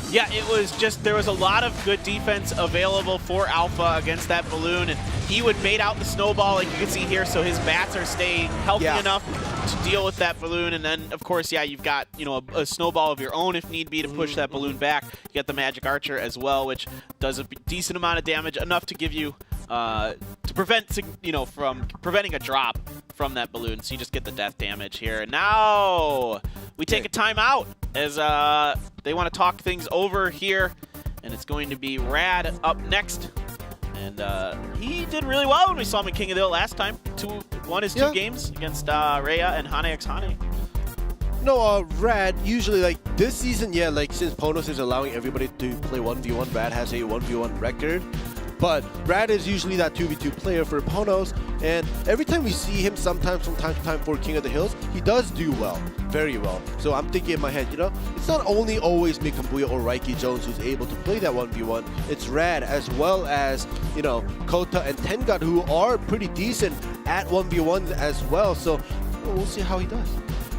Yeah, it was just, there was a lot of good defense available for Alpha against that balloon, and he would bait out the Snowball, like you can see here, so his Bats are staying healthy enough to deal with that balloon. And then, of course, yeah, you've got, you know, a Snowball of your own if need be to push that balloon back. You got the Magic Archer as well, which does a decent amount of damage, enough to give you, to prevent, you know, from preventing a drop from that balloon. So you just get the death damage here. And now we take a timeout as they want to talk things over here, and it's going to be Rad up next. And he did really well when we saw him in King of the Hill last time. Won his 2 games against Rhea and Hane x Hane. No, Rad, usually, like, this season, yeah, like, since PONOS is allowing everybody to play 1v1, Rad has a 1v1 record. But Rad is usually that 2v2 player for PONOS, and every time we see him sometimes from time to time for King of the Hills, he does do well, very well. So I'm thinking in my head, you know, it's not only always Mikambuya or Raiki Jones who's able to play that 1v1, it's Rad as well as, you know, Kota and Tengod, who are pretty decent at 1v1 as well. So we'll see how he does.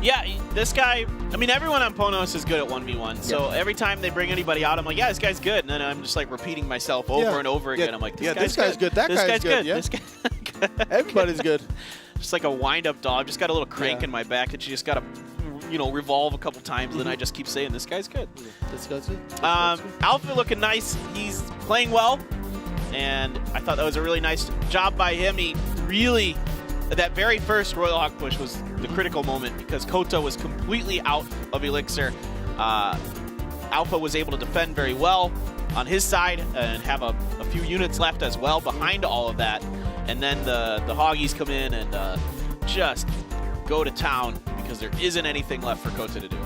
Yeah, this guy, I mean, everyone on PONOS is good at 1v1. So every time they bring anybody out, I'm like, yeah, this guy's good. And then I'm just like repeating myself over and over again. I'm like, this guy's good. That guy's good. Yeah. This guy's good. Everybody's good. Just like a wind-up dog. Just got a little crank in my back that you just got to, you know, revolve a couple times. And then I just keep saying, this guy's good. This guy's good. Alpha looking nice. He's playing well. And I thought that was a really nice job by him. He really... That very first Royal Hawk push was the critical moment because Kota was completely out of Elixir. Alpha was able to defend very well on his side and have a few units left as well behind all of that. And then the Hoggies come in and just go to town because there isn't anything left for Kota to do.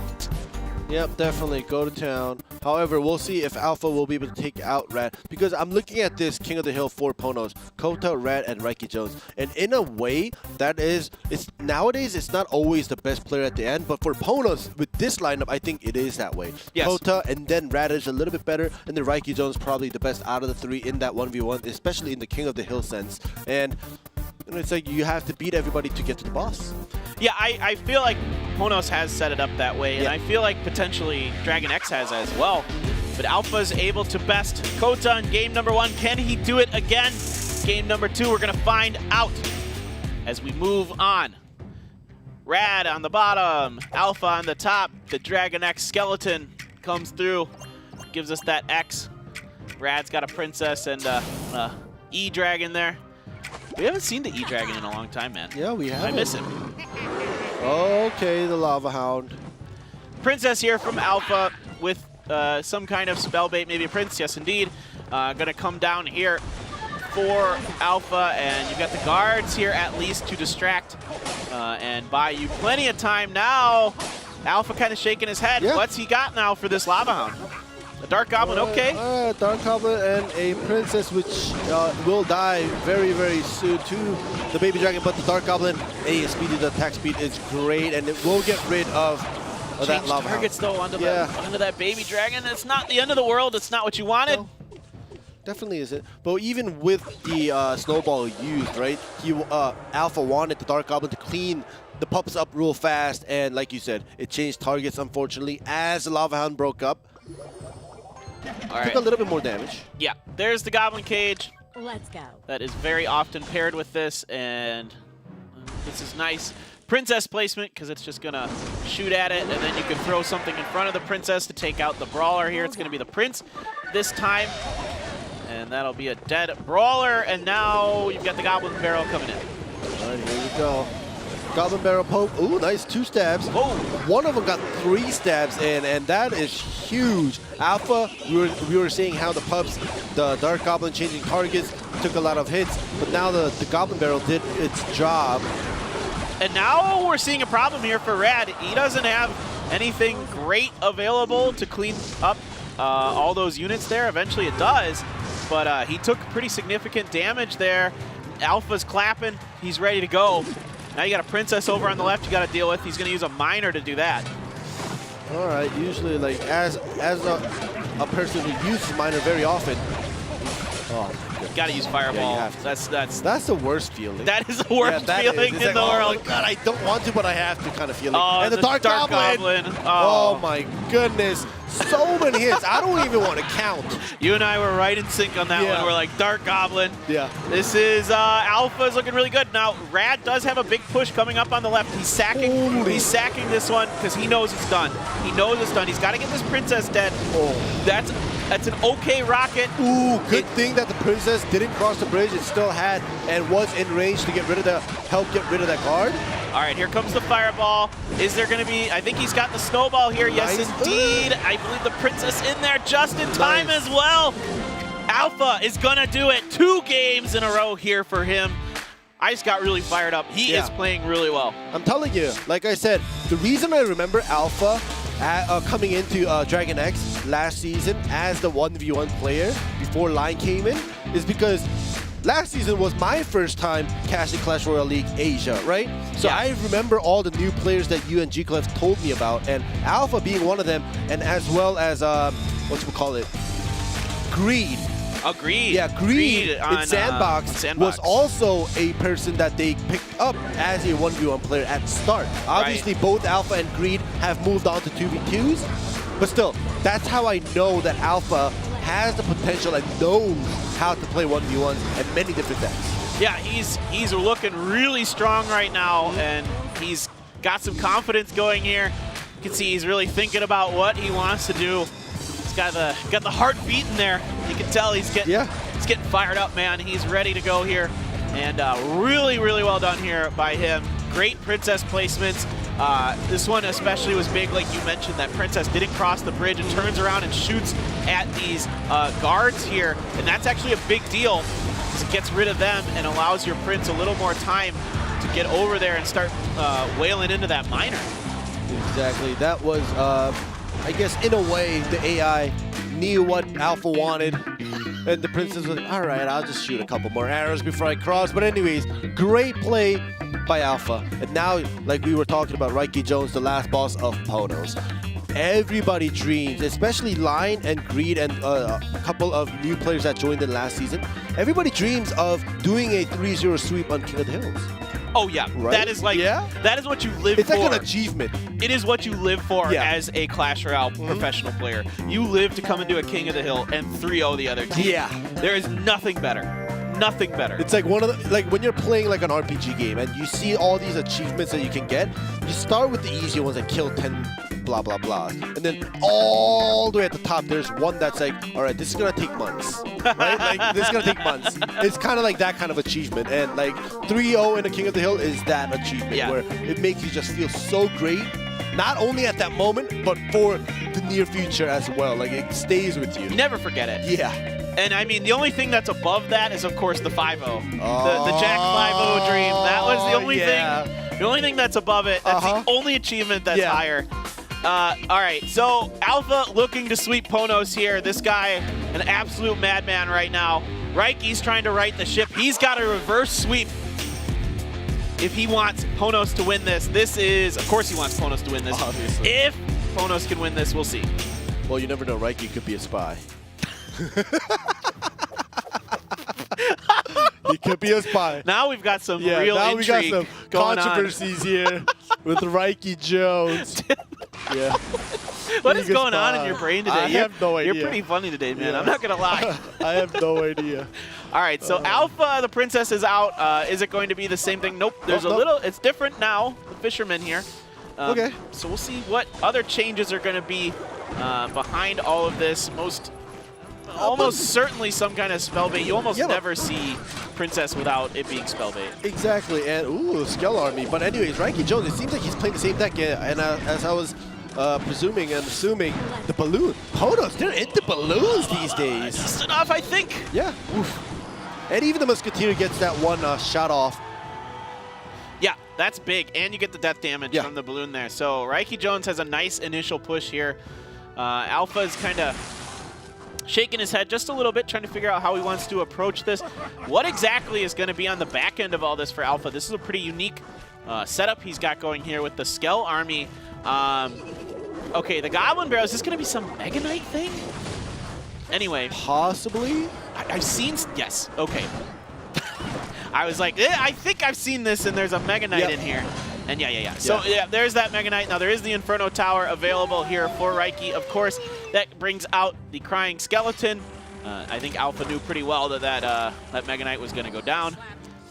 Yep, definitely go to town. However, we'll see if Alpha will be able to take out Rad, because I'm looking at this King of the Hill for PONOS, Kota, Rad, and Raiki Jones. And in a way, nowadays it's not always the best player at the end, but for PONOS, with this lineup, I think it is that way. Yes. Kota and then Rad is a little bit better, and then Raiki Jones probably the best out of the three in that 1v1, especially in the King of the Hill sense. And it's like you have to beat everybody to get to the boss. Yeah, I feel like PONOS has set it up that way, and I feel like potentially DragonX has as well. But Alpha's able to best Kota in game number 1. Can he do it again? Game number 2, we're going to find out as we move on. Rad on the bottom, Alpha on the top. The DragonX skeleton comes through, gives us that X. Rad's got a princess and E-Dragon there. We haven't seen the E-Dragon in a long time, man. Yeah, we have. I miss him. Okay, the Lava Hound. Princess here from Alpha with some kind of spell bait, maybe a prince. Yes, indeed. Gonna come down here for Alpha, and you've got the guards here at least to distract and buy you plenty of time. Now, Alpha kind of shaking his head. Yeah. What's he got now for this Lava Hound? A Dark Goblin, okay. Dark Goblin and a Princess, which will die very, very soon to the Baby Dragon. But the Dark Goblin, the attack speed is great, and it will get rid of that Lava targets, Hound. though, onto that Baby Dragon. It's not the end of the world. It's not what you wanted. No, definitely isn't. But even with the Snowball used, right, Alpha wanted the Dark Goblin to clean the pups up real fast. And like you said, it changed targets, unfortunately, as the Lava Hound broke up. All right. Took a little bit more damage. Yeah, there's the Goblin Cage. Let's go. That is very often paired with this, and this is nice. Princess placement, because it's just going to shoot at it, and then you can throw something in front of the Princess to take out the Brawler here. It's going to be the Prince this time, and that'll be a dead Brawler, and now you've got the Goblin Barrel coming in. All right, here we go. Goblin Barrel poke. Ooh, nice 2 stabs. Oh. One of them got 3 stabs in, and that is huge. Alpha, we were seeing how the pups, the Dark Goblin changing targets, took a lot of hits, but now the Goblin Barrel did its job. And now we're seeing a problem here for Rad. He doesn't have anything great available to clean up all those units there. Eventually it does, but he took pretty significant damage there. Alpha's clapping. He's ready to go. Now you got a Princess over on the left you got to deal with. He's going to use a Miner to do that. All right, usually like as a person who uses Miner very often. Oh, got to use Fireball. Yeah, that's the worst feeling. That is the worst feeling in the world. Oh my God, I don't want to, but I have to kind of feeling. Oh, and the Dark Goblin. Oh my goodness. So many hits. I don't even want to count. You and I were right in sync on that one. We're like, Dark Goblin. Yeah. This is Alpha's looking really good. Now, Rad does have a big push coming up on the left. He's sacking this one because he knows it's done. He knows it's done. He's got to get this Princess dead. Oh. That's an okay rocket. Ooh, good thing that the Princess didn't cross the bridge. It still had and was in range to help get rid of that guard. All right, here comes the Fireball. Is there going to be, I think he's got the Snowball here. Yes, indeed. I believe the Princess in there just in time as well. Alpha is going to do it. 2 games in a row here for him. I just got really fired up. He is playing really well. I'm telling you, like I said, the reason I remember Alpha coming into DragonX last season as the 1v1 player before Line came in is because last season was my first time casting Clash Royale League Asia, right? So I remember all the new players that you and G-Clef told me about, and Alpha being one of them, and as well as, Greed. Agreed. Yeah, Greed on, in Sandbox, Sandbox was also a person that they picked up as a 1v1 player at start. Obviously, both Alpha and Greed have moved on to 2v2s, but still, that's how I know that Alpha has the potential and knows how to play 1v1s and many different decks. Yeah, he's looking really strong right now, and he's got some confidence going here. You can see he's really thinking about what he wants to do. He's got the heart beating there. You can tell he's getting fired up, man. He's ready to go here, and really well done here by him. Great Princess placements. This one especially was big, like you mentioned, that Princess didn't cross the bridge and turns around and shoots at these guards here, and that's actually a big deal because it gets rid of them and allows your Prince a little more time to get over there and start wailing into that miner. Exactly. That was, I guess, in a way, the AI knew what Alpha wanted, and the Princess was like, all right, I'll just shoot a couple more arrows before I cross. But anyways, great play by Alpha. And now, like we were talking about, Reiki Jones, the last boss of PONOS. Everybody dreams, especially Line and Greed and a couple of new players that joined in last season. Everybody dreams of doing a 3-0 sweep on King of the Hills. Oh yeah, right? That is like that is what you live for. It's like an achievement. It is what you live for as a Clash Royale professional player. You live to come into a King of the Hill and 3-0 the other team. Yeah. There is nothing better. Nothing better. It's like one of the, like when you're playing like an RPG game and you see all these achievements that you can get, you start with the easy ones like kill 10 blah blah blah, and then all the way at the top there's one that's like, all right, this is gonna take months, right? Like this is gonna take months. It's kind of like that kind of achievement, and like 3-0 in the King of the Hill is that achievement where it makes you just feel so great, not only at that moment but for the near future as well. Like it stays with you. You never forget it. Yeah. And I mean, the only thing that's above that is, of course, the 5-0. The Jack 5-0 dream. That was the only thing. The only thing that's above it. That's the only achievement that's higher. All right, so Alpha looking to sweep PONOS here. This guy, an absolute madman right now. Reiki's trying to right the ship. He's got a reverse sweep if he wants PONOS to win this. This is, of course he wants PONOS to win this. Obviously. If PONOS can win this, we'll see. Well, you never know. Reiki could be a spy. He could be a spy. Now we've got some real now intrigue we got some going controversies here with Reiki Jones. What is going on in your brain today? I have no idea. You're pretty funny today, man. I'm not gonna lie. I have no idea. All right, so Alpha, the Princess is out. Is it going to be the same thing? Nope. There's a little. It's different now. The Fisherman here. Okay. So we'll see what other changes are going to be behind all of this. Almost certainly some kind of spell bait. You almost never see Princess without it being spell bait. Exactly, and ooh, Skell Army. But anyways, Reiki Jones, it seems like he's playing the same deck, and as I was presuming and assuming, the balloon. PONOS, they're into balloons these days. Just enough, I think. Yeah. Oof. And even the Musketeer gets that one shot off. Yeah, that's big, and you get the death damage from the balloon there. So Reiki Jones has a nice initial push here. Alpha is kind of shaking his head just a little bit, trying to figure out how he wants to approach this. What exactly is going to be on the back end of all this for Alpha? This is a pretty unique setup he's got going here with the Skell Army. Okay, the Goblin Barrel, is this going to be some Mega Knight thing? Anyway. Possibly? I've seen, yes, okay. I was like, I think I've seen this, and there's a Mega Knight in here. And So there's that Mega Knight. Now there is the Inferno Tower available here for Reiki. Of course, that brings out the Crying Skeleton. I think Alpha knew pretty well that Mega Knight was going to go down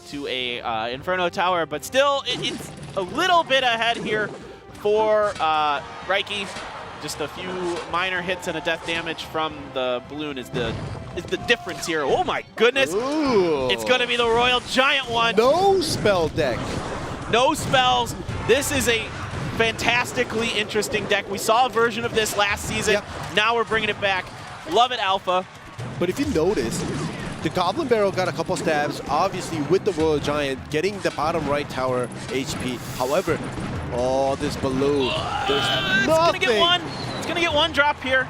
to a Inferno Tower, but still, it's a little bit ahead here for Reiki. Just a few minor hits and a death damage from the balloon is the difference here. Oh my goodness! Ooh. It's going to be the Royal Giant one. No spell deck. No spells. This is a fantastically interesting deck. We saw a version of this last season. Now we're bringing it back. Love it, Alpha. But if you notice, the Goblin Barrel got a couple stabs, obviously with the Royal Giant, getting the bottom right tower HP. However, this balloon, there's nothing. It's gonna get one. It's gonna get one drop here.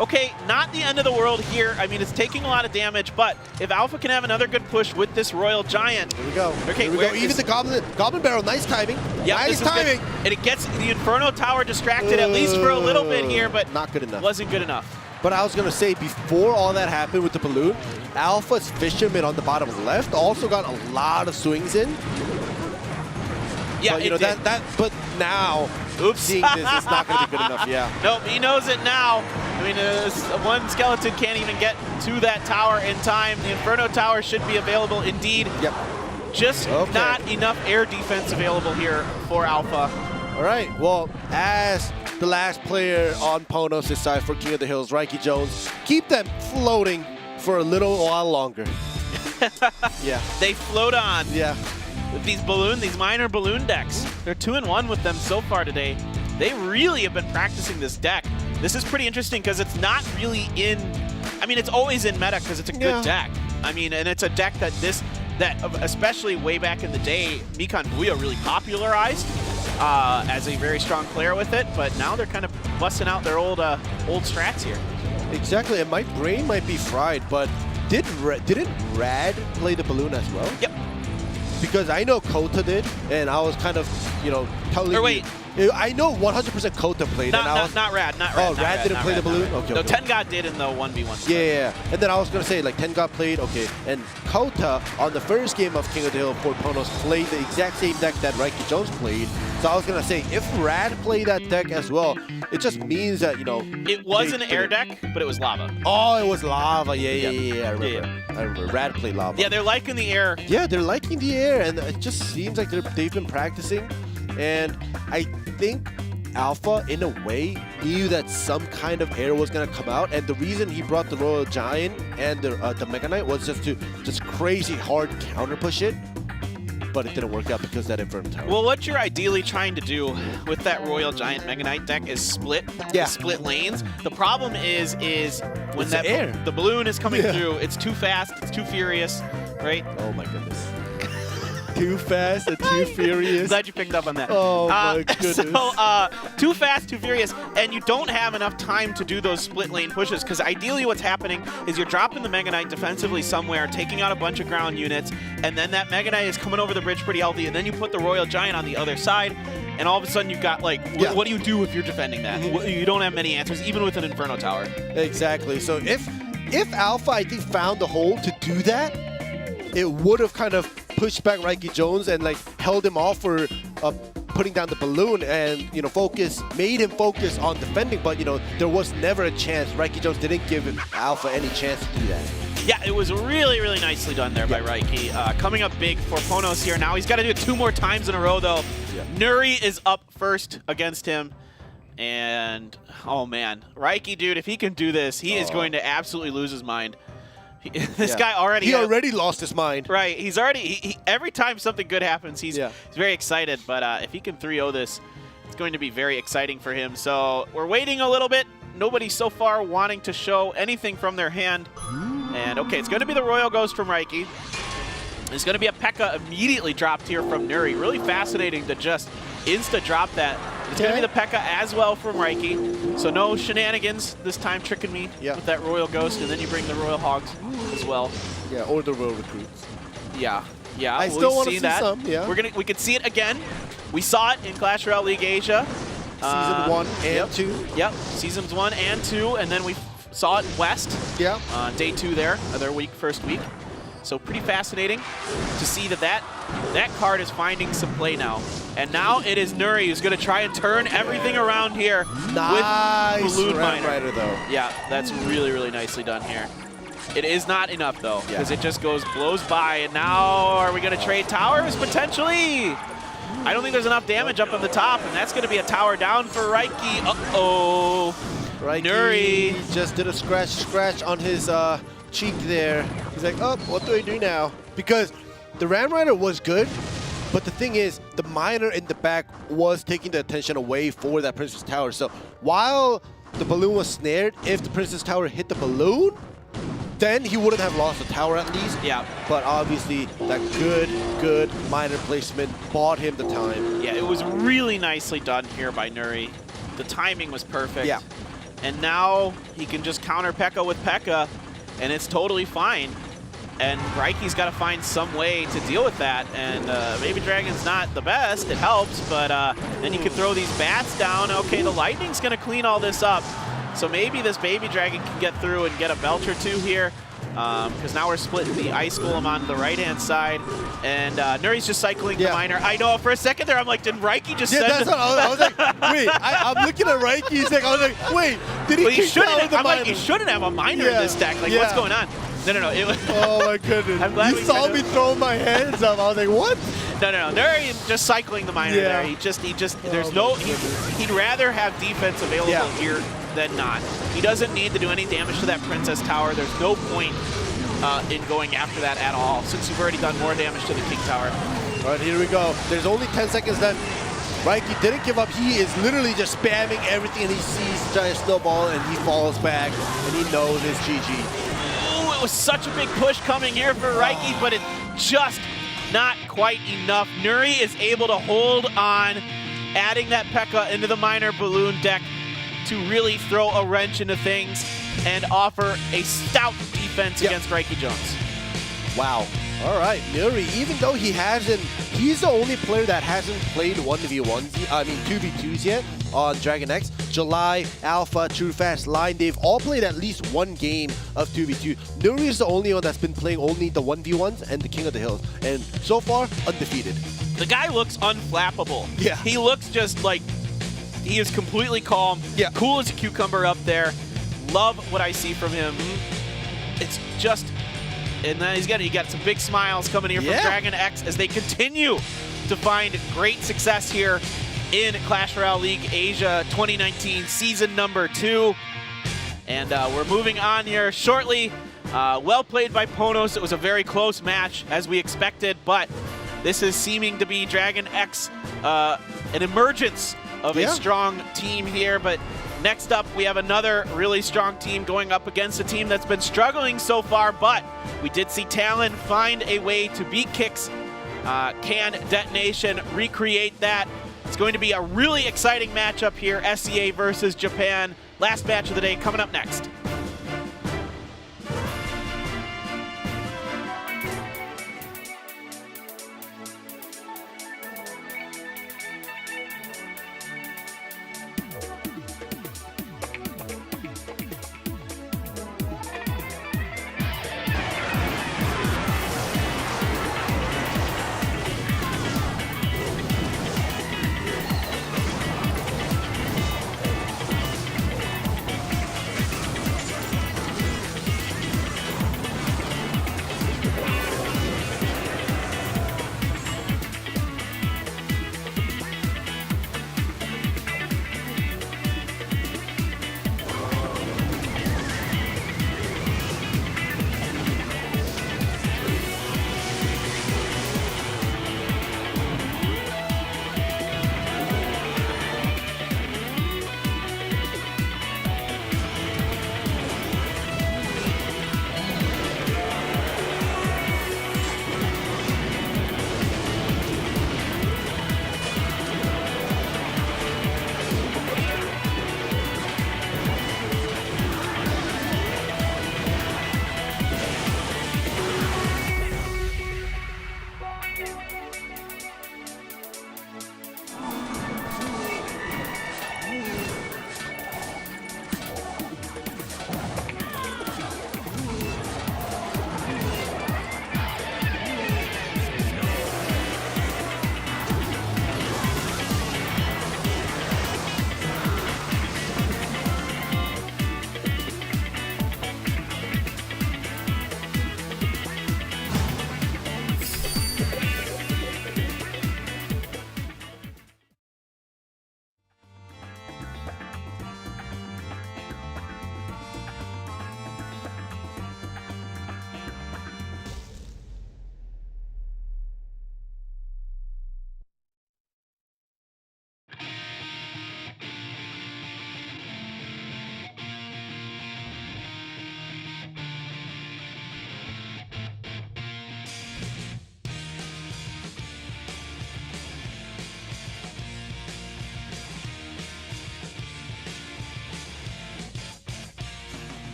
Okay, not the end of the world here. I mean, it's taking a lot of damage, but if Alpha can have another good push with this Royal Giant. Here we go. Okay, here we go. Even the Goblin Barrel, nice timing. Yeah, nice timing. Good. And it gets the Inferno Tower distracted at least for a little bit here, but not good enough. Wasn't good enough. But I was going to say, before all that happened with the balloon, Alpha's Fisherman on the bottom left also got a lot of swings in. Yeah, but, you know, but now, seeing this, it's not going to be good enough, yeah. Nope, he knows it now. I mean, one skeleton can't even get to that tower in time. The Inferno Tower should be available indeed. Yep. Just not enough air defense available here for Alpha. All right, well, as the last player on PONOS' side for King of the Hills, Reiki Jones, keep them floating for a little while longer. Yeah. They float on. Yeah. With these minor balloon decks. They're 2-1 with them so far today. They really have been practicing this deck. This is pretty interesting because it's not really in, I mean, it's always in meta because it's a good deck. I mean, and it's a deck that especially way back in the day, Mikan Booyah really popularized as a very strong player with it, but now they're kind of busting out their old strats here. Exactly, and my brain might be fried, but didn't Rad play the balloon as well? Yep. Because I know Kota did, and I was kind of, you know, telling you. I know 100% Kota played. Not Rad. Oh, Rad didn't play the balloon? Okay, no, okay. Tenga did in the 1v1. Yeah. And then I was going to say, like, Tenga played, okay. And Kota, on the first game of King of the Hill for PONOS, played the exact same deck that Reiki Jones played. So I was going to say, if Rad played that deck as well, it just means that, you know... It was an air deck, but it was lava. Oh, it was lava. Yeah, I remember. I remember. Rad played lava. Yeah, they're liking the air. Yeah, they're liking the air, and it just seems like they've been practicing. And I think Alpha, in a way, knew that some kind of air was going to come out, and the reason he brought the Royal Giant and the Mega Knight was just to crazy hard counter push it, but it didn't work out because of that Inferno Tower. Well, what you're ideally trying to do with that Royal Giant Mega Knight deck is split lanes. The problem is when the balloon is coming through, it's too fast, it's too furious, right? Oh my goodness. Too fast and too furious. Glad you picked up on that. Oh my goodness. So, too fast, too furious, and you don't have enough time to do those split lane pushes, because ideally what's happening is you're dropping the Mega Knight defensively somewhere, taking out a bunch of ground units, and then that Mega Knight is coming over the bridge pretty healthy, and then you put the Royal Giant on the other side, and all of a sudden you've got, like, what do you do if you're defending that? You don't have many answers, even with an Inferno Tower. Exactly. So if Alpha, I think, found the hole to do that, it would have kind of pushed back Reiki Jones and, like, held him off for putting down the balloon and, you know, made him focus on defending. But, you know, there was never a chance. Reiki Jones didn't give Alpha any chance to do that. Yeah, it was really, really nicely done there by Reiki. Coming up big for PONOS here now. He's got to do it 2 more times in a row, though. Yeah. Nuri is up first against him. And, oh, man. Reiki, dude, if he can do this, he is going to absolutely lose his mind. This guy already... He already lost his mind. Right. He's already... every time something good happens, he's very excited. But if he can 3-0 this, it's going to be very exciting for him. So we're waiting a little bit. Nobody so far wanting to show anything from their hand. And, okay, it's going to be the Royal Ghost from Reiki. There's going to be a P.E.K.K.A. immediately dropped here from Nuri. Really fascinating to just insta-drop that. It's going to be the P.E.K.K.A. as well from Reiki. So no shenanigans this time tricking me with that Royal Ghost. And then you bring the Royal Hogs as well. Yeah, or the Royal Recruits. Yeah. I still want to see that. Some, yeah. We could see it again. We saw it in Clash Royale League Asia. Season 1 and 2. Yep, Seasons 1 and 2. And then we saw it in West. Yeah. Day 2 there, their first week. So pretty fascinating to see that card is finding some play now. And now it is Nuri who's going to try and turn everything around here with Balloon Miner. Though. Yeah, that's really, really nicely done here. It is not enough, though, because it just blows by. And now are we going to trade towers, potentially? I don't think there's enough damage up on the top, and that's going to be a tower down for Reiki. Uh-oh. Reiki Nuri just did a scratch on his cheek there. He's like, oh, what do I do now? Because the Ram Rider was good, but the thing is, the miner in the back was taking the attention away for that Princess Tower. So while the balloon was snared, if the Princess Tower hit the balloon, then he wouldn't have lost the tower at least. Yeah. But obviously, that good miner placement bought him the time. Yeah, it was really nicely done here by Nuri. The timing was perfect. Yeah. And now he can just counter P.E.K.K.A. with P.E.K.K.A. and it's totally fine. And Reiki's got to find some way to deal with that. And maybe Dragon's not the best. It helps, but then you can throw these bats down. Okay, the Lightning's going to clean all this up. So maybe this baby dragon can get through and get a belch or two here. Because now we're splitting the ice golem on the right-hand side, and Nuri's just cycling the miner. I know, for a second there, I'm like, did Raiki just send that's what I was like, wait, I'm looking at Raiki's deck, I was like, wait, did he kick out the I'm miner? like, you shouldn't have a miner in this deck. Like, what's going on? No. It was oh my goodness. I'm glad you saw me throw my hands up. I was like, what? No. Nuri just cycling the miner there. He just, there's he'd rather have defense available here than not. He doesn't need to do any damage to that Princess Tower. There's no point in going after that at all, since you've already done more damage to the King Tower. All right, here we go. There's only 10 seconds left. Raiki didn't give up. He is literally just spamming everything, and he sees giant snowball, and he falls back, and he knows it's GG. Ooh, it was such a big push coming here for Raiki, but it's just not quite enough. Nuri is able to hold on, adding that P.E.K.K.A into the Miner Balloon deck to really throw a wrench into things and offer a stout defense against Raiki Jones. Wow. All right, Nuri, even though he's the only player that hasn't played 1v1s, I mean 2v2s yet on DragonX. July, Alpha, True Fast, Line, they've all played at least one game of 2v2. Nuri is the only one that's been playing only the 1v1s and the King of the Hills, and so far, undefeated. The guy looks unflappable. Yeah. He looks just like he is completely calm, cool as a cucumber up there. Love what I see from him. It's just, and then he got some big smiles coming here from DragonX as they continue to find great success here in Clash Royale League Asia 2019 season number 2. And we're moving on here shortly. Well played by PONOS. It was a very close match as we expected, but this is seeming to be DragonX, an emergence of a strong team here. But next up, we have another really strong team going up against a team that's been struggling so far, but we did see Talon find a way to beat Kicks. Can Detonation recreate that? It's going to be a really exciting matchup here, SEA versus Japan. Last match of the day coming up next.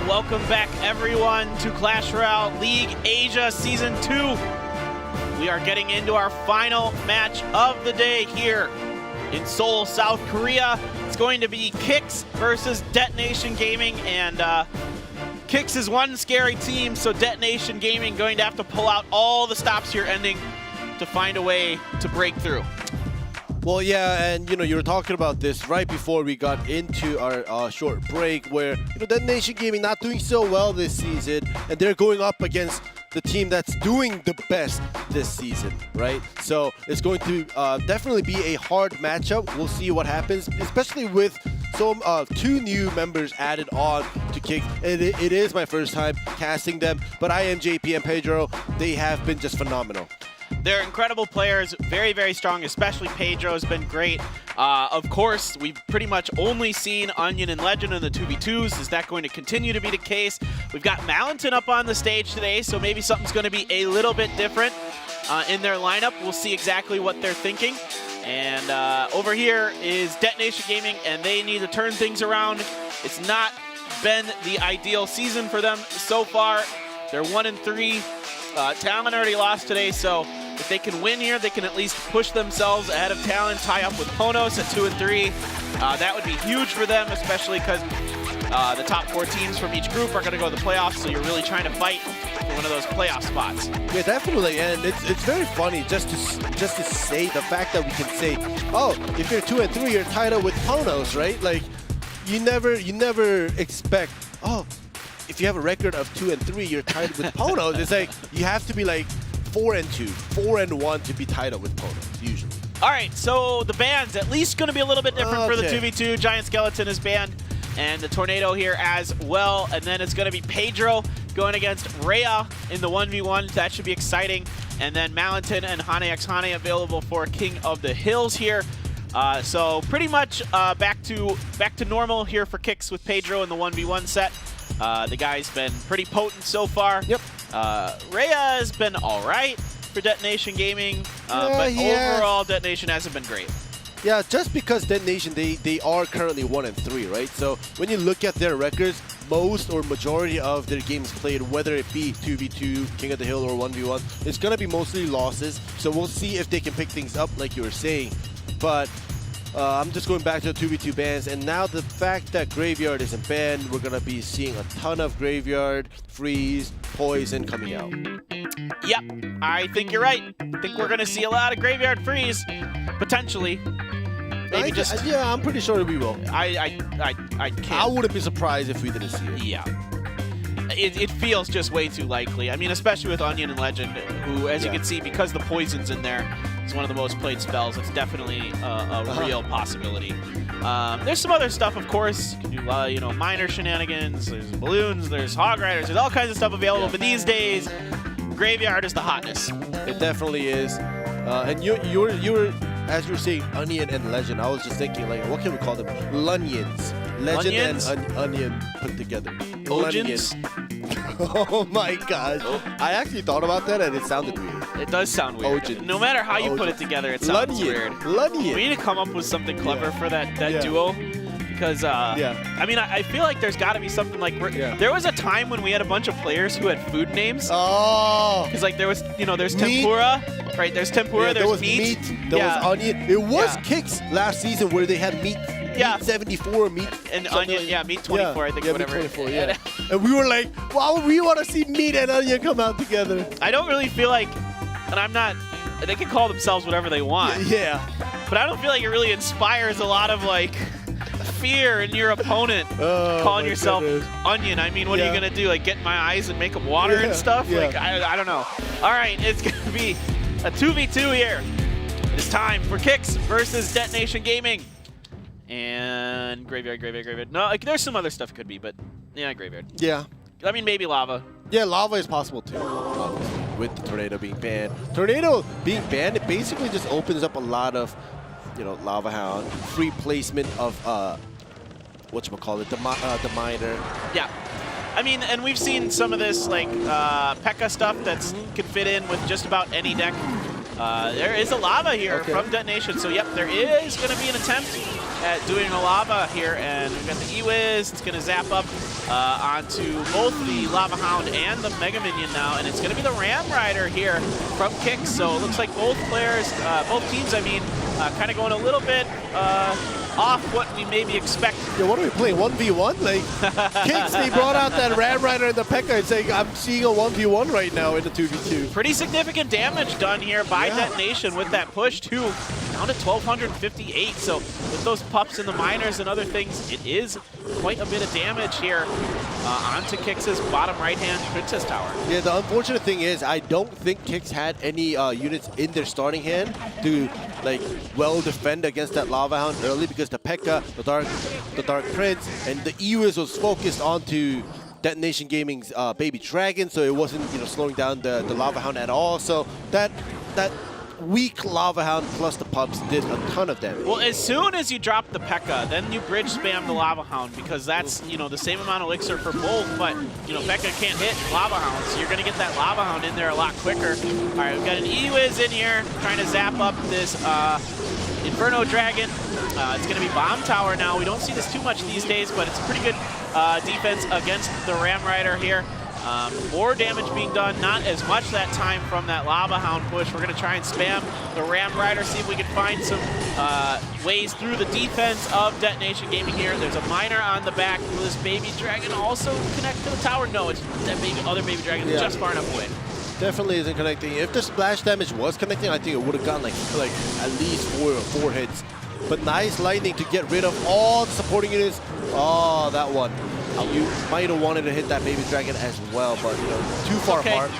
welcome back everyone to Clash Royale League Asia Season 2. We are getting into our final match of the day here in Seoul, South Korea. It's going to be Kix versus Detonation Gaming, and Kix is one scary team, so Detonation Gaming going to have to pull out all the stops here ending to find a way to break through. Well, yeah, and you were talking about this right before we got into our short break, where Detonation Gaming not doing so well this season, and they're going up against the team that's doing the best this season, right? So it's going to definitely be a hard matchup. We'll see what happens, especially with some 2 new members added on to Kick. It is my first time casting them, but I am JP and Pedro. They have been just phenomenal. They're incredible players, very, very strong, especially Pedro has been great. Of course, we've pretty much only seen Onion and Legend in the 2v2s. Is that going to continue to be the case? We've got Mountain up on the stage today, so maybe something's going to be a little bit different in their lineup. We'll see exactly what they're thinking. And over here is Detonation Gaming, and they need to turn things around. It's not been the ideal season for them so far. They're 1-3. Talon already lost today, so if they can win here, they can at least push themselves ahead of Talon, tie up with PONOS at 2-3. That would be huge for them, especially because the top 4 teams from each group are going to go to the playoffs, so you're really trying to fight for one of those playoff spots. Yeah, definitely, and it's very funny just to say the fact that we can say, oh, if you're 2-3, you're tied up with PONOS, right? Like, you never expect, oh, if you have a record of 2-3, you're tied with PONOS. It's like you have to be like 4-2, 4-1 to be tied up with PONOS usually. All right, so the ban's at least going to be a little bit different for the 2v2. Giant Skeleton is banned, and the Tornado here as well. And then it's going to be Pedro going against Royale in the 1v1. That should be exciting. And then Mountain and Hane x Hane available for King of the Hills here. So pretty much back to normal here for Kix with Pedro in the 1v1 set. The guy's been pretty potent so far. Yep. Rhea has been all right for Detonation Gaming, but overall Detonation hasn't been great. Yeah, just because Detonation, they are currently 1-3, right? So when you look at their records, most or majority of their games played, whether it be 2v2, King of the Hill, or 1v1, it's going to be mostly losses. So we'll see if they can pick things up like you were saying. But I'm just going back to the 2v2 bans, and now the fact that Graveyard isn't banned, we're going to be seeing a ton of Graveyard, Freeze, Poison coming out. Yep, I think you're right. I think we're going to see a lot of Graveyard Freeze, potentially. Maybe yeah, I'm pretty sure we will. I can't. I wouldn't be surprised if we didn't see it. Yeah. It feels just way too likely. I mean, especially with Onion and Legend, who, as you can see, because the Poison's in there, is one of the most played spells. It's definitely a real possibility. There's some other stuff, of course. You can do, minor shenanigans. There's balloons. There's Hog Riders. There's all kinds of stuff available. But these days, Graveyard is the hotness. It definitely is. And you were, as you were saying, Onion and Legend, I was just thinking, like, what can we call them? Lunions. Legend Onions? and Onion put together. Onions? Oh my gosh. Oh. I actually thought about that and it sounded weird. It does sound weird. Ojins. No matter how you put it together, it sounds weird. Lunion. We need to come up with something clever for that duo. Because, I mean, I feel like there's got to be something like... There was a time when we had a bunch of players who had food names. Oh. Because, like, there was, there's tempura, right? There's tempura, there's meat. There was onion. It was Kix last season where they had meat. Yeah. Meat 74, meat... And onion, meat 24, I think, whatever. Meat 24, yeah. And we were like, wow, we want to see meat and onion come out together. I don't really feel like... And I'm not... They can call themselves whatever they want. Yeah. But I don't feel like it really inspires a lot of, like... fear in your opponent calling yourself Onion. I mean, what are you going to do? Like, get in my eyes and make them water and stuff? Yeah. Like, I don't know. All right, it's going to be a 2v2 here. It's time for Kix versus Detonation Gaming. And Graveyard. No, like, there's some other stuff it could be, but yeah, Graveyard. Yeah. I mean, maybe Lava. Yeah, Lava is possible too, obviously, with the Tornado being banned. Tornado being banned, it basically just opens up a lot of, Lava Hound, free placement of, whatchamacallit, the Miner. Yeah. I mean, and we've seen some of this, like, P.E.K.K.A stuff that's can fit in with just about any deck. There is a Lava here from Detonation, so yep, there is going to be an attempt at doing a lava here, and we've got the E-Wiz. It's going to zap up onto both the Lava Hound and the Mega Minion now, and it's going to be the Ram Rider here from Kix. So it looks like both players, both teams, I mean, kind of going a little bit off what we maybe expect. Yeah, what are we playing? 1v1? Like, Kix, they brought out that Ram Rider and the P.E.K.K.A. and saying, I'm seeing a 1v1 right now in the 2v2. Pretty significant damage done here by Detonation with that push, too. Down to 1,258. So with those pups and the miners and other things, it is quite a bit of damage here onto Kix's bottom right-hand Princess Tower. Yeah, the unfortunate thing is I don't think Kix had any units in their starting hand to like well defend against that Lava Hound early, because the P.E.K.K.A., the Dark Prince, and the E-Wiz was focused onto Detonation Gaming's Baby Dragon, so it wasn't slowing down the Lava Hound at all. So that weak Lava Hound plus the pups did a ton of damage. Well, as soon as you drop the P.E.K.K.A., then you bridge spam the Lava Hound, because that's the same amount of elixir for both, but P.E.K.K.A. can't hit Lava Hound, so you're going to get that Lava Hound in there a lot quicker. All right, we've got an E-Wiz in here trying to zap up this Inferno Dragon. It's going to be Bomb Tower now. We don't see this too much these days, but it's a pretty good defense against the Ram Rider here. More damage being done, not as much that time from that Lava Hound push. We're going to try and spam the Ram Rider, see if we can find some ways through the defense of Detonation Gaming here. There's a miner on the back. Will this Baby Dragon also connect to the tower? No, it's that other Baby Dragon just far enough away. Definitely isn't connecting. If the splash damage was connecting, I think it would have gotten like at least four hits. But nice lightning to get rid of all the supporting units. Oh, that one. You might have wanted to hit that Baby Dragon as well, but too far apart.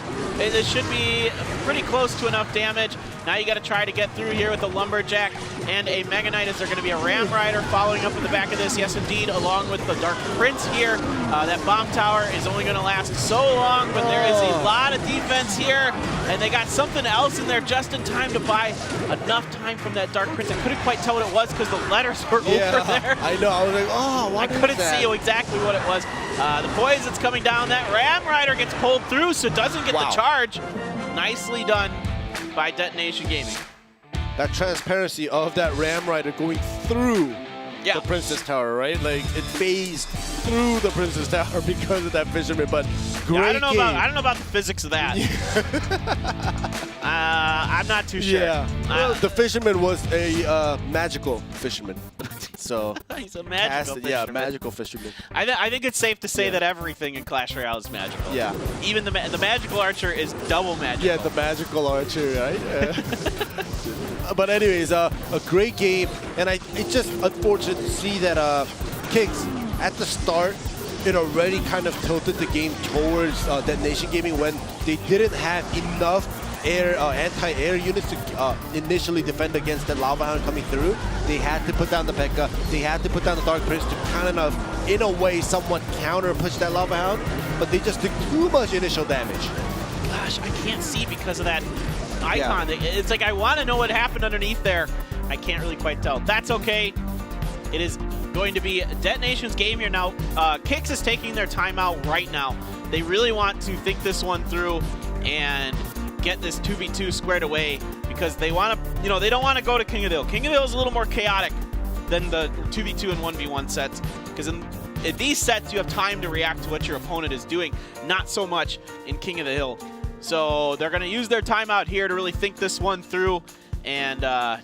It should be pretty close to enough damage. Now you got to try to get through here with a Lumberjack and a Mega Knight. Is there going to be a Ram Rider following up in the back of this? Yes, indeed, along with the Dark Prince here. That Bomb Tower is only going to last so long, but there is a lot of defense here, and they got something else in there just in time to buy enough time from that Dark Prince. I couldn't quite tell what it was because the letters were over there. I know. I was like, oh, what I couldn't see exactly what it was. The poison's coming down. That Ram Rider gets pulled through, so it doesn't get the charge. Nicely done by Detonation Gaming. That transparency of that Ram Rider going through the Princess Tower, right? Like, it phased through the Princess Tower because of that fisherman, but great I don't know about the physics of that. I'm not too sure. Yeah. Well, the fisherman was a magical fisherman. So he's a magical fisherman. Yeah, magical fisherman. I think it's safe to say that everything in Clash Royale is magical. Yeah. Even the magical archer is double magical. Yeah, the magical archer, right? But anyways, a great game, and it's just unfortunate to see that Kix at the start, it already kind of tilted the game towards Detonation Gaming when they didn't have enough anti-air units to initially defend against the Lava Hound coming through. They had to put down the P.E.K.K.A. They had to put down the Dark Prince to kind of, in a way, somewhat counter push that Lava Hound, but they just took too much initial damage. Gosh, I can't see because of that icon. Yeah. It's like I want to know what happened underneath there. I can't really quite tell. That's okay. It is going to be Detonation's game here now. Kix is taking their timeout right now. They really want to think this one through and get this 2v2 squared away, because they want to, they don't want to go to King of the Hill. King of the Hill is a little more chaotic than the 2v2 and 1v1 sets, because in these sets you have time to react to what your opponent is doing, not so much in King of the Hill. So they're going to use their timeout here to really think this one through and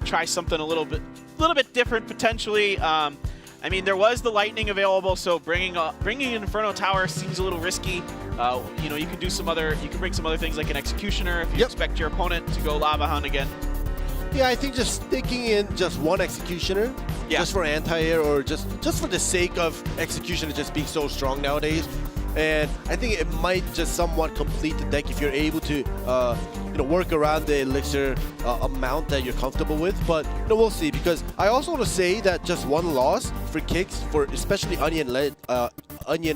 try something a little bit different potentially. I mean, there was the lightning available, so bringing an Inferno Tower seems a little risky. You can do you can bring some other things like an Executioner if you expect your opponent to go Lava Hound again. Yeah, I think just sticking in just one Executioner, just for anti-air, or just for the sake of Executioner just being so strong nowadays. And I think it might just somewhat complete the deck if you're able to work around the elixir amount that you're comfortable with. But we'll see, because I also want to say that just one loss for Kix, for especially Onion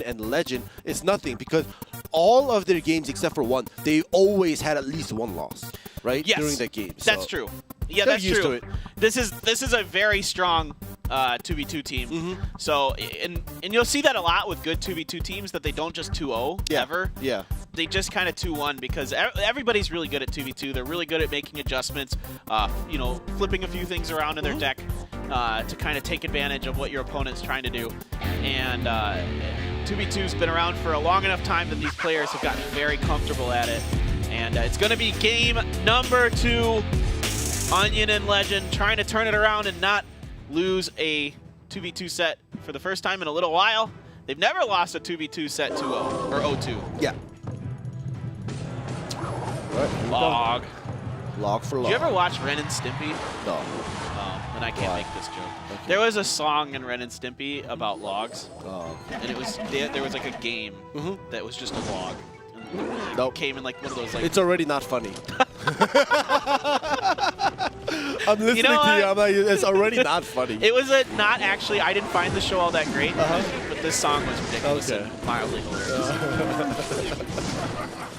and Legend, is nothing, because all of their games except for one, they always had at least one loss, right? Yes, during that game. That's true. Yeah, that's used true. To it. This is a very strong 2v2 team. So, and you'll see that a lot with good 2v2 teams, that they don't just 2-0 ever. Yeah. They just kind of 2-1, because everybody's really good at 2v2. They're really good at making adjustments, flipping a few things around in their deck. to kind of take advantage of what your opponent's trying to do. And 2v2's been around for a long enough time that these players have gotten very comfortable at it. And it's going to be game number 2. Onion and Legend trying to turn it around and not lose a 2v2 set for the first time in a little while. They've never lost a 2v2 set 2-0 or 0-2. Yeah. Right, Log. Log for log. Did you ever watch Ren and Stimpy? No. Oh, then I can't make this joke. Okay. There was a song in Ren and Stimpy about logs, Oh, okay. and it was there was like a game that was just a log. And Nope. it came in like one of those like. It's already not funny. I'm listening You know to you. what? I'm like, it's already not funny. It was not actually. I didn't find the show all that great, but this song was ridiculous Okay. and mildly hilarious.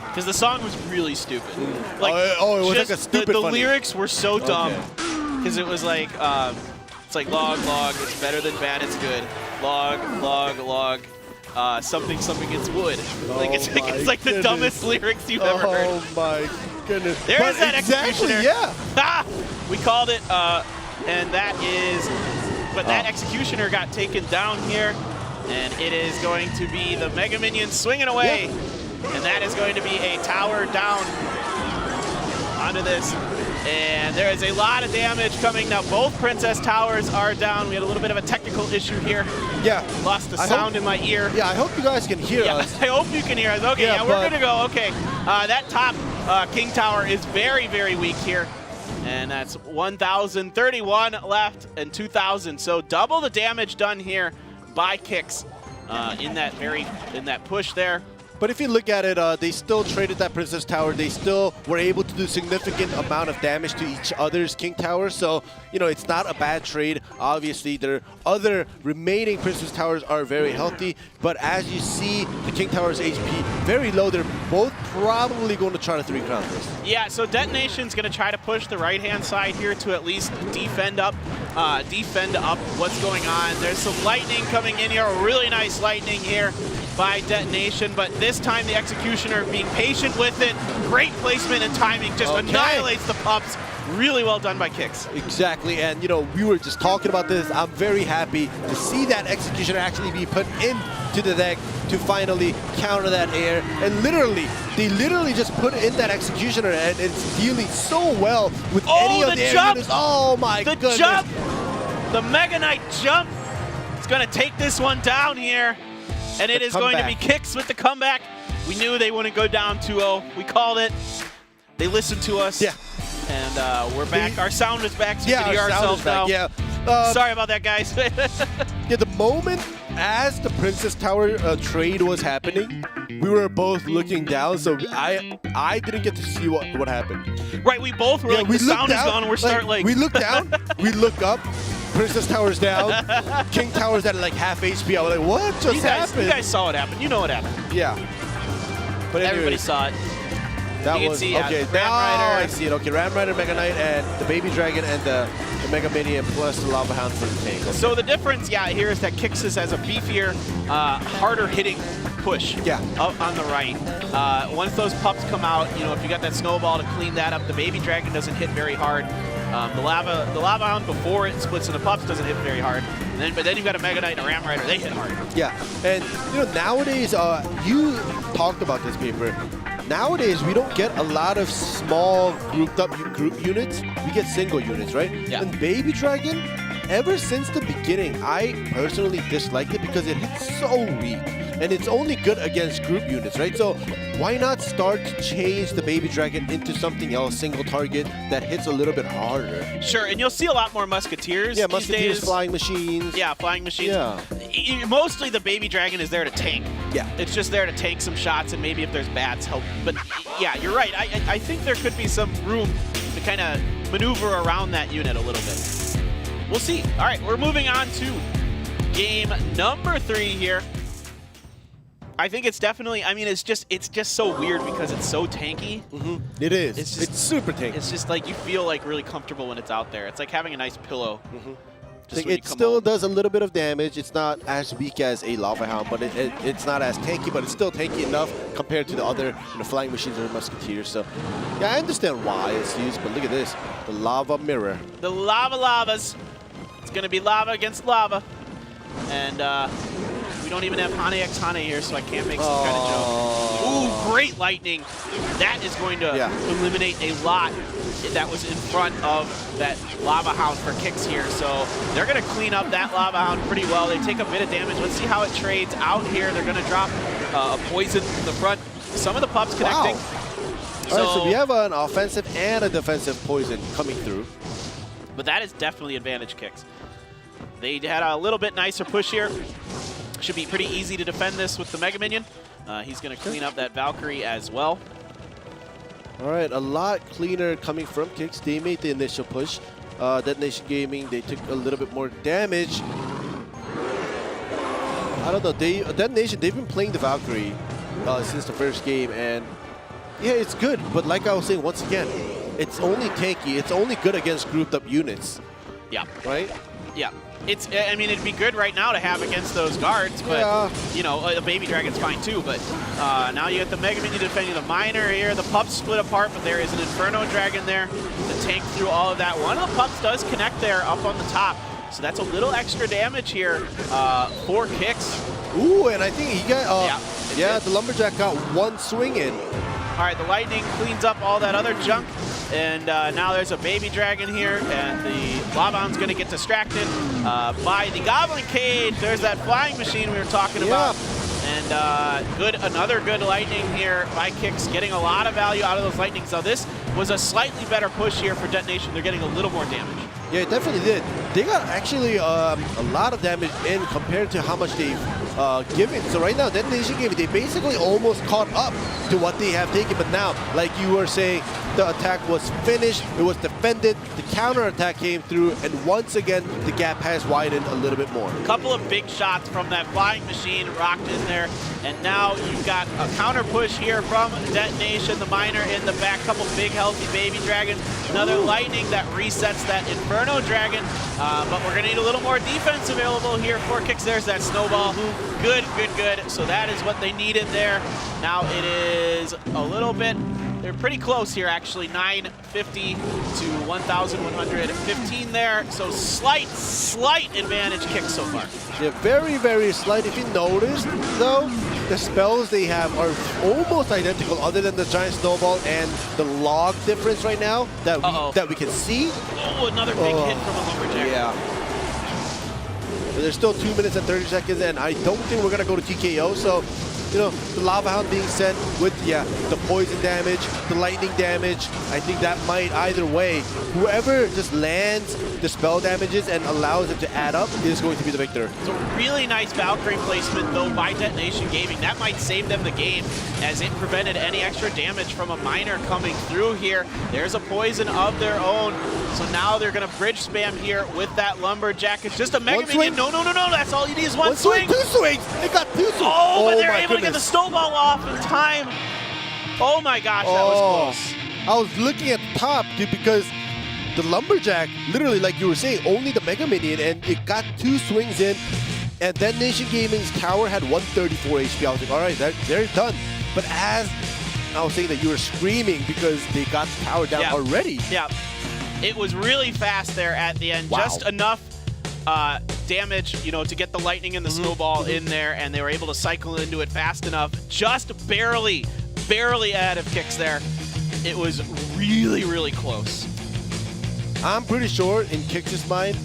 Because the song was really stupid. Like, it was like just a stupid the funny. lyrics were so dumb. Okay. Because it was like, it's like log, log, it's better than bad, it's good. Log, log, log, something, something, it's wood. Like it's like the goodness. dumbest lyrics you've ever heard. Oh my goodness. There's that exactly, executioner. yeah. Ah! We called it, and that is, but that executioner got taken down here, and it is going to be the Mega Minion swinging away. Yeah. And that is going to be a tower down onto this. And there is a lot of damage coming. Now both Princess Towers are down. We had a little bit of a technical issue here. Yeah. Lost the sound in my ear. Yeah, I hope you guys can hear us. I hope you can hear us. Okay, Yeah, yeah, we're but- good to go. Okay, that top King Tower is very, very weak here. And that's 1,031 left and 2,000. So double the damage done here by Kicks in that push there. But if you look at it, they still traded that Princess Tower. They still were able to do significant amount of damage to each other's King Tower. So, you know, it's not a bad trade. Obviously, their other remaining Princess Towers are very healthy. But as you see, the King Tower's HP very low. They're both probably going to try to 3-crown this. Yeah, so Detonation's going to try to push the right-hand side here to at least defend up what's going on. There's some lightning coming in here, a really nice lightning here by Detonation, but this time the Executioner being patient with it. Great placement and timing, just annihilates the pups. Really well done by Kicks. Exactly, and you know, we were just talking about this. I'm very happy to see that Executioner actually be put into the deck to finally counter that air. And they literally just put in that Executioner, and it's dealing so well with any of the air units. Oh my goodness. The jump! The Mega Knight jump! It's gonna take this one down here. And it is going to be Kicks with the comeback. We knew they wouldn't go down 2-0. We called it. They listened to us. Yeah. And we're back. Our sound is back, so we Yeah, can hear our sound ourselves is back. now. Yeah. Sorry about that, guys. Yeah, the moment as the Princess Tower trade was happening, we were both looking down, so I didn't get to see what happened. Right, we both were like, the sound is gone. We're starting like... We look down, we look up, Princess Tower's down, King Tower's at like half HP. I was like, what just happened? You guys saw what happened. You know what happened. Yeah. But Everybody saw it. That You can was see, okay. Ram Now Rider. I see it. Okay, Ram Rider, Mega Knight, and the Baby Dragon, and the Mega Minion plus the Lava Hound for the tank. Okay. So the difference, here is that Kicks has a beefier, harder hitting push up on the right. Once those pups come out, you know, if you got that snowball to clean that up, the Baby Dragon doesn't hit very hard. The Lava Hound before it splits into pups doesn't hit very hard. But then you've got a Mega Knight and a Ram Rider, they hit hard. Yeah, and you know, nowadays, you talked about this paper. Nowadays, we don't get a lot of small grouped up group units. We get single units, right? Yeah. And Baby Dragon, ever since the beginning, I personally disliked it because it hits so weak. And it's only good against group units, right? So why not start to change the Baby Dragon into something else, single target, that hits a little bit harder? Sure, and you'll see a lot more Musketeers Yeah, these Musketeers, days. flying machines. Yeah, flying machines. Yeah. Mostly the Baby Dragon is there to tank. Yeah. It's just there to take some shots and maybe if there's bats help. But yeah, you're right. I think there could be some room to kind of maneuver around that unit a little bit. We'll see. All right, we're moving on to game number 3 here. I think it's definitely, I mean, it's just so weird because it's so tanky. It is. It's super tanky. It's just like you feel like really comfortable when it's out there. It's like having a nice pillow. It still does a little bit of damage. It's not as weak as a Lava Hound, but it's not as tanky, but it's still tanky enough compared to the other flying machines or Musketeers. So, yeah, I understand why it's used, but look at this. The Lava Mirror. The Lavas. It's going to be lava against lava. And we don't even have Hane X Hane here, so I can't make some kind of joke. Ooh, great lightning. That is going to eliminate a lot that was in front of that Lava Hound for Kicks here. So they're going to clean up that Lava Hound pretty well. They take a bit of damage. Let's see how it trades out here. They're going to drop a poison in the front. Some of the pups connecting. All right, so we have an offensive and a defensive poison coming through. But that is definitely advantage Kicks. They had a little bit nicer push here. Should be pretty easy to defend this with the Mega Minion. He's going to clean up that Valkyrie as well. All right, a lot cleaner coming from Kicks. They made the initial push. Detonation Gaming, they took a little bit more damage. I don't know. Detonation, they've been playing the Valkyrie since the first game, and yeah, it's good. But like I was saying, once again, it's only tanky. It's only good against grouped up units. Yeah. Right? Yeah. I mean, it'd be good right now to have against those guards, but, you know, a Baby Dragon's fine too. But now you get the Mega Minion defending the Miner here. The pups split apart, but there is an Inferno Dragon there to tank through all of that. One of the pups does connect there up on the top, so that's a little extra damage here for Kicks. Ooh, and I think he got, the Lumberjack got one swing in. All right, the Lightning cleans up all that other junk, and now there's a Baby Dragon here, and the Lava Hound's going to get distracted by the Goblin Cage. There's that flying machine we were talking about. And another good Lightning here by Kicks, getting a lot of value out of those Lightnings. So this was a slightly better push here for Detonation. They're getting a little more damage. Yeah, it definitely did. They got actually a lot of damage in compared to how much they've given. So right now, Detonation Gaming, they basically almost caught up to what they have taken. But now, like you were saying, the attack was finished, it was defended, the counter attack came through, and once again, the gap has widened a little bit more. A couple of big shots from that flying machine rocked in there, and now you've got a counter push here from Detonation, the Miner in the back, couple big healthy Baby Dragons, another Lightning that resets that Inferno Dragon, but we're going to need a little more defense available here for Kicks. There's that Snowball. Good, good, good. So that is what they needed there. Now it is a little bit, they're pretty close here actually, 950 to 1,115 there. So slight advantage Kicks so far. Yeah, very, very slight. If you notice, though, the spells they have are almost identical other than the Giant Snowball and the log difference right now that we can see. Oh, another big hit from a Lumberjack. Yeah. There's still 2 minutes and 30 seconds, and I don't think we're going to go to TKO, so, you know, the Lava Hound being sent with, the poison damage, the lightning damage, I think that might either way. Whoever just lands the spell damages and allows it to add up is going to be the victor. It's a really nice Valkyrie placement, though, by Detonation Gaming. That might save them the game, as it prevented any extra damage from a Miner coming through here. There's a poison of their own, so now they're going to bridge spam here with that Lumberjack. It's just a Mega Minion. No, that's all you need is one swing. Two swings. They got two swings. Oh, but they're able to get the Snowball off in time. Oh my gosh, that was close. I was looking at the top, dude, because the Lumberjack, literally, like you were saying, only the Mega Minion, and it got two swings in, and then Nation Gaming's tower had 134 HP. I was like, all right, they're done. But as I was saying that you were screaming because they got the tower down already. Yeah, it was really fast there at the end. Just enough damage, you know, to get the Lightning and the Snowball in there, and they were able to cycle into it fast enough. Just barely ahead of Kicks there. It was really, really close. I'm pretty sure in Kicks' mind,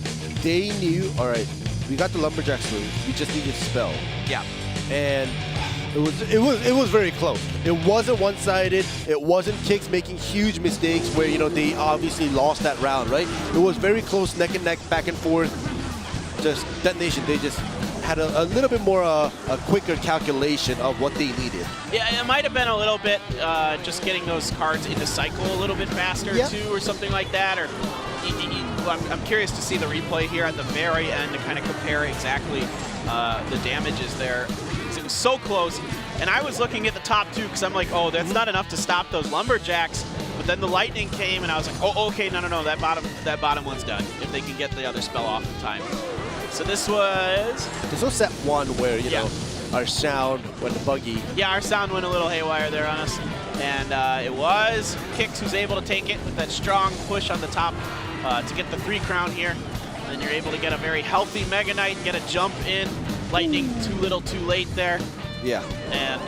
they knew, all right, we got the Lumberjack swing, we just needed spell. Yeah. And it was very close. It wasn't one-sided. It wasn't Kicks making huge mistakes where, you know, they obviously lost that round, right? It was very close, neck and neck, back and forth. Just Detonation, they just had a little bit more a quicker calculation of what they needed. Yeah, it might have been a little bit just getting those cards into cycle a little bit faster too, or something like that. Or I'm curious to see the replay here at the very end to kind of compare exactly the damages there. It was so close, and I was looking at the top two because I'm like, oh, that's not enough to stop those Lumberjacks. But then the Lightning came, and I was like, oh, okay, no, that bottom one's done if they can get the other spell off in time. So this was set one where, you know, our sound went buggy. Yeah, our sound went a little haywire there on us. And it was Kicks who's able to take it with that strong push on the top to get the 3 crown here. And you're able to get a very healthy Mega Knight, get a jump in. Lightning too little too late there. Yeah. And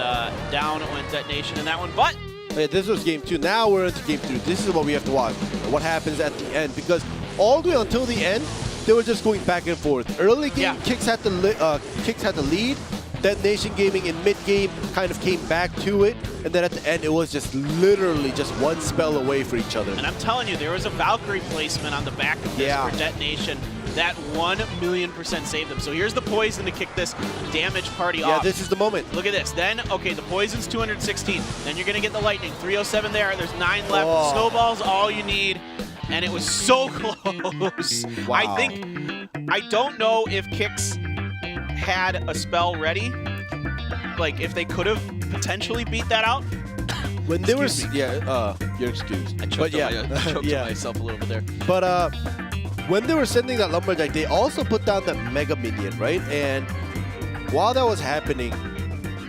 down went Detonation in that one. But yeah, this was game 2. Now we're into game 3. This is what we have to watch. What happens at the end. Because all the way until the end, they were just going back and forth. Early game, Kix had the lead. Detonation Gaming in mid-game kind of came back to it. And then at the end, it was just literally just one spell away for each other. And I'm telling you, there was a Valkyrie placement on the back of this for Detonation. That 1,000,000% saved them. So here's the Poison to kick this damage party off. Yeah, this is the moment. Look at this. Then, okay, the Poison's 216. Then you're going to get the Lightning. 307 there. There's 9 left. Oh. Snowball's all you need. And it was so close. Wow. I don't know if Kix had a spell ready. Like, if they could have potentially beat that out. When they were... Yeah, you're excused. I choked, on myself a little bit there. But, when they were sending that Lumberjack, they also put down that Mega Minion, right? And while that was happening,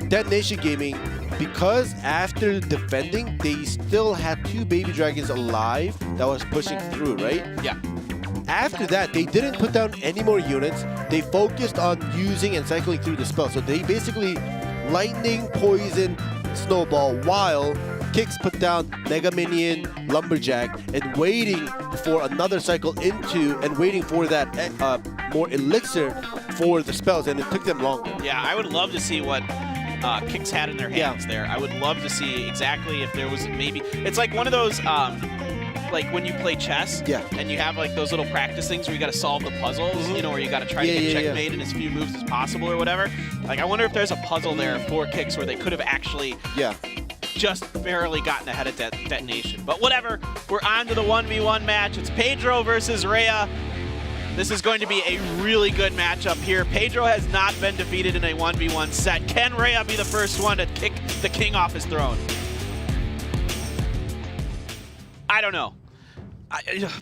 Detonation Gaming, because after defending, they still had 2 Baby Dragons alive that was pushing through, right? Yeah. After that, they didn't put down any more units. They focused on using and cycling through the spell. So they basically Lightning, Poison, Snowball, while Kix put down Mega Minion, Lumberjack, and waiting for another cycle into and waiting for that more elixir for the spells, and it took them longer. Yeah, I would love to see what Kix had in their hands there. I would love to see exactly if there was maybe... It's like one of those, like when you play chess, and you have like those little practice things where you got to solve the puzzles, you know, where you got to try to get checkmate in as few moves as possible or whatever. Like, I wonder if there's a puzzle there for Kix where they could have actually... just barely gotten ahead of Detonation. But whatever, we're on to the 1v1 match. It's Pedro versus Rhea. This is going to be a really good matchup here. Pedro has not been defeated in a 1v1 set. Can Rhea be the first one to kick the king off his throne? I don't know.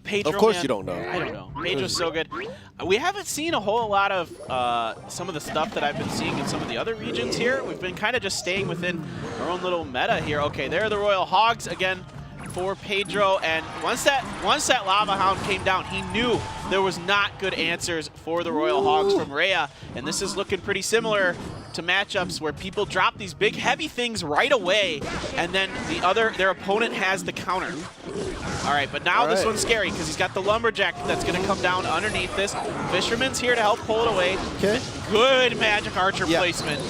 Pedro, of course man, you don't know. I don't know. Pedro's so good. We haven't seen a whole lot of some of the stuff that I've been seeing in some of the other regions here. We've been kind of just staying within our own little meta here. Okay, there are the Royal Hogs again for Pedro. And once that Lava Hound came down, he knew there was not good answers for the Royal Hogs from Rhea. And this is looking pretty similar to matchups where people drop these big heavy things right away, and then their opponent has the counter. All right, but now this one's scary because he's got the Lumberjack that's going to come down underneath this. Fisherman's here to help pull it away. Okay. Good Magic Archer placement.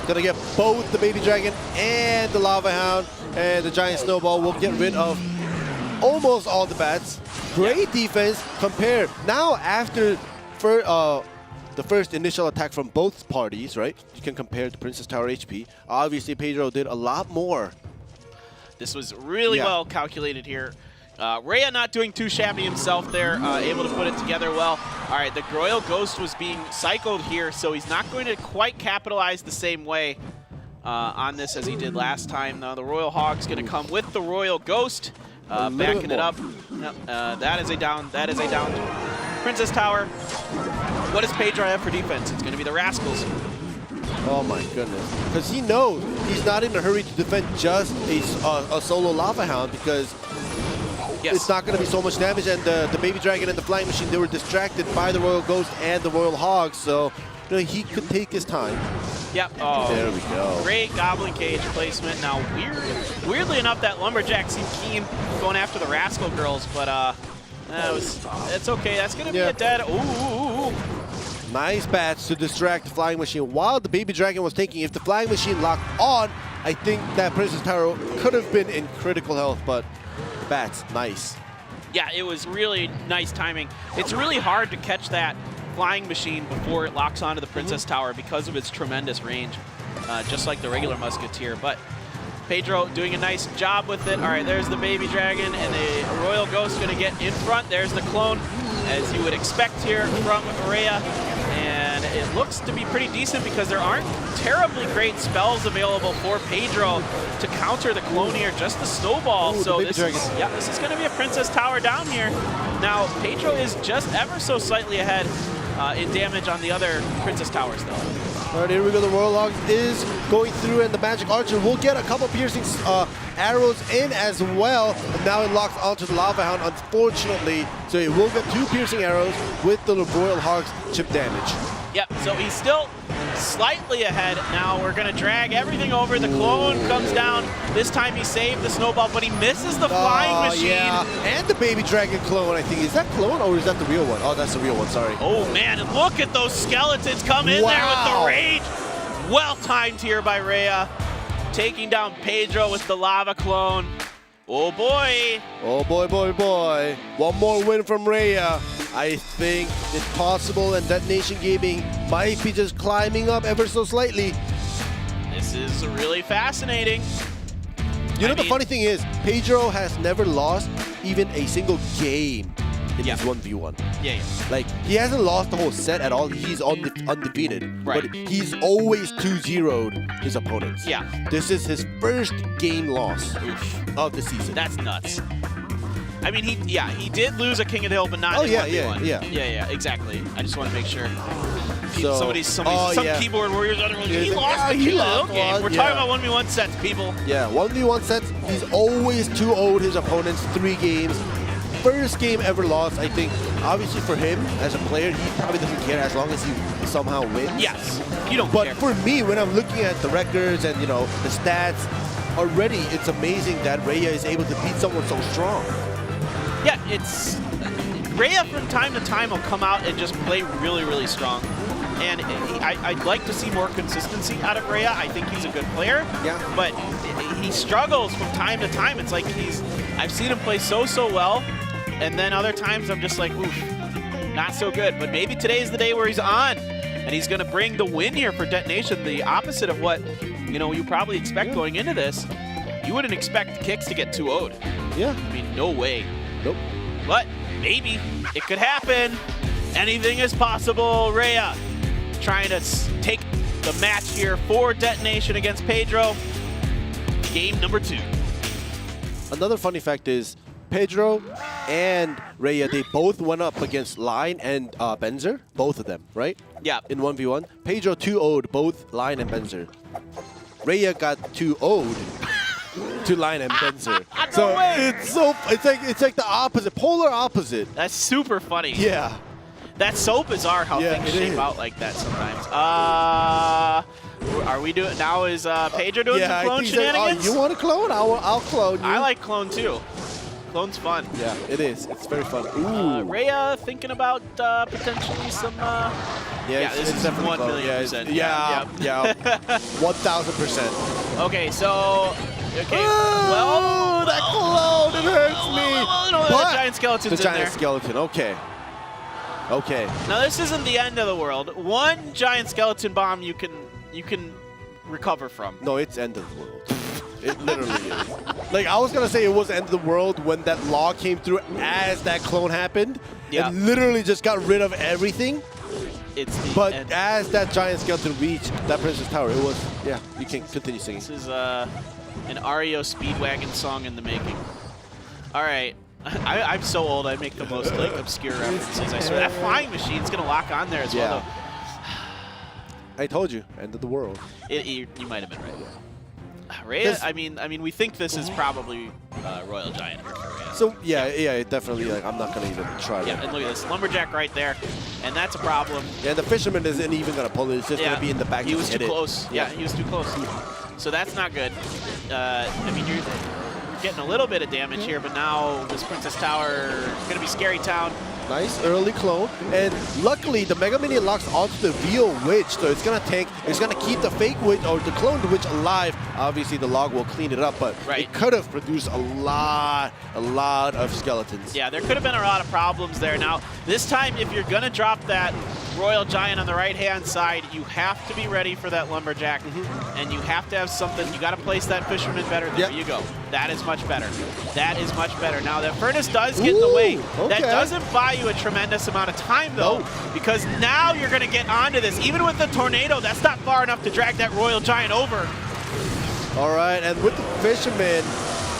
Gonna get both the Baby Dragon and the Lava Hound, and the Giant Snowball will get rid of almost all the bats. Great defense compared. Now after the first initial attack from both parties, right? You can compare the Princess Tower HP. Obviously, Pedro did a lot more. This was really well calculated here. Rhea not doing too shabby himself there, able to put it together well. All right, the Royal Ghost was being cycled here, so he's not going to quite capitalize the same way on this as he did last time. The Royal Hog's going to come with the Royal Ghost, backing it up. That is a down. That is a down. Princess Tower. What does Pedro have for defense? It's going to be the Rascals. Oh my goodness. Because he knows he's not in a hurry to defend just a solo Lava Hound, because it's not going to be so much damage. And the Baby Dragon and the Flying Machine, they were distracted by the Royal Ghost and the Royal Hog, so you know, he could take his time. Yep. Oh, there we go. Great Goblin Cage placement. Now, weirdly enough, that Lumberjack seemed keen going after the Rascal Girls, but it's okay. That's going to be a dead. Ooh. Nice bats to distract the Flying Machine while the Baby Dragon was taking. If the Flying Machine locked on, I think that Princess Tower could have been in critical health, but bats, nice. Yeah, it was really nice timing. It's really hard to catch that Flying Machine before it locks onto the Princess Tower because of its tremendous range, just like the regular Musketeer. But Pedro doing a nice job with it. All right, there's the Baby Dragon, and the Royal Ghost going to get in front. There's the clone, as you would expect here from Rhea. And it looks to be pretty decent because there aren't terribly great spells available for Pedro to counter the clone here, just the Snowball. Ooh, so this is going to be a Princess Tower down here. Now, Pedro is just ever so slightly ahead in damage on the other Princess Towers, though. All right, here we go. The Royal Hog is going through, and the Magic Archer will get a couple piercing arrows in as well. And now it locks onto the Lava Hound, unfortunately. So it will get 2 piercing arrows with the Royal Hog's chip damage. Yep, so he's still slightly ahead. Now we're going to drag everything over. The clone comes down. This time he saved the snowball, but he misses the flying machine. Yeah, and the baby dragon clone, I think. Is that clone or is that the real one? Oh, that's the real one, sorry. Oh, man, and look at those skeletons come in there with the rage. Well timed here by Rhea, taking down Pedro with the lava clone. Oh, boy. Oh, boy, boy, boy. One more win from Rhea. I think it's possible, and Detonation Gaming might be just climbing up ever so slightly. This is really fascinating. You know, the funny thing is, Pedro has never lost even a single game in his 1v1. Yeah. Like, he hasn't lost the whole set at all. He's undefeated. Right. But he's always 2-0'd his opponents. Yeah. This is his first game loss of the season. That's nuts. I mean, he did lose a King of the Hill, but not in 1v1. Yeah, exactly. I just want to make sure. Some keyboard warriors out there, he lost the King of the Hill game. We're talking about 1v1 sets, people. Yeah, 1v1 sets. He's always 2-0'd his opponents 3 games. First game ever lost, I think. Obviously for him as a player, he probably doesn't care as long as he somehow wins. Yes, you don't care. But for me, when I'm looking at the records and, you know, the stats, already it's amazing that Rhea is able to beat someone so strong. Yeah, it's Rhea from time to time will come out and just play really, really strong. And I'd like to see more consistency out of Rhea. I think he's a good player. Yeah. But he struggles from time to time. It's like I've seen him play so well, and then other times I'm just like, oof, not so good. But maybe today's the day where he's on, and he's going to bring the win here for Detonation. The opposite of what you probably expect going into this. You wouldn't expect Kicks to get 2-0'd. Yeah. I mean, no way. Nope. But maybe it could happen. Anything is possible. Rhea trying to take the match here for Detonation against Pedro. Game number 2. Another funny fact is Pedro and Rhea, they both went up against Line and Benzer. Both of them, right? Yeah. In 1v1. Pedro 2-0'd both Line and Benzer. Rhea got 2-0'd to Line and Benzer. No way. It's like the opposite, polar opposite. That's super funny. Yeah. That's so bizarre how things shape out like that sometimes. Are we doing now? Is Pedro doing some clone shenanigans? You want to clone? I'll clone you. I like clone too. Clone's fun. Yeah, it is. It's very fun. Ooh. Rhea thinking about potentially some. Yeah, this is 1,000,000%. Yeah. 1,000%. Okay, so. Okay, well, that clone, it hurts me. No, the giant skeleton's the giant in there. skeleton, okay. Okay. Now this isn't the end of the world. One giant skeleton bomb you can recover from. No, it's end of the world. It literally is. Like, I was gonna say it was the end of the world when that log came through as that clone happened. Yeah. It literally just got rid of everything. It's the but end. As that giant skeleton reached that Princess Tower, it was, yeah, you can continue singing. This is an REO Speedwagon song in the making. All right. I'm so old, I make the most like obscure references. I swear that flying machine's gonna lock on there as well. I told you, end of the world. You might have been right. Rhea, I mean, we think this is probably Royal Giant here for Rhea. So yeah, definitely. Like, I'm not gonna even try. Yeah, and look at this lumberjack right there, and that's a problem. Yeah, the fisherman isn't even gonna pull it. It's just gonna be in the back. He was too close. Yeah, he was too close. So that's not good. I mean, you're getting a little bit of damage here, but now this Princess Tower is going to be Scary Town. Nice early clone, and luckily the Mega Minion locks onto the real witch, so it's gonna keep the fake witch or the cloned witch alive. Obviously the log will clean it up, but it could have produced a lot of skeletons. Yeah, there could have been a lot of problems there. Now this time, if you're gonna drop that Royal Giant on the right-hand side, you have to be ready for that lumberjack, and you have to have something. You got to place that fisherman better. There you go. That is much better. That is much better. Now the furnace does get in the way. Okay. That doesn't buy you a tremendous amount of time though, because now you're going to get onto this. Even with the tornado, that's not far enough to drag that Royal Giant over. All right, and with the fisherman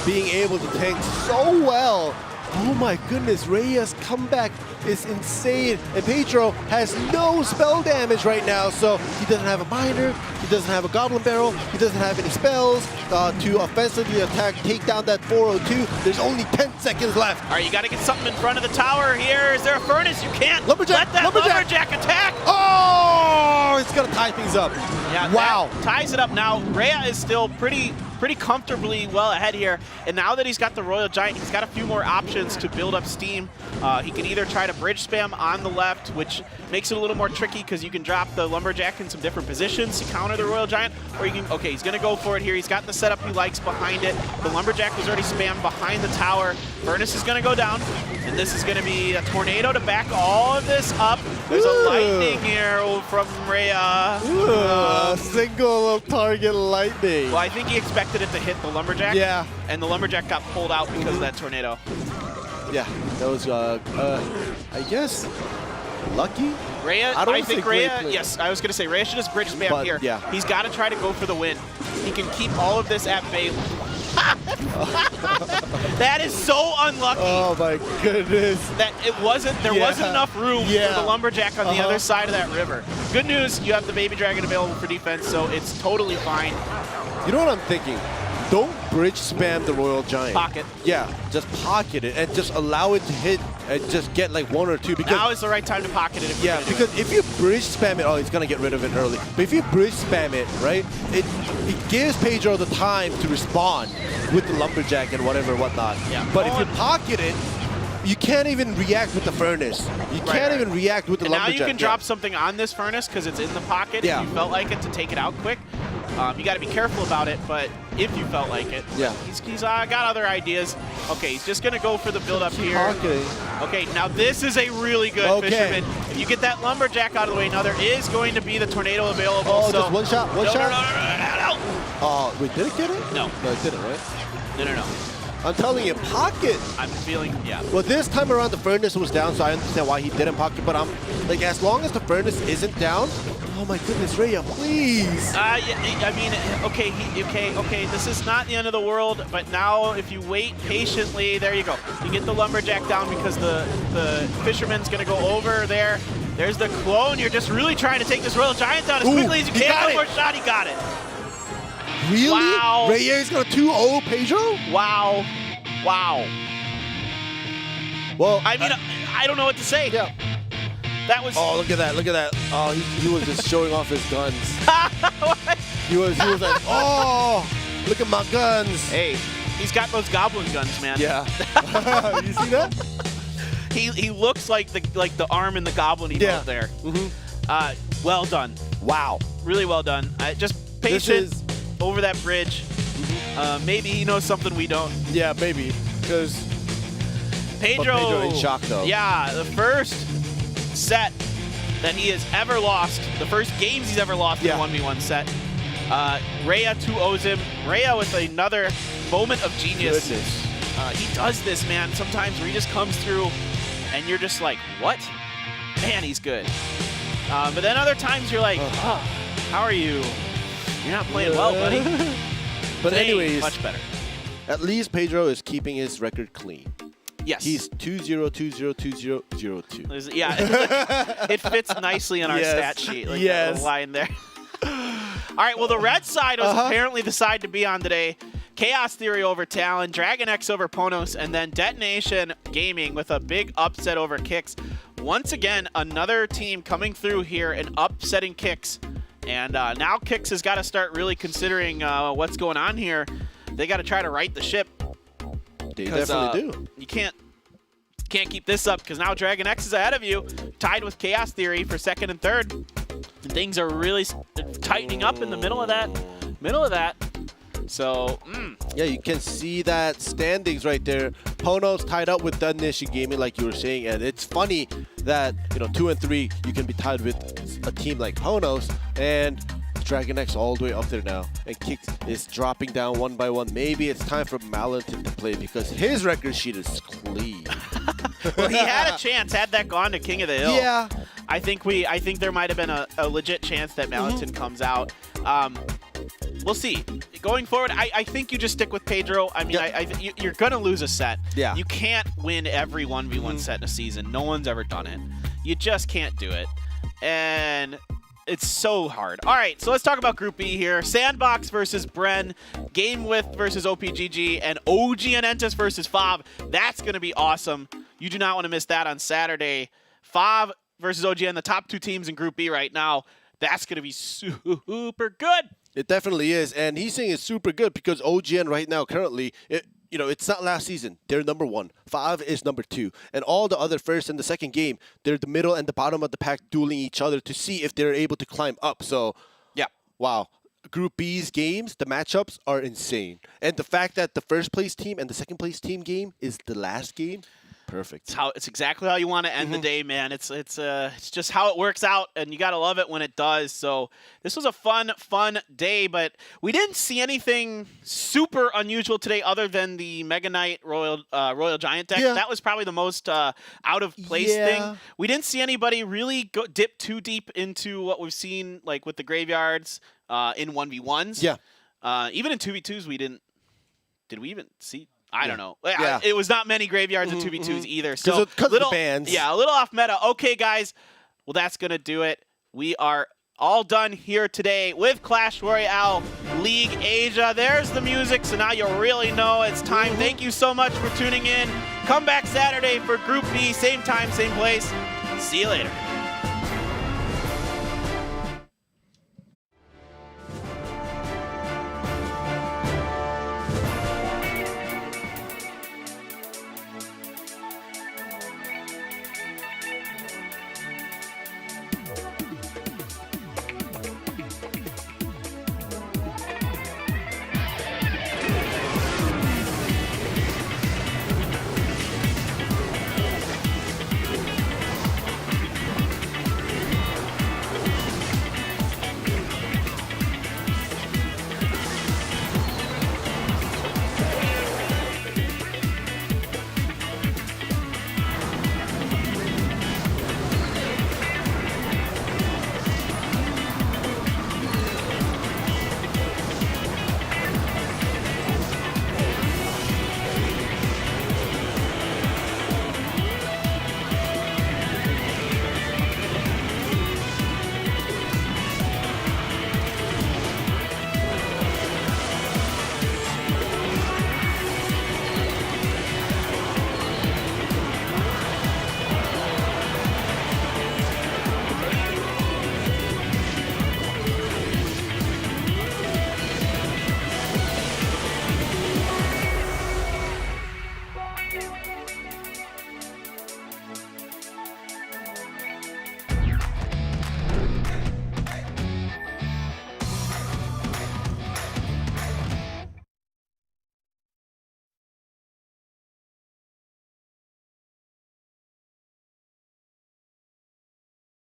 being able to tank so well, Oh my goodness, Rhea's comeback is insane. And Pedro has no spell damage right now, so he doesn't have a miner, he doesn't have a goblin barrel, he doesn't have any spells to offensively attack, take down that 402. There's only 10 seconds left. All right, you got to get something in front of the tower here. Is there a furnace? You can't Lumberjack, let that lumberjack attack. Oh, it's gonna tie things up. Yeah, wow. That ties it up now. Rhea is still pretty comfortably well ahead here, and now that he's got the Royal Giant, he's got a few more options to build up steam. He can either try to bridge spam on the left, which makes it a little more tricky because you can drop the Lumberjack in some different positions to counter the Royal Giant, or you can, okay, he's gonna go for it here. He's got the setup he likes behind it. The Lumberjack was already spammed behind the tower. Furnace is gonna go down, and this is gonna be a tornado to back all of this up. There's a lightning here from Rhea. Single target lightning. Well, I think he expected it to hit the Lumberjack. Yeah. And the Lumberjack got pulled out because of that tornado. Yeah, that was, I guess, lucky? Rhea, I think Rhea, yes, I was going to say, Rhea should just bridge spam But, here. yeah. He's got to try to go for the win. He can keep all of this at bay. That is so unlucky. Oh my goodness. That it wasn't, there wasn't enough room for the Lumberjack on the other side of that river. Good news, you have the Baby Dragon available for defense, so it's totally fine. You know what I'm thinking? Don't bridge spam the Royal Giant. Pocket. Yeah, just pocket it and just allow it to hit and just get like 1 or 2. Because Now is the right time to pocket it. If you're gonna do because if you bridge spam it, oh, he's gonna get rid of it early. But if you bridge spam it, right, it gives Pedro the time to respond with the Lumberjack and whatnot. Yeah. But if you pocket it, you can't even react with the furnace. You can't even react with the and Lumberjack. now you can drop something on this furnace because it's in the pocket if you felt like it to take it out quick. You got to be careful about it, but if you felt like it, he's got other ideas. Okay, he's just going to go for the build-up here. Okay, now this is a really good fisherman. If you get that Lumberjack out of the way, now there is going to be the tornado available. Oh, so just one shot, one shot? No. Oh, wait, did it get it? No. No, it didn't, right? No. I'm telling you, pocket. I'm feeling, Well, this time around, the furnace was down, so I understand why he didn't pocket, but I'm, like, as long as the furnace isn't down, oh my goodness, Rhea, please. I mean, okay, this is not the end of the world, but now if you wait patiently, there you go. You get the Lumberjack down because the fisherman's going to go over there. There's the clone. You're just really trying to take this Royal Giant down as quickly as you can. One more shot, he got it. Really? Wow. Rhea's got a 2-0 Pedro? Wow. Well, I mean, I don't know what to say. Yeah. That was... Oh, look at that. Oh, he was just showing off his guns. He was like, oh, look at my guns. Hey, he's got those goblin guns, man. Yeah. You see that? He looks like the arm in the goblin emote there. Well done. Wow. Really well done. Just patient over that bridge. Maybe he knows something we don't. Yeah, maybe. Because Pedro in shock, though. Yeah, the first set that he has ever lost, the first games he's ever lost in a 1v1 set. Rhea 2-0s him. Rhea with another moment of genius. He does this, man. Sometimes where he just comes through and you're just like, what? Man, he's good. But then other times you're like, oh, how are you? You're not playing well, buddy. But Today, anyways, much better. At least Pedro is keeping his record clean. Yes. He's 2-0-2-0-2-0-2-0-2. Yeah, it fits nicely on our stat sheet. Like that line there. All right, well, the red side was apparently the side to be on today. Chaos Theory over Talon, DragonX over PONOS, and then Detonation Gaming with a big upset over Kicks. Once again, another team coming through here and upsetting Kicks. And now Kicks has got to start really considering what's going on here. They got to try to right the ship. They definitely do. You can't keep this up because now DragonX is ahead of you, tied with Chaos Theory for second and third. And things are really tightening up in the middle of that. So, yeah, you can see that standings right there. PONOS tied up with Detonation Gaming, like you were saying, and it's funny that 2 and 3 you can be tied with a team like PONOS, and DragonX all the way up there now, and Kicks is dropping down one by one. Maybe it's time for Malenton to play because his record sheet is clean. Well, he had a chance had that gone to King of the Hill. Yeah, I think there might have been a legit chance that Malenton comes out. we'll see. Going forward, I think you just stick with Pedro. I mean, you're going to lose a set. Yeah. You can't win every 1v1 set in a season. No one's ever done it. You just can't do it. And it's so hard. All right, so let's talk about Group B here. Sandbox versus Bren, Game With versus OPGG, and OG and Entus versus Fav. That's going to be awesome. You do not want to miss that on Saturday. Fav versus OGN, the top 2 teams in Group B right now. That's going to be super good. It definitely is, and he's saying it's super good because OGN right now, currently, it's not last season. They're number 1. Fav is number 2. And all the other first and the second game, they're the middle and the bottom of the pack dueling each other to see if they're able to climb up. So, yeah, wow. Group B's games, the matchups are insane. And the fact that the first place team and the second place team game is the last game, perfect. It's exactly how you want to end the day, man. It's just how it works out, and you gotta love it when it does. So this was a fun day, but we didn't see anything super unusual today, other than the Mega Knight Royal Giant deck. Yeah. That was probably the most out of place thing. We didn't see anybody really dip too deep into what we've seen, like with the graveyards in 1v1s. Yeah. Even in 2v2s, we didn't. Did we even see? I don't know. It was not many graveyards in 2v2s either. So because of the bans. Yeah, a little off meta. Okay, guys. Well, that's going to do it. We are all done here today with Clash Royale League Asia. There's the music, so now you really know it's time. Thank you so much for tuning in. Come back Saturday for Group B. Same time, same place. See you later.